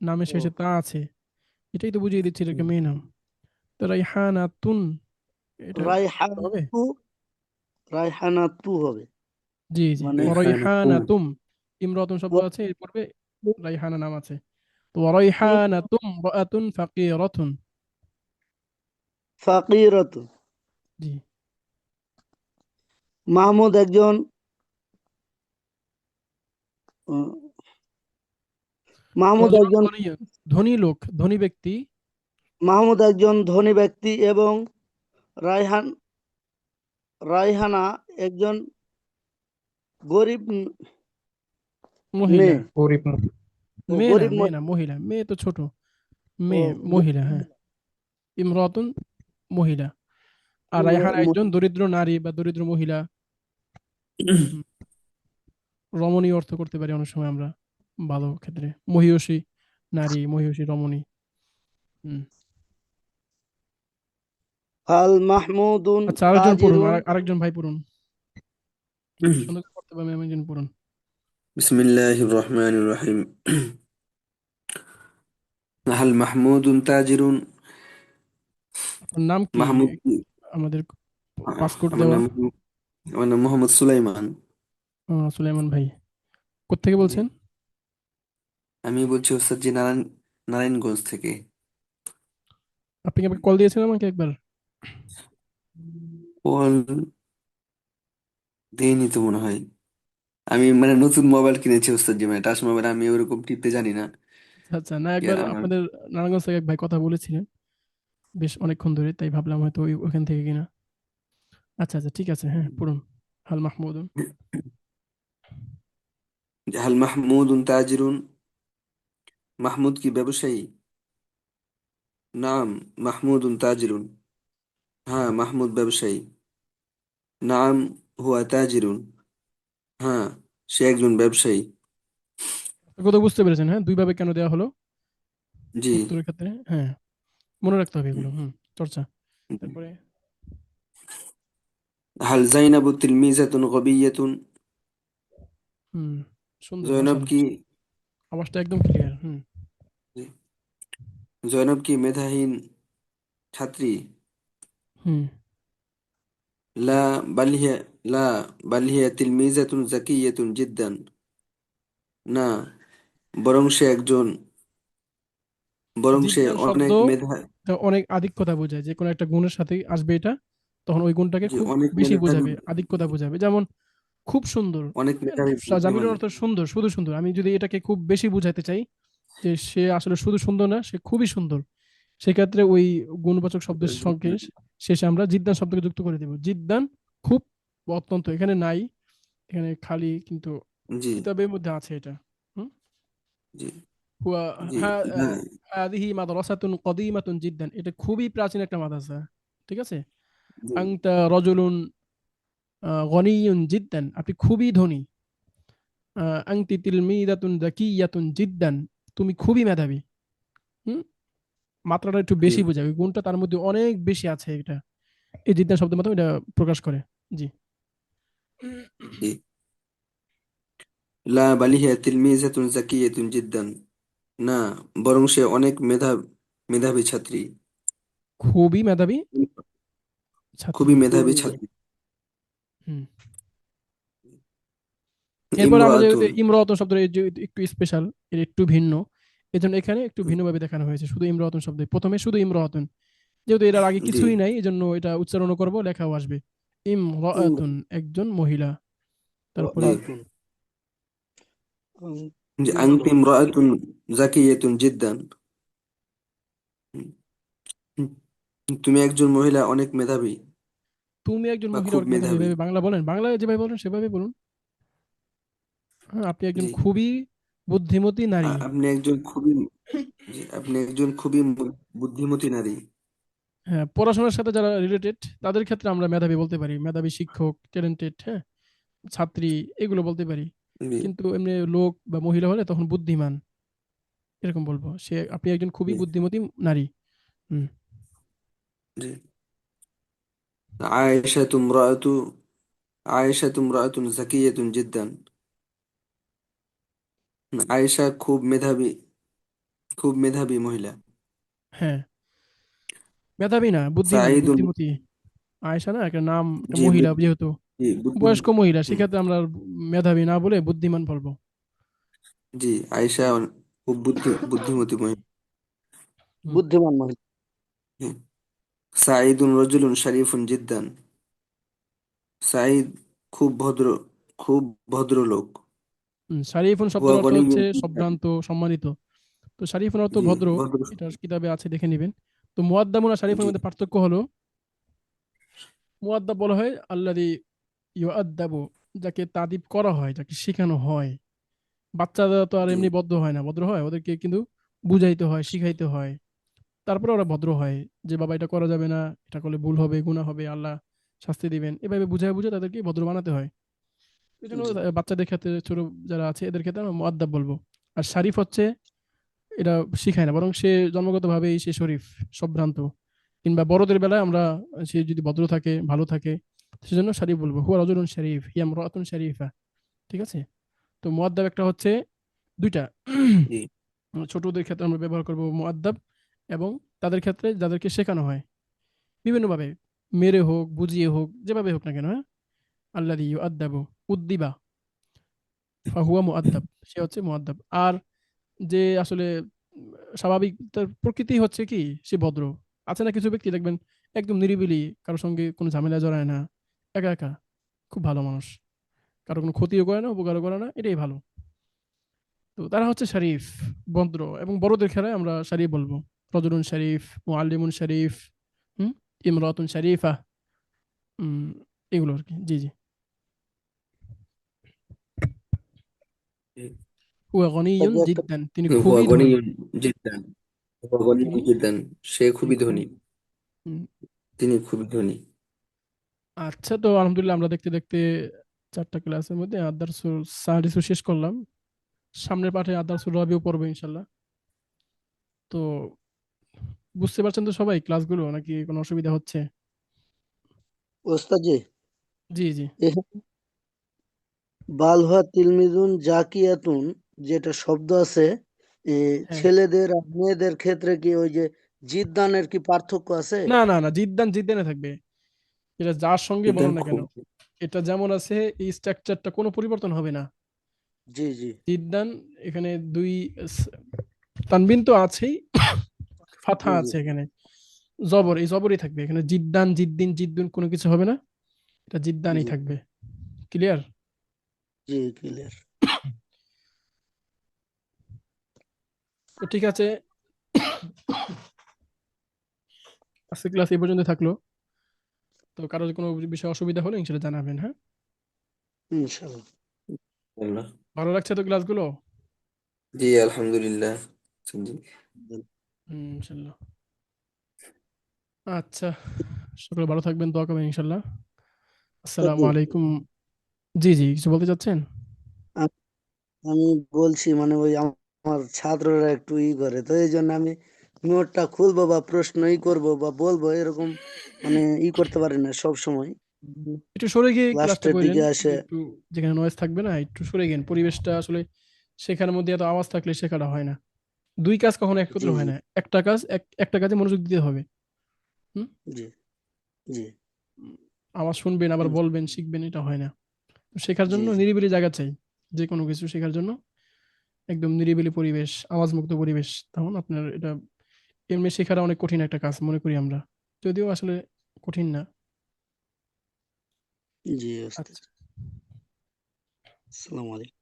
A: নামের
D: ও
A: শেষে তা আছে, এটাই তো বুঝিয়ে দিচ্ছি এটা একটা মেয়ে নাম। তো রাইহানাতুন এটা হবে।
D: রায়হানাতু রায়হানাতু হবে
A: জি জি,
D: মানে
A: ওয়া রাইহানাতুম, ইমরাতুন শব্দ আছে, এর পূর্বে রাইহানা নাম আছে। তো ওয়া রাইহানাতুম রাআতুন ফাকিরাতুন।
D: ফাকিরাতু।
A: জি,
D: মাহমুদ একজন আহ, মাহমুদ
A: রজুলুন
D: একজন
A: গনিয়ুন ধনী লোক, ধনী ব্যক্তি।
D: মাহমুদ একজন ধনী ব্যক্তি এবং রায়হান রায়হানা একজন গরিব
A: মহিলা,
D: মেয়ে ও
A: মেয়ে না,
D: গরিব
A: মেয়ে না, মহিলা, মেয়ে তো ছোট,
D: ও
A: মেয়ে, মহিলা, হ্যাঁ। ইমরাতুন মহিলা, আর রায়হানা একজন দরিদ্র নারী বা দরিদ্র মহিলা। হুম, রমণী অর্থ করতে পারি অনেক সময় আমরা, ভালো ক্ষেত্রে মহিয়সী নারী, মহিয়সী রমণী। হুম।
D: হাল মাহমুদুন
A: আচ্ছা, আরেকজন পড়ুন,
D: তাজিরুন।
A: আরেকজন ভাই পড়ুন, সুন্দর করে পড়তে পারবেন, একজন পড়ুন।
G: বিসমিল্লাহির রহমানির রহিম। হাল মাহমুদুন তাজিরুন।
A: আপনার নাম কি?
G: মাহমুদ কি?
A: আমাদের পাসপোর্ট
G: আমার
A: দেওয়া।
G: নাম আমার নাম মোহাম্মদ সুলাইমান।
A: সুলাইমান ভাই, কোত্থেকে
G: জি,
A: বলছেন?
G: আমি বলছি ওস্তাদ জি নারায়ণগঞ্জ থেকে।
A: আপনি কি আমাকে কল দিয়েছেন আমাকে একবার?
G: কল দেয়নি তো মনে হয়। আমি মানে নতুন মোবাইল কিনেছি ওস্তাদ জি, মানে টাচ মোবাইল, আমি ওরকম টিপতে জানি না।
A: আচ্ছা আচ্ছা, না একবার
G: আমার
A: আপনাদের নারায়ণগঞ্জ থেকে এক ভাই কথা বলেছিলেন বেশ অনেকক্ষণ ধরে, তাই ভাবলাম হয়তো ওখান থেকে কিনা। আচ্ছা আচ্ছা, ঠিক আছে, হ্যাঁ পড়ুন। হাল মাহমুদুন।
G: হাল মাহমুদুন তাজিরুন। মাহমুদ কি ব্যবসায়ী? নাম মাহমুদুন তাজিরুন। হ্যাঁ, মাহমুদ ব্যবসায়ী। নাম হুয়া তাজিরুন। হ্যাঁ, সে একজন ব্যবসায়ী।
A: কথা বুঝতে পেরেছেন, হ্যাঁ, দুই ভাবে কেন দেওয়া হলো
G: জি।
A: উত্তরের ক্ষেত্রে, হ্যাঁ মনে রাখতে হবে এগুলো, চর্চা। তারপরে
G: হাল জাইনাবু তিলমিজাতুন গবিয়্যাতুন।
A: হুম, সুন্দর,
G: জয়নব
A: মাশাআল্লাহ,
G: কি
A: আওয়াজটা একদম ক্লিয়ার।
G: জয়নব কি মেধাহীন ছাত্রী?
A: হুম,
G: লা বালিয়া লা বালিয়া তিলমিজাতুন জাকিয়াতুন জিদ্দান। না, বরং সে একজন বরং সে
A: জিদ্দান শব্দ
G: অনেক মেধা
A: তা অনেক আধিক্যতা বোঝায়, যে কোনো একটা গুণের সাথে আসবে এটা, তখন ওই গুণটাকে
G: যে
A: খুব
G: অনেক
A: বেশি
G: মেধাবী,
A: বোঝাবে, আধিক্যতা বোঝাবে। যেমন খুব সুন্দর,
G: অনেক মেধাবী বলতে
A: জামিলের
G: মানে।
A: অর্থ সুন্দর, শুধু সুন্দর। আমি যদি এটাকে খুব বেশি বুঝাতে চাই যে সে আসলে শুধু সুন্দর না, সে খুবই সুন্দর, সেক্ষেত্রে ওই গুণবাচক শব্দের সঙ্গে শেষে আমরা জিদ্দান শব্দকে যুক্ত করে দেব। জিদ্দান খুব, অত্যন্ত এখানে নাই, এখানে খালি, কিন্তু
G: জি
A: কিতাবের মধ্যে আছে এটা। হুম,
G: জি
A: হুয়া
G: জি
A: হা
G: হ্যাঁ,
A: হাদিহি মাদ্রাসাতুন কদিমাতুন জিদ্দান, এটা খুবই প্রাচীন একটা মাদ্রাসা। ঠিক আছে।
G: জি
A: আনতা রাজুলুন গনিয়ুন জিদ্দান, আপনি খুবই ধনী। আনতি তিলমিদাতুন যাকিয়াতুন জিদ্দান, তুমি খুবই মেধাবী। হুম, মাত্রাটা একটু
G: জি
A: বেশি বোঝায়, ওই গুণটা তার মধ্যে অনেক বেশি আছে, এটা এই জিদ্দান শব্দের মাধ্যমে এটা প্রকাশ করে। জি।
G: জি লা বালিয়া তিলমিজাতুন জাকিয়াতুন জিদ্দান। না, বরং সে অনেক মেধাবী ছাত্রী।
A: খুবই মেধাবী ছাত্রী।
G: খুবই মেধাবী ছাত্রী।
A: হুম, এরপরে আমরা যেহেতু
G: ইমরাতুন।
A: ইমরাওয়াতুন শব্দের এই যে একটু স্পেশাল, এর একটু ভিন্ন, এজন্য এখানে একটু ভিন্নভাবে দেখানো হয়েছে। শুধু ইমরাওয়াতুন শব্দে প্রথমে শুধু ইমরাওয়াতুন, যেহেতু এটার আগে
G: জি
A: কিছুই নাই, এজন্য এটা উচ্চারণ করব, লেখাও আসবে। ইমরাআতুন, একজন মহিলা। তারপরে
G: জি
D: ইমরাতুন
G: জি আনতি ইমরাতুন জাকিয়াতুন জিদ্দান। হুম, তুমি একজন মহিলা অনেক মেধাবী।
A: তুমি একজন
G: বা
A: মহিলা
G: খুব
A: অনেক মেধাবী,
G: মেধাবী।
A: এভাবে বাংলা বলেন, বাংলায় যেভাবে বলেন সেভাবে বলুন। হ্যাঁ, আপনি একজন
G: জি।
A: খুবই বুদ্ধিমতী নারী।
G: আপনি একজন খুবই জি, আপনি একজন খুবই বুদ্ধিমতী নারী।
A: হ্যাঁ, পড়াশোনার সাথে যারা রিলেটেড তাদের ক্ষেত্রে আমরা মেধাবী বলতে পারি, মেধাবী শিক্ষক, ট্যালেন্টেড, হ্যাঁ, ছাত্রী, এগুলো বলতে পারি।
G: জি
A: কিন্তু এমনি লোক বা মহিলা হলে তখন বুদ্ধিমান, এরকম বলবো। আপনি একজন খুবই
G: জি
A: বুদ্ধিমতী নারী। হুম।
G: জি عائشة امرأة عائشة امرأة ذكية جدا. আয়েশা খুব মেধাবী মহিলা।
A: হ্যাঁ, মেধাবী না, বুদ্ধিমান,
G: সাঈদ
A: বুদ্ধিমতী। আয়েশা না একটা নাম, একটা
G: জি
A: মহিলা, যেহেতু
G: জি বুদ্ধিমান।
A: বয়স্ক মহিলা,
G: হুম,
A: সেক্ষেত্রে আমরা আর মেধাবী না বলে বুদ্ধিমান বলবো।
G: জি আয়েশা খুব বুদ্ধিমতী মহিলা।
A: হুম।
D: বুদ্ধিমান মহিলা।
G: হুম। সাঈদুন রজুলুন শরীফুন জিদ্দান। সাঈদ খুব খুব ভদ্রলোক।
A: শারিফুন
G: হুয়া
A: শব্দের অর্থ হচ্ছে
G: গনিয়্যুন জিদ্দান।
A: সম্ভ্রান্ত, সম্মানিত। তো শারিফুন অর্থ
G: জি
A: ভদ্র,
G: ভদ্র।
A: এটা কিতাবে আছে, দেখে নেবেন। তো মুআদ্দাবুন আর শারিফুনের
G: জি
A: মধ্যে পার্থক্য হলো, মুআদ্দাব বলা হয় আল্লাযী ইউআদ্দাবু, যাকে তাদিব করা হয়, যাকে শেখানো হয়। বাচ্চারা তো আর
G: জি
A: এমনি ভদ্র হয় না, ভদ্র হয়, ওদেরকে কিন্তু বুঝাইতে হয়, শিখাইতে হয়, তারপরে ওরা ভদ্র হয়। যে বাবা এটা করা যাবে না, এটা করলে ভুল হবে, গুনাহ হবে, আল্লাহ শাস্তি দিবেন, এভাবে বুঝায় বুঝে তাদেরকে ভদ্র বানাতে হয়। এই জন্য
D: জি
A: বাচ্চাদের ক্ষেত্রে, ছোট যারা আছে এদের ক্ষেত্রে আমরা মুআদ্দাব বলবো। আর শারিফ হচ্ছে, এটা শিখায় না, বরং সে জন্মগতভাবেই সে শরীফ, সম্ভ্রান্ত। কিংবা বড়দের বেলায় আমরা, সে যদি ভদ্র থাকে, ভালো থাকে, সেজন্য শরীফ বলবো। হুয়া রাজুলুন শরীফ, হিয়া ইমরাতুন শরীফা। ঠিক আছে? তো মুআদ্দাব একটা হচ্ছে, দুইটা।
G: জি
A: ছোটদের ক্ষেত্রে আমরা ব্যবহার করব মুআদ্দাব, এবং তাদের ক্ষেত্রে যাদেরকে শেখানো হয় বিভিন্নভাবে, মেরে হোক, বুঝিয়ে হোক, যেভাবে হোক না কেন, হ্যাঁ। আল্লাযী ইউআদ্দাবু, উদ্দিবা, ফাহুয়া মুআদ্দাব, সে হচ্ছে মুআদ্দাব। আর যে আসলে স্বাভাবিক, তার প্রকৃতি হচ্ছে কি, সে ভদ্র। আছে না কিছু ব্যক্তি দেখবেন একদম নিরিবিলি, কারোর সঙ্গে কোনো ঝামেলা জড়ায় না, একা একা, খুব ভালো মানুষ, কারো কোনো ক্ষতিও করে না, উপকারও করে না, এটাই ভালো। তো তারা হচ্ছে শরীফ, ভদ্র। এবং বড়দের খেলায় আমরা শরীফ বলবো, রজুলুন শরীফ, মুআল্লিমুন শরীফ, হুম, ইমরাতুন শরীফা, উম, এগুলো আর কি। জি জি।
G: জি।
A: হুয়া গনিয়ুন
D: তবে একটা
A: জিদ্দান, তিনি
G: হুয়া
A: খুবই ধনী।
G: গনিয়্যুন জিদ্দান। হুয়া
A: তিনি
G: গনিয়্যুন জিদ্দান, সে
A: তিনি
G: খুবই
A: খুব,
G: ধনী। তিনি খুবই ধনী।
A: আচ্ছা। তো আলহামদুলিল্লাহ আমরা দেখতে দেখতে 4টা ক্লাসের মধ্যে আদারসুল সাহাদিসও শেষ করলাম। সামনের পাঠে আদারসুল রাবিও পড়বো ইনশাল্লাহ। তো বুঝতে পারছেন তো সবাই ক্লাসগুলো, নাকি কোনো অসুবিধা হচ্ছে?
D: ওস্তাদ জি,
A: জি জি।
D: এখানে বাল হুয়া তিলমিজুন জাকিয়াতুন যেটা শব্দ আছে, এ,
A: হ্যাঁ,
D: ছেলেদের আর মেয়েদের ক্ষেত্রে কি ওই যে জিদ্দানের কি পার্থক্য আছে?
A: না না না, জিদ্দান জিদ্দানে থাকবে, এটা যার সঙ্গে বলো
G: জিদ্দান
A: না কেন।
G: খুব।
A: এটা যেমন আছে, এই স্ট্রাকচারটা কোনো পরিবর্তন হবে না।
D: জি জি
A: জিদ্দান, এখানে দুই, স- তানবিন তো আছেই, ফাথা
D: জি জি
A: আছে এখানে, জবর, এই জবরই থাকবে এখানে। জিদ্দান, জিদ্দিন, জিদ্দুন কোনো কিছু হবে না, এটা জিদ্দানই
D: জি
A: থাকবে। ক্লিয়ার?
D: জি ক্লিয়ার।
A: তো ঠিক আছে, আজকে ক্লাস এই পর্যন্ত থাকলো। তো কারো কোনো বিষয়ে অসুবিধা হলে ইনশাল্লাহ জানাবেন, হ্যাঁ।
D: ইনশাল্লাহ।
G: আল্লাহ।
A: ভালো লাগছে তো ক্লাসগুলো?
G: জি আলহামদুলিল্লাহ। জি
A: ইনশাল্লাহ। আচ্ছা, সকলে ভালো থাকবেন, দোয়া করবেন ইনশাল্লাহ।
D: ওস্তাদ
A: আসসালামু
D: জি,
A: আলাইকুম। জি জি, কিছু বলতে চাচ্ছেন?
D: আ- আমি বলছি মানে ওই আমার ছাত্ররা একটু ই করে, তো এই জন্য আমি নোটটা খুলবো বা প্রশ্ন ই করবো বা বলবো এরকম মানে ই করতে পারি না সব সময়।
A: একটু সরে গিয়ে ক্লাসটা
D: লাস্টের
A: করেন,
D: দিকে আসে।
A: যে একটু যেখানে নয়েজ থাকবে না, একটু সরে গেন। পরিবেশটা আসলে, শেখার মধ্যে এত আওয়াজ থাকলে শেখাটা হয় না। দুই কাজ কখনো
D: জি
A: একত্র হয়
D: জি
A: না, একটা কাজ একটা কাজে মনোযোগ দিতে হবে। হুম।
D: জি জি
A: উম, আওয়াজ শুনবেন আবার
D: জি
A: বলবেন, শিখবেন, এটা হয় না। তো শেখার
D: জি
A: জন্য
D: জি
A: নিরিবিলি জায়গা চাই, যে কোনো কিছু শেখার জন্য একদম নিরিবিলি পরিবেশ, আওয়াজ মুক্ত পরিবেশ। তখন আপনার এটা এমনি শেখাটা অনেক কঠিন একটা কাজ মনে করি আমরা, যদিও আসলে কঠিন না।
D: জি ওস্তাদ।
A: আচ্ছা।
D: আসসালামু আলাইকুম।